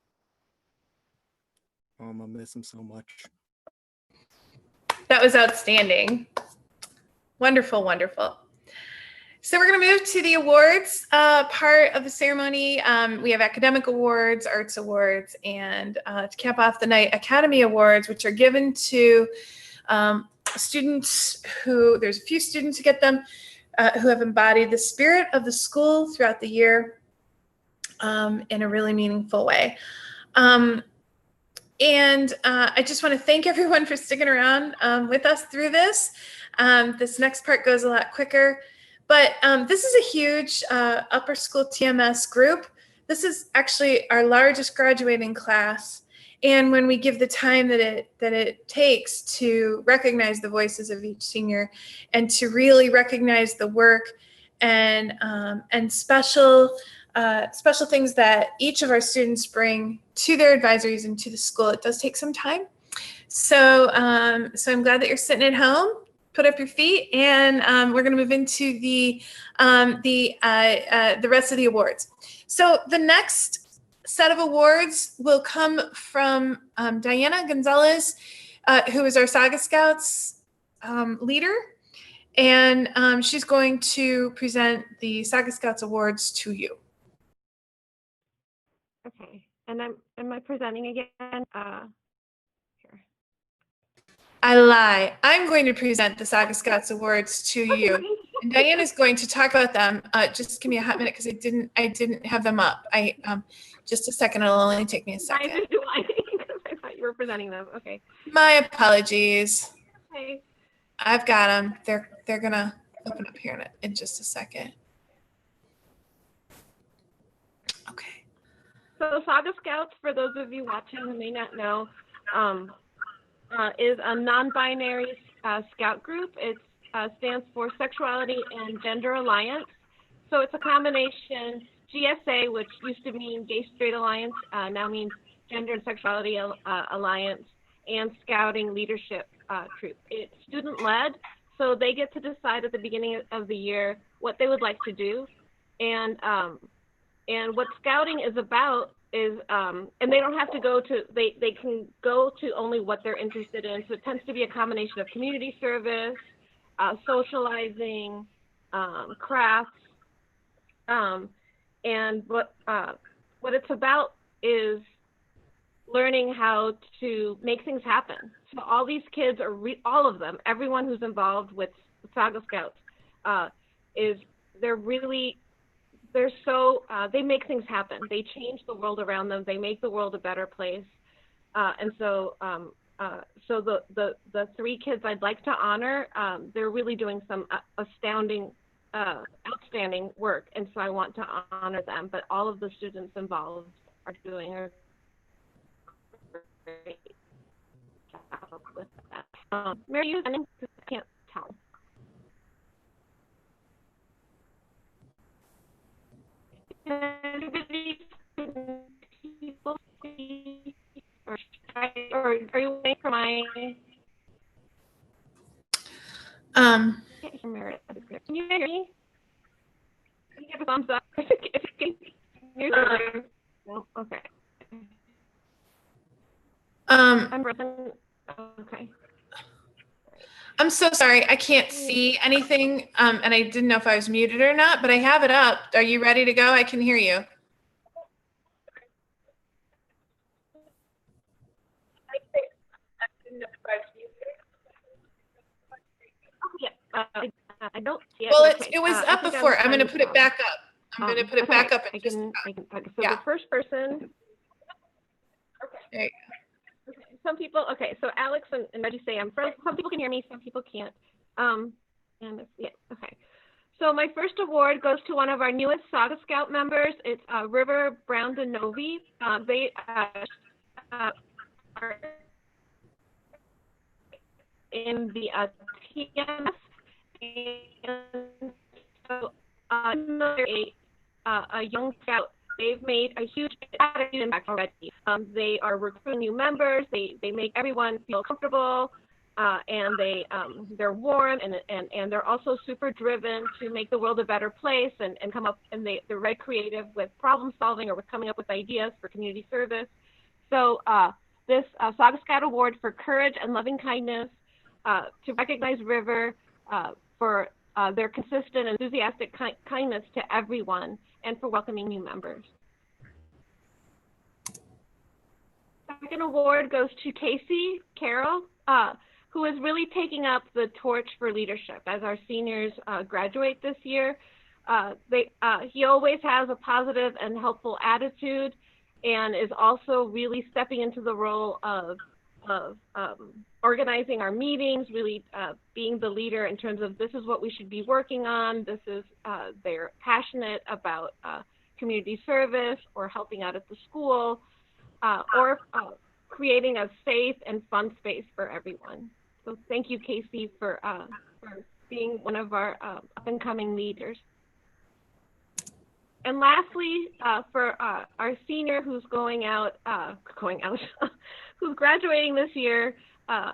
Oh, I'm gonna miss him so much. That was outstanding. Wonderful, wonderful. So we're going to move to the awards part of the ceremony. We have academic awards, arts awards, and to cap off the night, Academy Awards, which are given to students who, there's a few students who get them, who have embodied the spirit of the school throughout the year in a really meaningful way. And I just want to thank everyone for sticking around with us through this. This next part goes a lot quicker, but this is a huge upper school TMS group. This is actually our largest graduating class. And when we give the time that it takes to recognize the voices of each senior and to really recognize the work and special things that each of our students bring to their advisories and to the school, it does take some time. So, so I'm glad that you're sitting at home. Put up your feet, and we're going to move into the rest of the awards. So the next set of awards will come from Diana Gonzalez, who is our Saga Scouts leader, and she's going to present the Saga Scouts awards to you. Okay, and am I presenting again? Here. I lie. I'm going to present the Saga Scouts awards to you, and Diana's going to talk about them. Just give me a hot minute because I didn't have them up. Just a second. It'll only take me a second. Neither do I, because I thought you were presenting them. Okay. My apologies. Okay. I've got them. They're gonna open up here in just a second. So Saga Scouts, for those of you watching who may not know, is a non-binary scout group. It stands for Sexuality and Gender Alliance. So it's a combination, GSA, which used to mean Gay Straight Alliance, now means Gender and Sexuality Alliance, and Scouting Leadership Troop. It's student-led, so they get to decide at the beginning of the year what they would like to do. And what scouting is about is, and they don't have to go to, they can go to only what they're interested in. So it tends to be a combination of community service, socializing, crafts, and what it's about is learning how to make things happen. So all these kids are, all of them, everyone who's involved with Saga Scouts, they make things happen. They change the world around them. They make the world a better place. So the three kids I'd like to honor, they're really doing some outstanding work. And so I want to honor them, but all of the students involved are doing a great job with that. Mary, you, I can't tell. Or are you waiting for my? Can't hear Meredith. Can you hear me? Can you give a thumbs up? If you can hear me. No? Okay. I'm okay. I'm so sorry. I can't see anything, and I didn't know if I was muted or not, but I have it up. Are you ready to go? I can hear you. I don't see it. Well, but it was I up think I before. I'm going to unmuted put it them. back up. I'm going to put it back Okay, up. And just, okay, so yeah. the first person. There you Okay, some people. Okay, so Alex and Reggie say I'm friends. Some people can hear me. Some people can't. And yeah. Okay. So my first award goes to one of our newest Saga Scout members. It's River Brown Denovi. They are in the TMS, and so a young scout. They've made a huge attitude impact already. They are recruiting new members. They make everyone feel comfortable, and they're warm, and they're also super driven to make the world a better place, and come up, and they're very creative with problem solving or with coming up with ideas for community service. So this Saga Scout Award for Courage and Loving Kindness to recognize River for their consistent, enthusiastic kindness to everyone, and for welcoming new members. Second award goes to Casey Carroll, who is really taking up the torch for leadership as our seniors graduate this year. He always has a positive and helpful attitude, and is also really stepping into the role of organizing our meetings, really being the leader in terms of this is what we should be working on. This is, they're passionate about community service or helping out at the school, or creating a safe and fun space for everyone. So thank you, Casey, for being one of our up and coming leaders. And lastly, for our senior who's who's graduating this year,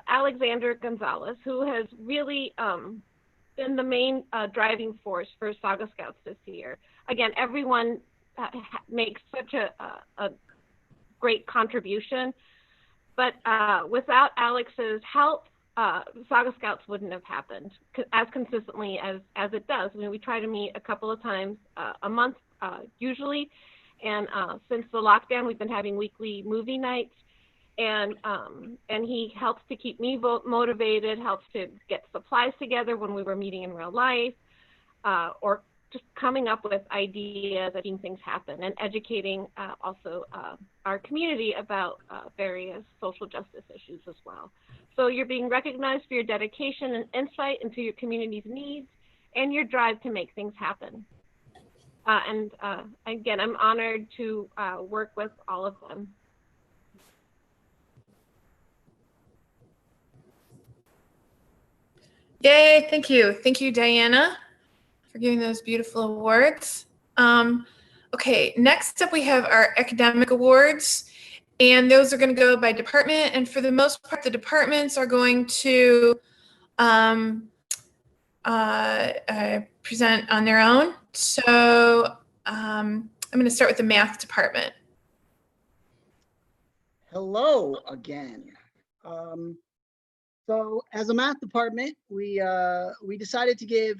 Alexander Gonzalez, who has really been the main driving force for Saga Scouts this year. Again, everyone makes such a great contribution, but without Alex's help, Saga Scouts wouldn't have happened as consistently as it does. I mean, we try to meet a couple of times a month usually, and since the lockdown, we've been having weekly movie nights, and he helps to keep me motivated, helps to get supplies together when we were meeting in real life, or just coming up with ideas, making things happen, and educating also our community about various social justice issues as well. So you're being recognized for your dedication and insight into your community's needs and your drive to make things happen. And again, I'm honored to work with all of them. Yay, thank you. Thank you, Diana, for giving those beautiful awards. Okay, next up we have our academic awards, and those are going to go by department, and for the most part, the departments are going to present on their own. So I'm going to start with the math department. Hello again. So as a math department, we decided to give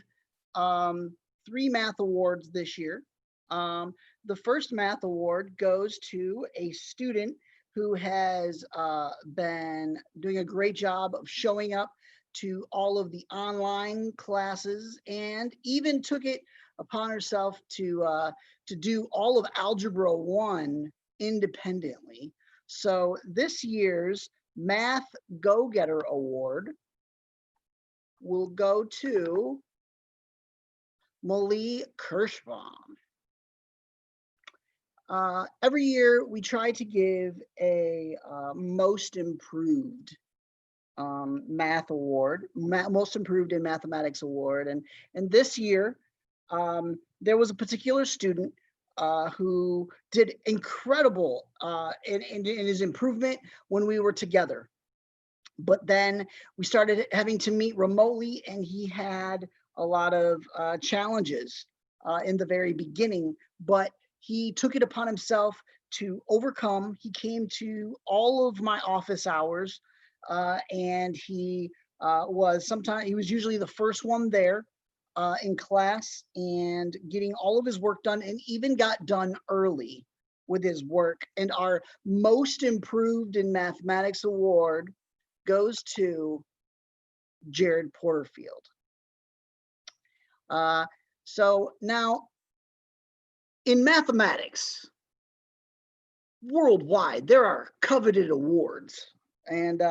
3 math awards this year. The first math award goes to a student who has been doing a great job of showing up to all of the online classes, and even took it upon herself to do all of Algebra 1 independently. So this year's Math Go-Getter Award will go to Malie Kirschbaum. Every year we try to give a most improved math award, most improved in mathematics award, and this year there was a particular student who did incredible in his improvement when we were together. But then we started having to meet remotely, and he had a lot of challenges in the very beginning, but he took it upon himself to overcome. He came to all of my office hours, and he was sometimes he was usually the first one there in class and getting all of his work done, and even got done early with his work. And our most improved in mathematics award goes to Jared Porterfield. So now in mathematics, worldwide, there are coveted awards. And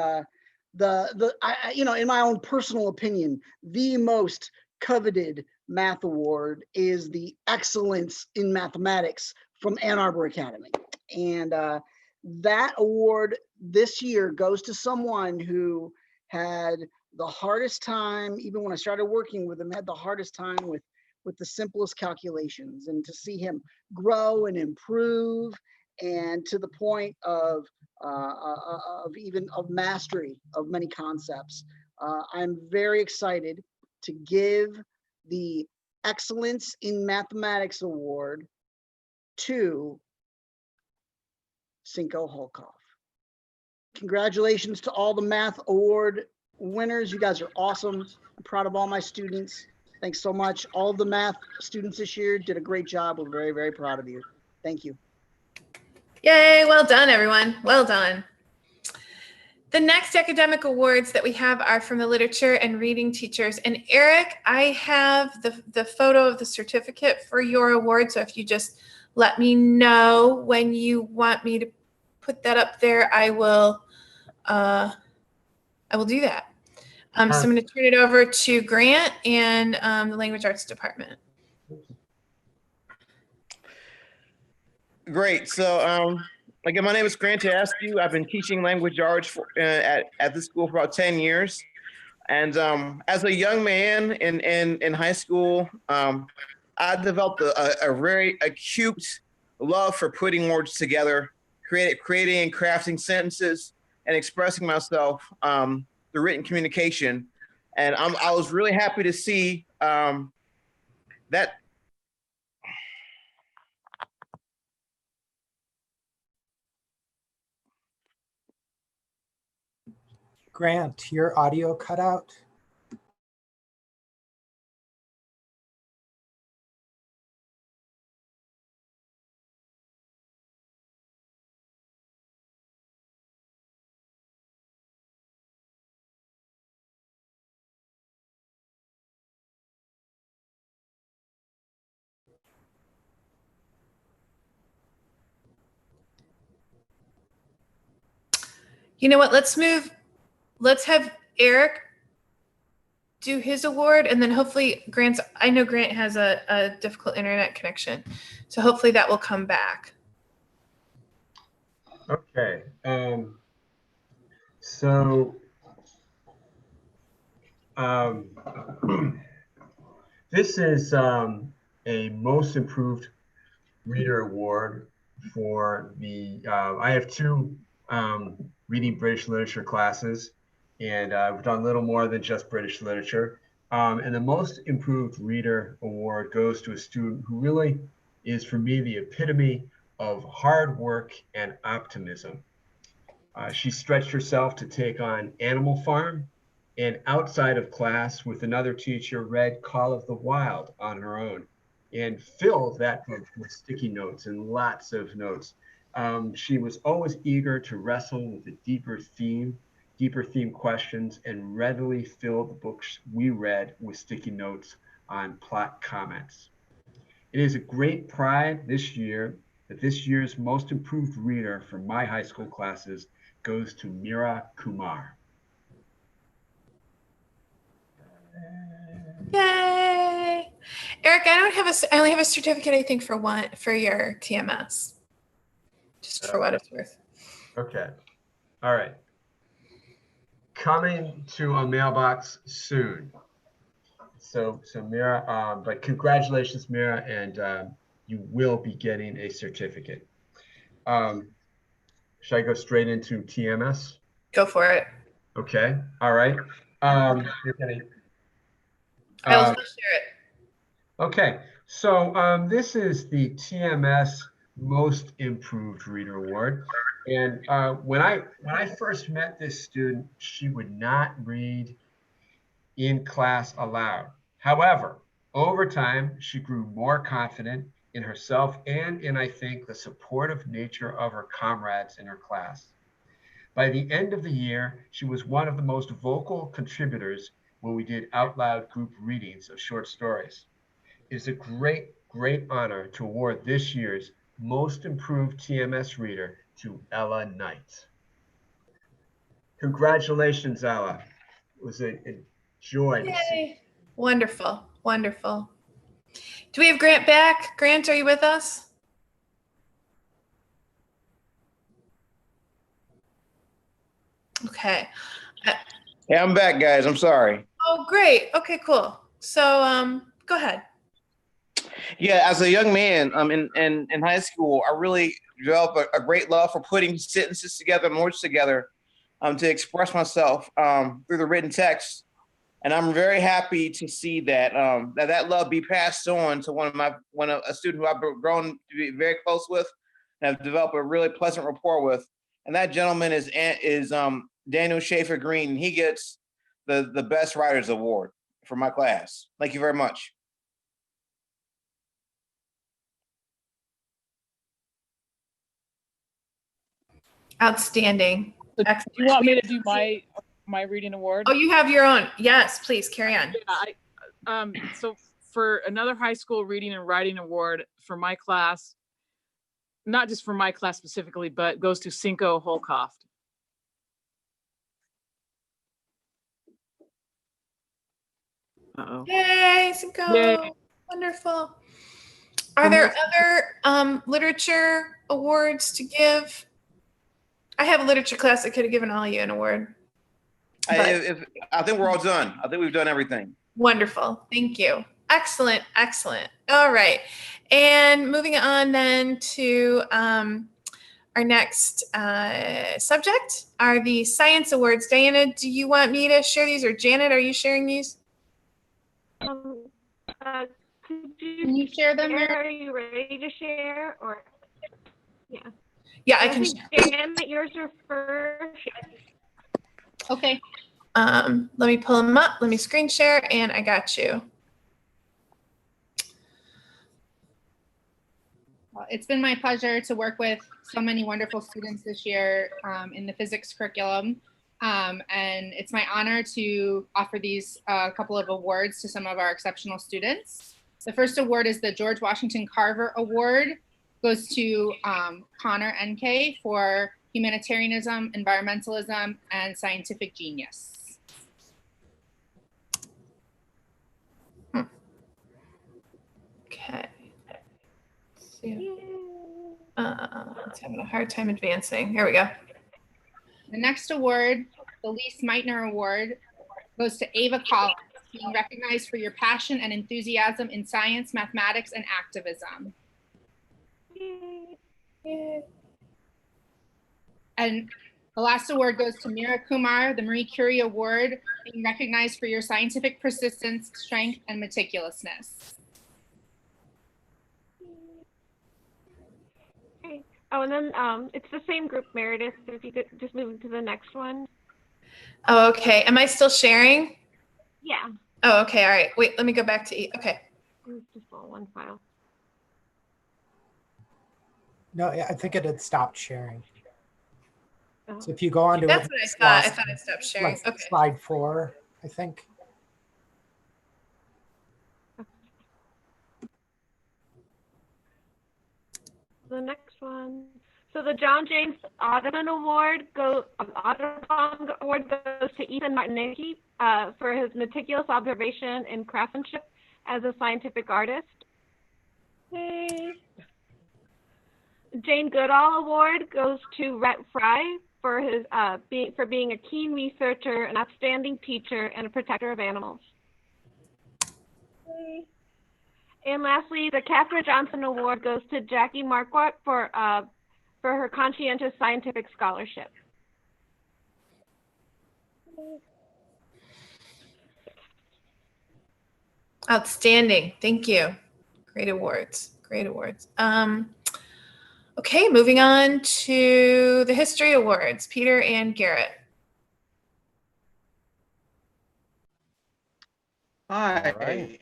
you know, in my own personal opinion, the most coveted math award is the Excellence in Mathematics from Ann Arbor Academy. And that award this year goes to someone who had the hardest time, even when I started working with him, had the hardest time with the simplest calculations, and to see him grow and improve, and to the point of even of mastery of many concepts. I'm very excited to give the Excellence in Mathematics Award to Cinco Holkoff. Congratulations to all the math award winners. You guys are awesome. I'm proud of all my students. Thanks so much. All of the math students this year did a great job. We're very, very proud of you. Thank you. Yay, well done, everyone. Well done. The next academic awards that we have are from the literature and reading teachers. And Eric, I have the photo of the certificate for your award. So if you just let me know when you want me to put that up there, I will do that. So I'm going to turn it over to Grant and the Language Arts Department. Great. So again, my name is Grant Askew. I've been teaching language arts at this school for about 10 years. And as a young man in high school, I developed a very acute love for putting words together, creating and crafting sentences, and expressing myself through written communication. And I was really happy to see that. Grant, your audio cut out. You know what? Let's have Eric do his award, and then hopefully I know Grant has a difficult internet connection, so hopefully that will come back. Okay. So this is a most improved reader award for the, I have two reading British literature classes, and I've done a little more than just British literature. And the most improved reader award goes to a student who really is, for me, the epitome of hard work and optimism. She stretched herself to take on Animal Farm, and outside of class with another teacher read Call of the Wild on her own, and filled that book with sticky notes and lots of notes. She was always eager to wrestle with the deeper theme questions, and readily filled the books we read with sticky notes on plot comments. It is a great pride this year that this year's most improved reader for my high school classes goes to Mira Kumar. Yay! Eric, I only have a certificate, I think, for your TMS. Just for what it's worth. Okay. All right. Coming to a mailbox soon. So Mira, but congratulations, Mira, and you will be getting a certificate. Should I go straight into TMS? Go for it. Okay. All right. You're gonna, I will share it. Okay. So this is the TMS Most Improved Reader Award. And when I first met this student, she would not read in class aloud. However, over time, she grew more confident in herself and in, I think, the supportive nature of her comrades in her class. By the end of the year, she was one of the most vocal contributors when we did out loud group readings of short stories. It is a great, great honor to award this year's Most Improved TMS Reader to Ella Knight. Congratulations, Ella. It was a joy to see. Yay. Wonderful, wonderful. Do we have Grant back? Grant, are you with us? Okay. Yeah, I'm back, guys. I'm sorry. Oh, great. Okay, cool. So go ahead. Yeah, as a young man in high school, I really developed a great love for putting sentences together, words together, to express myself through the written text. And I'm very happy to see that that love be passed on to a student who I've grown to be very close with and have developed a really pleasant rapport with. And that gentleman is Daniel Schaefer Green. He gets the Best Writers Award for my class. Thank you very much. Outstanding. Excellent. Do you want me to do my reading award? Oh, you have your own. Yes, please carry on. Yeah, so for another high school reading and writing award for my class, not just for my class specifically, but goes to Cinco Holkoft. Uh-oh. Yay, Cinco. Yay. Wonderful. Are there other literature awards to give? I have a literature class that could have given all of you an award. I think we're all done. I think we've done everything. Wonderful. Thank you. Excellent. Excellent. All right. And moving on then to our next subject are the science awards. Diana, do you want me to share these, or Janet, are you sharing these? Can you share them? Are you ready to share? Or yeah. Yeah, I can think share. Janet, yours are first. Okay. Let me pull them up. Let me screen share, and I got you. Well, it's been my pleasure to work with so many wonderful students this year in the physics curriculum. And it's my honor to offer these couple of awards to some of our exceptional students. The first award is the George Washington Carver Award. Goes to Connor NK for humanitarianism, environmentalism, and scientific genius. Okay. Let's see. It's having a hard time advancing. Here we go. The next award, the Lise Meitner Award, goes to Ava Collins, being recognized for your passion and enthusiasm in science, mathematics, and activism. And the last award goes to Meera Kumar, the Marie Curie Award, being recognized for your scientific persistence, strength, and meticulousness. Okay. Oh, and then it's the same group, Meredith. So if you could just move to the next one. Oh, okay. Am I still sharing? Yeah. Oh, okay. All right. Wait, let me go back to okay. It's just all one file. No, I think it had stopped sharing. So if you go on to That's what I thought. I thought I stopped sharing. Okay. Slide 4, I think. The next one. So the John James Audubon Award goes to Ethan Martinicki for his meticulous observation and craftsmanship as a scientific artist. Hey. Jane Goodall Award goes to Rhett Fry for his being a keen researcher, an outstanding teacher, and a protector of animals. Hey. And lastly, the Katherine Johnson Award goes to Jackie Marquardt for her conscientious scientific scholarship. Outstanding. Thank you. Great awards. Great awards. Okay, moving on to the history awards. Peter and Garrett. Hi. All right.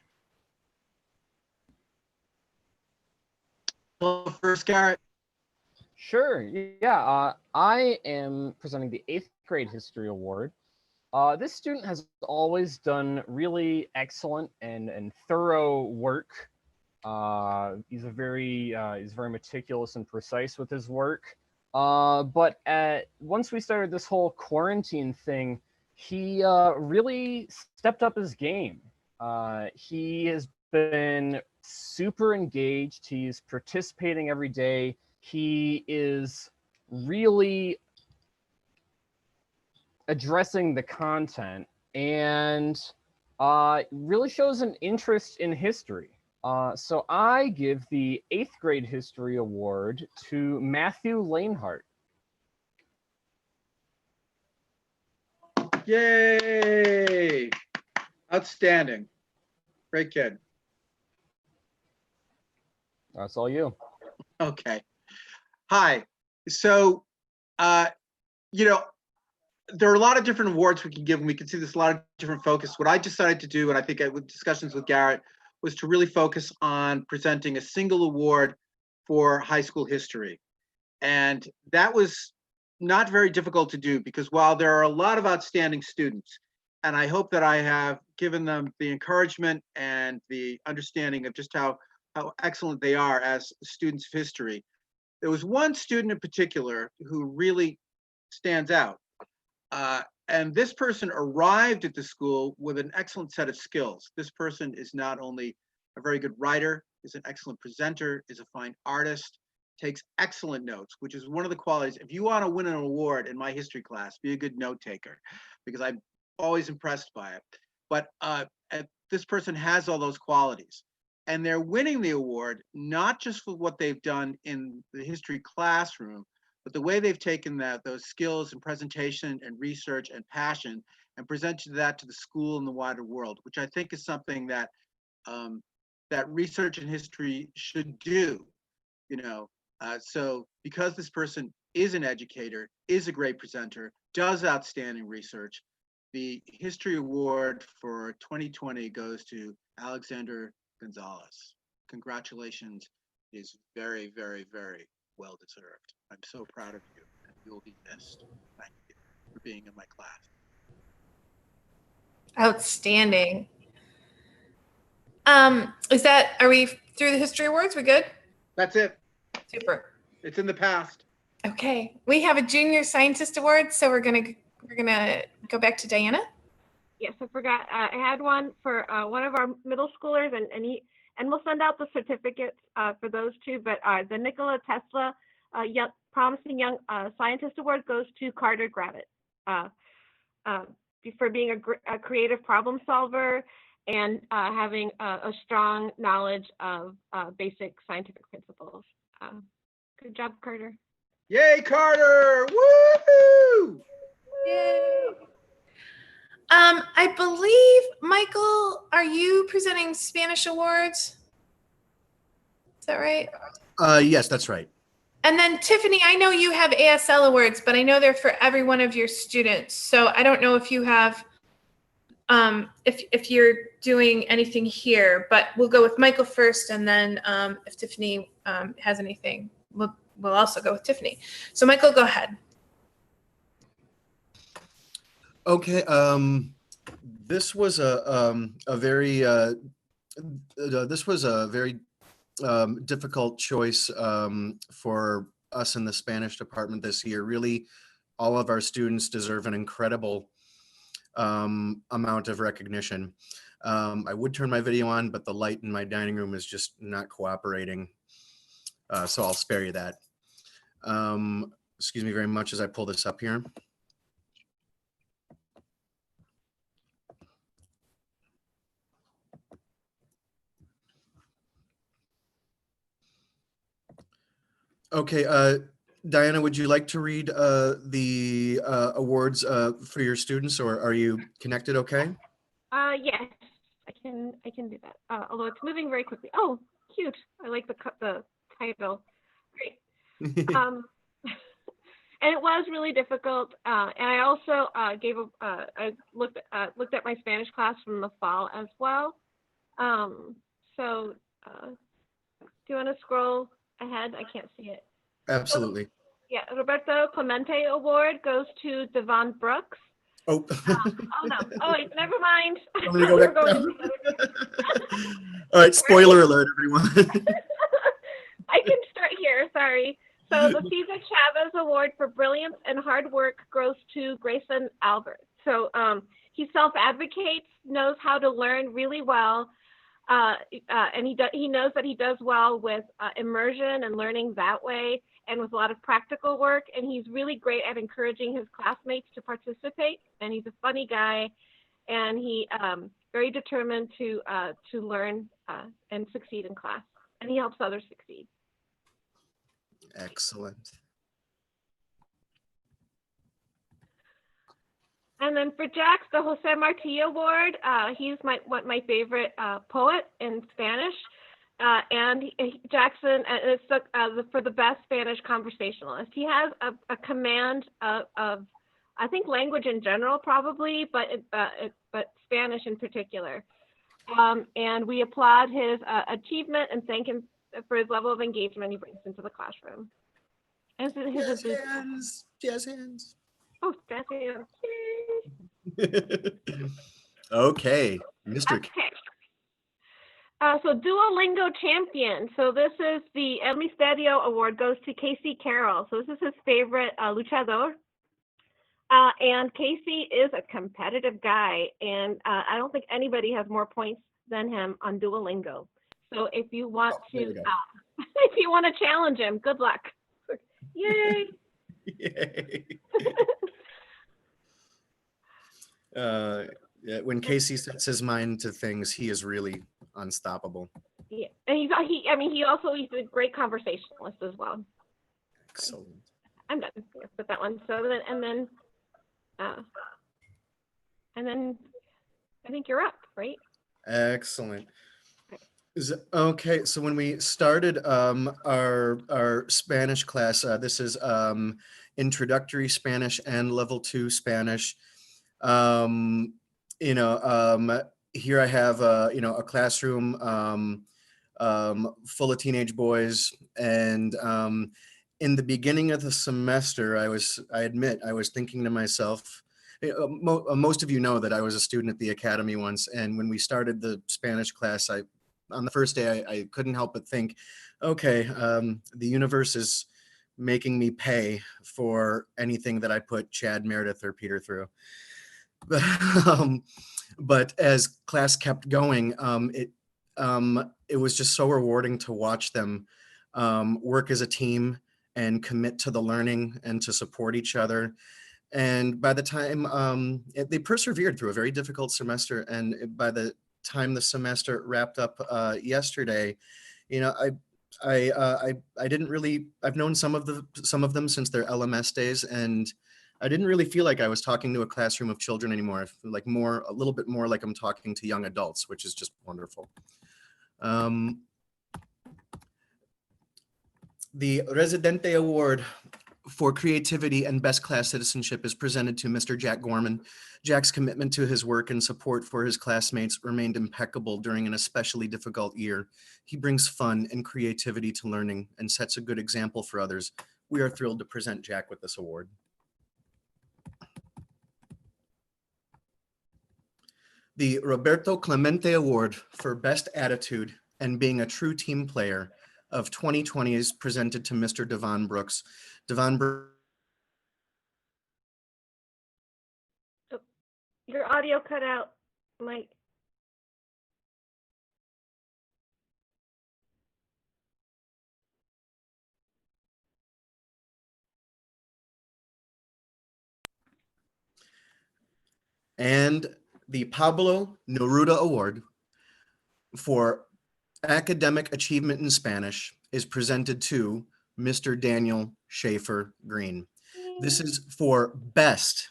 Well, first, Garrett. Sure. Yeah. I am presenting the 8th grade history award. This student has always done really excellent and thorough work. He's very meticulous and precise with his work. But once we started this whole quarantine thing, he really stepped up his game. He has been super engaged. He's participating every day. He is really addressing the content and really shows an interest in history. So I give the 8th grade history award to Matthew Lanehart. Yay! Outstanding. Great kid. That's all you. Okay. Hi. So, you know, there are a lot of different awards we can give, and we can see there's a lot of different focus. What I decided to do, and I think with discussions with Garrett, was to really focus on presenting a single award for high school history. And that was not very difficult to do, because while there are a lot of outstanding students, and I hope that I have given them the encouragement and the understanding of just how excellent they are as students of history, there was one student in particular who really stands out. And this person arrived at the school with an excellent set of skills. This person is not only a very good writer, is an excellent presenter, is a fine artist, takes excellent notes, which is one of the qualities. If you want to win an award in my history class, be a good note taker, because I'm always impressed by it. But this person has all those qualities. And they're winning the award, not just for what they've done in the history classroom, but the way they've taken those skills and presentation and research and passion and presented that to the school and the wider world, which I think is something that that research and history should do. You know, so because this person is an educator, is a great presenter, does outstanding research, the history award for 2020 goes to Alexander Gonzalez. Congratulations. It is very, very, very well deserved. I'm so proud of you, and you will be missed. Thank you for being in my class. Outstanding. Are we through the history awards? We good? That's it. Super. It's in the past. Okay. We have a junior scientist award, so we're gonna go back to Diana. Yes, I forgot. I had one for one of our middle schoolers, and we'll send out the certificates for those two. But the Nikola Tesla Promising Young Scientist Award goes to Carter Gravett for being a creative problem solver and having a strong knowledge of basic scientific principles. Good job, Carter. Yay, Carter! Woo! Yay! I believe, Michael, are you presenting Spanish awards? Is that right? Yes, that's right. And then Tiffany, I know you have ASL awards, but I know they're for every one of your students. So I don't know if you have, if you're doing anything here, but we'll go with Michael first, and then if Tiffany has anything, we'll also go with Tiffany. So Michael, go ahead. Okay. This was a very difficult choice for us in the Spanish department this year. Really, all of our students deserve an incredible amount of recognition. I would turn my video on, but the light in my dining room is just not cooperating. So I'll spare you that. Excuse me very much as I pull this up here. Okay, Diana, would you like to read the awards for your students, or are you connected okay? Yes, I can do that. Although it's moving very quickly. Oh, cute. I like the title. Great. and it was really difficult. And I also I looked at my Spanish class from the fall as well. So do you want to scroll ahead? I can't see it. Absolutely. Yeah, Roberto Clemente Award goes to Devon Brooks. Oh. Oh no! Oh wait, never mind. I'm gonna go We're back going down. together. All right, spoiler alert, everyone. I can start here. Sorry. So the Cesar Chavez Award for Brilliance and Hard Work goes to Grayson Albert. So he self-advocates, knows how to learn really well, and he knows that he does well with immersion and learning that way, and with a lot of practical work. And he's really great at encouraging his classmates to participate. And he's a funny guy, and he very determined to learn and succeed in class. And he helps others succeed. Excellent. And then for Jax, the Jose Marti Award, he's my favorite poet in Spanish. And Jackson is for the best Spanish conversationalist. He has a command of I think language in general probably, but Spanish in particular. And we applaud his achievement and thank him for his level of engagement he brings into the classroom. And his Jazz hands. Jazz hands. Oh, jazz hands. Okay, Mr. Okay. So Duolingo champion. So this is the El Misterio Award goes to Casey Carroll. So this is his favorite luchador. And Casey is a competitive guy, and I don't think anybody has more points than him on Duolingo. So if you want if you want to challenge him, good luck. Yay! Yay. Yeah, when Casey sets his mind to things, he is really unstoppable. Yeah, and he's a great conversationalist as well. Excellent. I'm done with that one. So then I think you're up, right? Excellent. Okay, so when we started our Spanish class, this is introductory Spanish and level 2 Spanish. Here I have a classroom full of teenage boys, and in the beginning of the semester, I admit I was thinking to myself, most of you know that I was a student at the academy once, and when we started the Spanish class, on the first day I couldn't help but think, okay, the universe is making me pay for anything that I put Chad, Meredith, or Peter through. But as class kept going, it was just so rewarding to watch them work as a team and commit to the learning and to support each other. And by the time they persevered through a very difficult semester, and by the time the semester wrapped up yesterday, I didn't really, I've known some of them since their LMS days, and I didn't really feel like I was talking to a classroom of children anymore. I feel like a little bit more like I'm talking to young adults, which is just wonderful. The Residente Award for Creativity and Best Class Citizenship is presented to Mr. Jack Gorman. Jack's commitment to his work and support for his classmates remained impeccable during an especially difficult year. He brings fun and creativity to learning and sets a good example for others. We are thrilled to present Jack with this award. The Roberto Clemente Award for Best Attitude and Being a True Team Player of 2020 is presented to Mr. Devon Brooks. Devon Brooks. Your audio cut out, Mike. And the Pablo Neruda Award for Academic Achievement in Spanish is presented to Mr. Daniel Schaefer Green. This is for best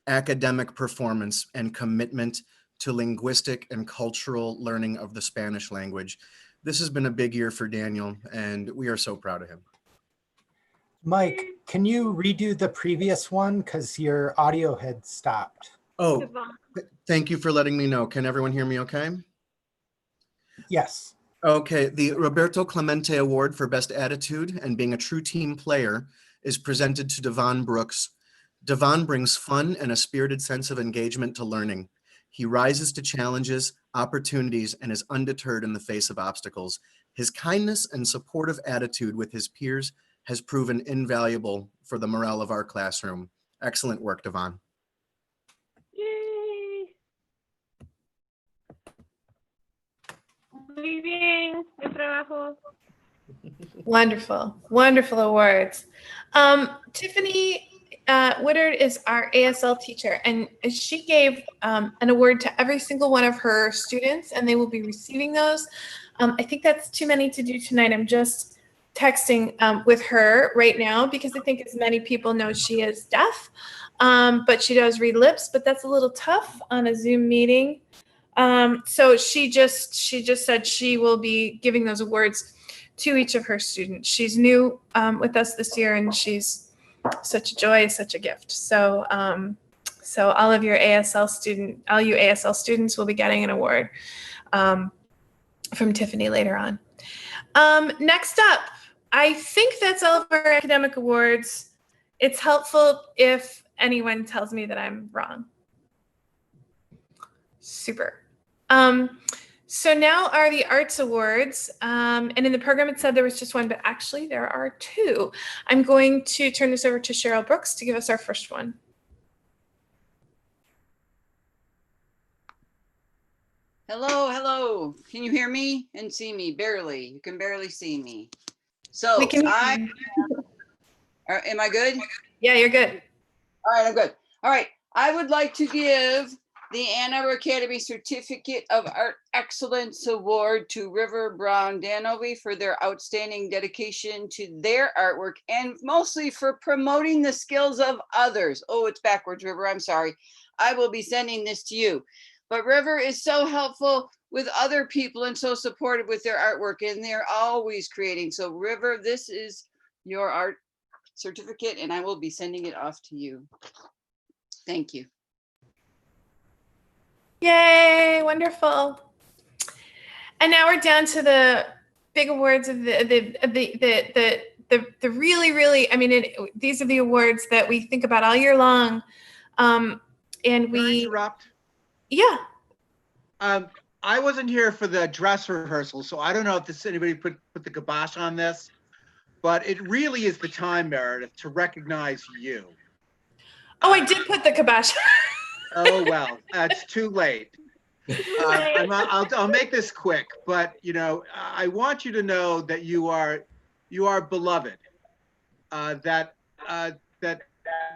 academic performance and commitment to linguistic and cultural learning of the Spanish language. This has been a big year for Daniel, and we are so proud of him. Mike, can you redo the previous one? Because your audio had stopped. Oh, thank you for letting me know. Can everyone hear me okay? Yes. Okay, the Roberto Clemente Award for Best Attitude and Being a True Team Player is presented to Devon Brooks. Devon brings fun and a spirited sense of engagement to learning. He rises to challenges, opportunities, and is undeterred in the face of obstacles. His kindness and supportive attitude with his peers has proven invaluable for the morale of our classroom. Excellent work, Devon. Yay! Muy bien, buen trabajo. Wonderful, wonderful awards. Tiffany Woodard is our ASL teacher, and she gave an award to every single one of her students, and they will be receiving those. I think that's too many to do tonight. I'm just texting with her right now because I think as many people know she is deaf, but she does read lips, but that's a little tough on a Zoom meeting. So she just said she will be giving those awards to each of her students. She's new with us this year, and she's such a joy, such a gift. So, so all you ASL students will be getting an award from Tiffany later on. Next up, I think that's all of our academic awards. It's helpful if anyone tells me that I'm wrong. Super. So now are the arts awards. And in the program, it said there was just one, but actually there are two. I'm going to turn this over to Cheryl Brooks to give us our first one. Hello, hello. Can you hear me and see me? Barely. You can barely see me. So We can hear am I good? Yeah, you're good. All right, I'm good. All right. I would like to give the Ann Arbor Academy Certificate of Art Excellence Award to River Brown Danovy for their outstanding dedication to their artwork and mostly for promoting the skills of others. Oh, it's backwards, River. I'm sorry. I will be sending this to you. But River is so helpful with other people and so supportive with their artwork, and they're always creating. So River, this is your art certificate, and I will be sending it off to you. Thank you. Yay, wonderful. And now we're down to the big awards of the really, really, I mean, these are the awards that we think about all year long. And we interrupt? Yeah. I wasn't here for the dress rehearsal, so I don't know if anybody put the kibosh on this, but it really is the time, Meredith, to recognize you. Oh, I did put the kibosh. Oh, well, it's too late. I'll make this quick, but you know, I want you to know that you are beloved. That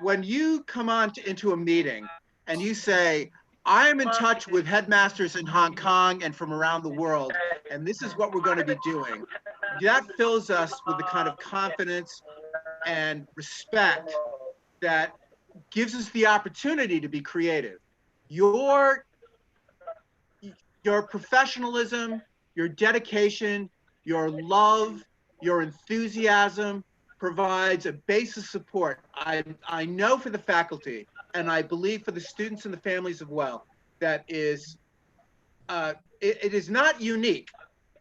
when you come into a meeting and you say, I am in touch with headmasters in Hong Kong and from around the world, and this is what we're going to be doing, that fills us with the kind of confidence and respect that gives us the opportunity to be creative. Your professionalism, your dedication, your love, your enthusiasm provides a base of support. I know for the faculty, and I believe for the students and the families as well, that is, it is not unique.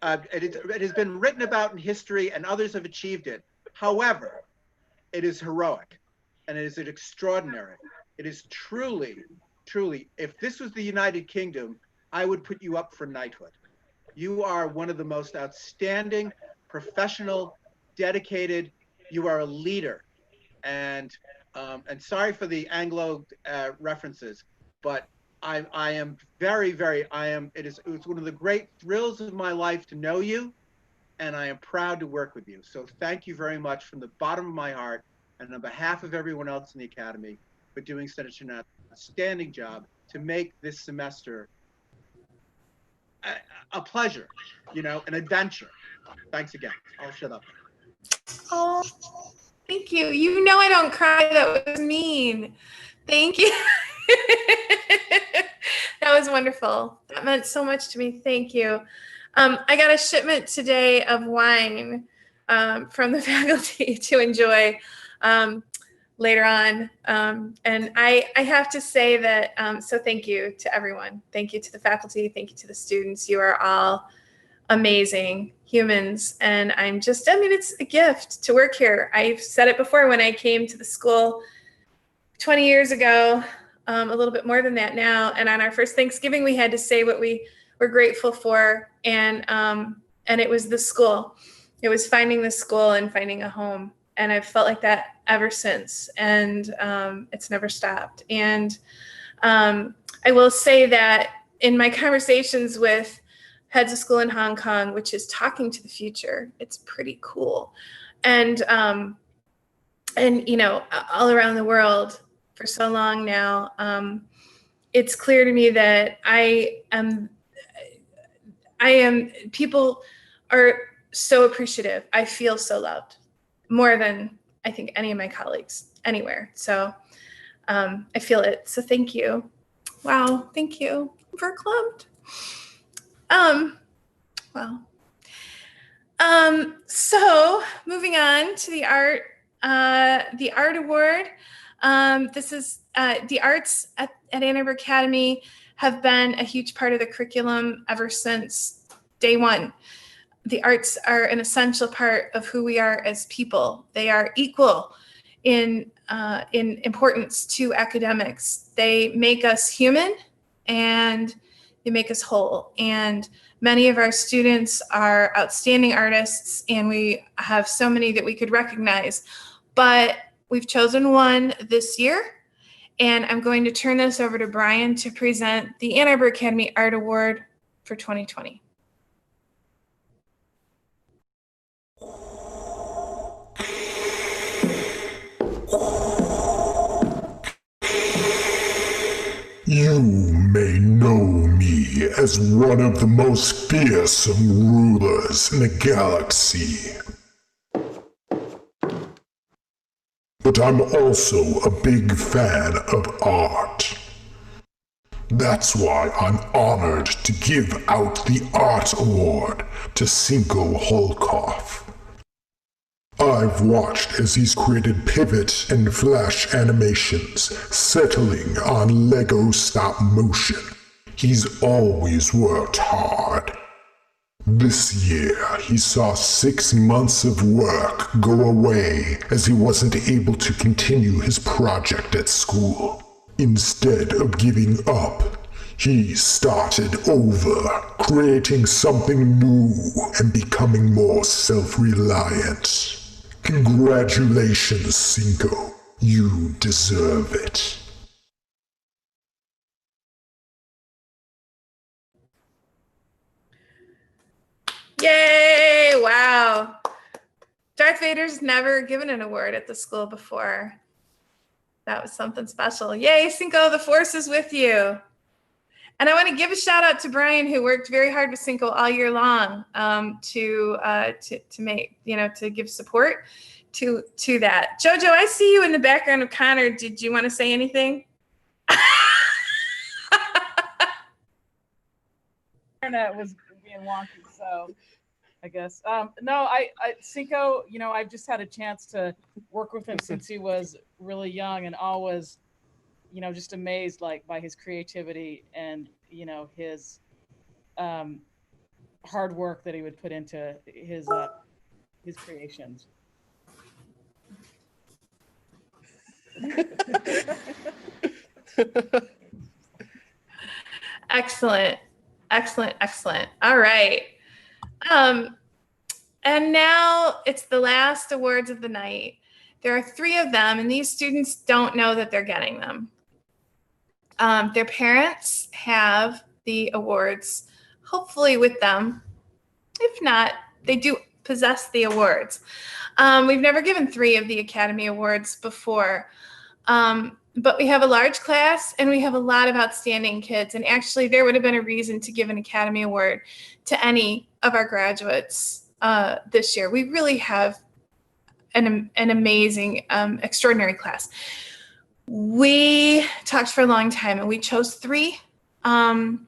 It has been written about in history and others have achieved it. However, it is heroic and it is extraordinary. It is truly, truly, if this was the United Kingdom, I would put you up for knighthood. You are one of the most outstanding, professional, dedicated, you are a leader. And sorry for the Anglo references, but I am very, very, it's one of the great thrills of my life to know you, and I am proud to work with you. So thank you very much from the bottom of my heart, and on behalf of everyone else in the Academy for doing such an outstanding job to make this semester a pleasure, you know, an adventure. Thanks again. I'll shut up. Oh, thank you. You know I don't cry. That was mean. Thank you. That was wonderful. That meant so much to me. Thank you. I got a shipment today of wine from the faculty to enjoy later on. And I have to say that, so thank you to everyone. Thank you to the faculty. Thank you to the students. You are all amazing humans. And I mean, it's a gift to work here. I've said it before when I came to the school 20 years ago, a little bit more than that now. And on our first Thanksgiving, we had to say what we were grateful for. And it was the school. It was finding the school and finding a home. And I've felt like that ever since. And it's never stopped. And I will say that in my conversations with heads of school in Hong Kong, which is talking to the future, it's pretty cool. And you know, all around the world for so long now, it's clear to me that people are so appreciative. I feel so loved, more than I think any of my colleagues anywhere. So I feel it. So thank you. Wow, thank you. I'm verklempt. Well. So moving on to the art award. This is the arts at Ann Arbor Academy have been a huge part of the curriculum ever since day one. The arts are an essential part of who we are as people. They are equal in importance to academics. They make us human and they make us whole. And many of our students are outstanding artists, and we have so many that we could recognize. But we've chosen one this year, and I'm going to turn this over to Brian to present the Ann Arbor Academy Art Award for 2020. You may know me as one of the most fearsome rulers in the galaxy. But I'm also a big fan of art. That's why I'm honored to give out the Art Award to Cinco Holkoff. I've watched as he's created pivot and flash animations, settling on Lego stop motion. He's always worked hard. This year, he saw 6 months of work go away as he wasn't able to continue his project at school. Instead of giving up, he started over, creating something new and becoming more self-reliant. Congratulations, Cinco. You deserve it. Yay! Wow. Darth Vader's never given an award at the school before. That was something special. Yay, Cinco, the force is with you. And I want to give a shout out to Brian, who worked very hard with Cinco all year long to make, to give support to that. Jojo, I see you in the background of Connor. Did you want to say anything? Internet was being wonky, so I guess. No, Cinco, I've just had a chance to work with him since he was really young, and always, just amazed by his creativity and, his hard work that he would put into his creations. Excellent. All right. And now it's the last awards of the night. There are 3 of them, and these students don't know that they're getting them. Their parents have the awards, hopefully with them. If not, they do possess the awards. We've never given 3 of the Academy Awards before. But we have a large class and we have a lot of outstanding kids. And actually, there would have been a reason to give an Academy Award to any of our graduates this year. We really have an amazing, extraordinary class. We talked for a long time and we chose 3. And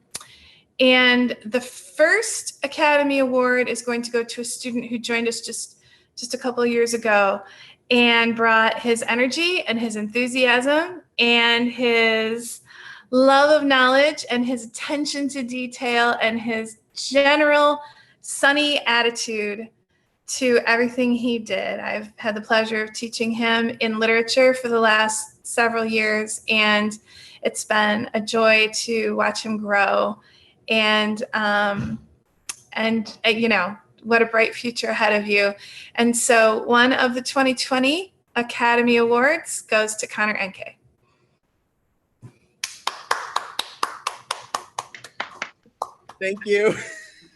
the first Academy Award is going to go to a student who joined us just just a couple of years ago and brought his energy and his enthusiasm and his love of knowledge and his attention to detail and his general sunny attitude to everything he did. I've had the pleasure of teaching him in literature for the last several years, and it's been a joy to watch him grow. And you know, what a bright future ahead of you. And so one of the 2020 Academy Awards goes to Connor Enke. Thank you.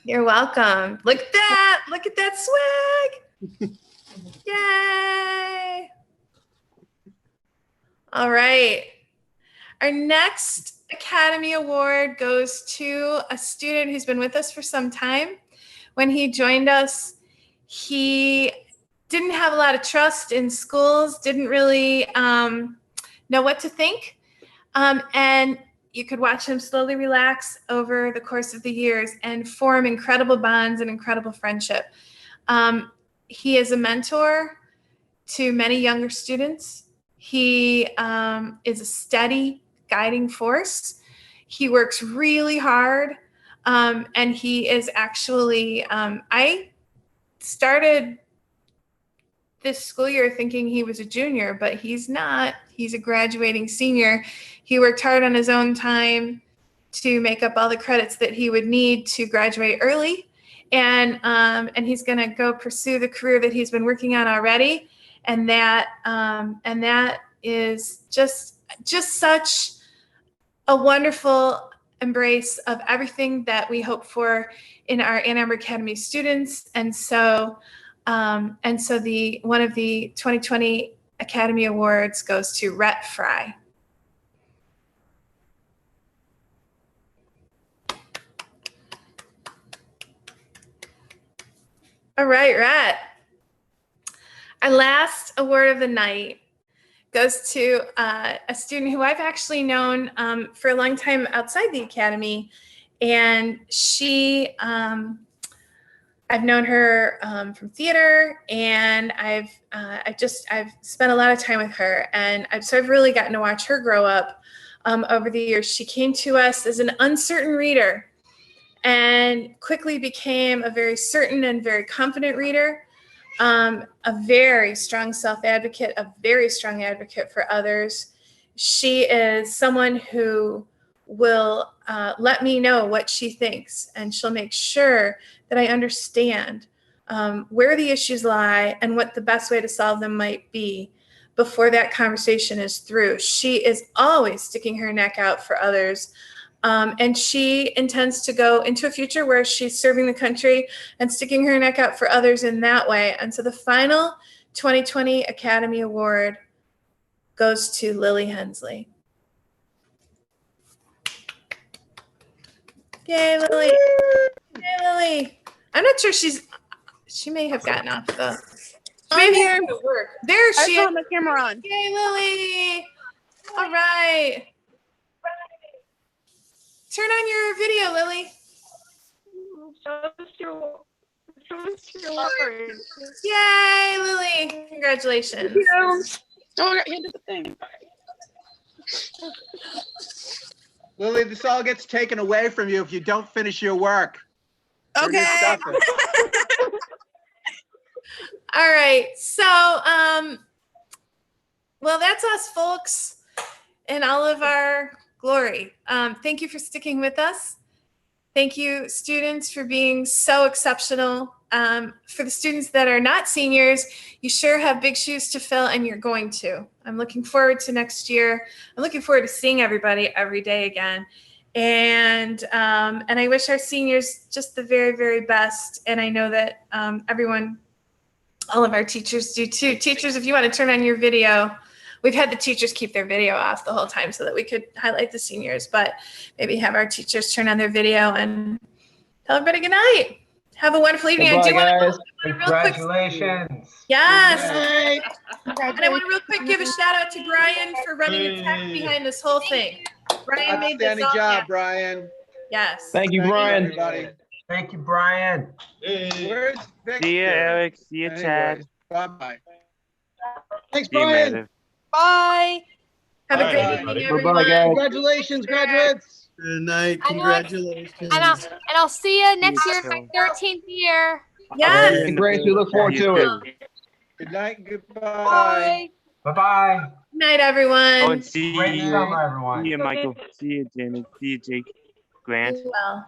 You're welcome. Look at that. Look at that swag. Yay. All right. Our next Academy Award goes to a student who's been with us for some time. When he joined us, he didn't have a lot of trust in schools, didn't really know what to think. And you could watch him slowly relax over the course of the years and form incredible bonds and incredible friendship. He is a mentor to many younger students. He is a steady guiding force. He works really hard, and he is actually, I started this school year thinking he was a junior, but he's not. He's a graduating senior. He worked hard on his own time to make up all the credits that he would need to graduate early. And he's going to go pursue the career that he's been working on already. And that is just such a wonderful embrace of everything that we hope for in our Ann Arbor Academy students. And so one of the 2020 Academy Awards goes to Rhett Fry. All right, Rhett. Our last award of the night goes to a student who I've actually known for a long time outside the Academy. And she, I've known her from theater, and I've spent a lot of time with her, and so I've really gotten to watch her grow up over the years. She came to us as an uncertain reader and quickly became a very certain and very confident reader, a very strong self-advocate, a very strong advocate for others. She is someone who will let me know what she thinks, and she'll make sure that I understand where the issues lie and what the best way to solve them might be before that conversation is through. She is always sticking her neck out for others, and she intends to go into a future where she's serving the country and sticking her neck out for others in that way. And so the final 2020 Academy Award goes to Lily Hensley. Yay, Lily. Yay, Lily. I'm not sure she may have gotten off the. I'm here. Work. There she is. I my camera on. Yay, Lily. All right. Turn on your video, Lily. Yay, Lily. Congratulations. Oh, I got handed the thing. Lily, this all gets taken away from you if you don't finish your work. Okay. All right. So, well, that's us, folks, in all of our glory. Thank you for sticking with us. Thank you, students, for being so exceptional. For the students that are not seniors, you sure have big shoes to fill, and you're going to. I'm looking forward to next year. I'm looking forward to seeing everybody every day again. And I wish our seniors just the very, very best. And I know that everyone, all of our teachers do too. Teachers, if you want to turn on your video, we've had the teachers keep their video off the whole time so that we could highlight the seniors, but maybe have our teachers turn on their video and tell everybody good night. Have a wonderful evening. Goodbye, I do want guys. to real quick. Congratulations. Yes. And I want to real quick give a shout out to Brian for running the tech behind this whole thing. Brian made this Outstanding all job, happen. Brian. Yes. Thank you, Brian. Everybody. Thank you, Brian. Where's Victor? See you, Eric. See you, Chad. Anyways, bye-bye. Thanks, See you, Brian. Meredith. Bye. Have a Bye, great everybody. evening, Bye-bye, everyone. Congratulations, graduates. Good night. I know it. Congratulations. And I'll see you next year, too. my 13th year. Yes. Hey, Grace, we look forward You to too. it. Good night, goodbye. Bye. Bye-bye. Good night, Oh, everyone. and see Great you. summer, everyone. See you, Michael. See you, Jamie. See you, Jake. Grant. Be well.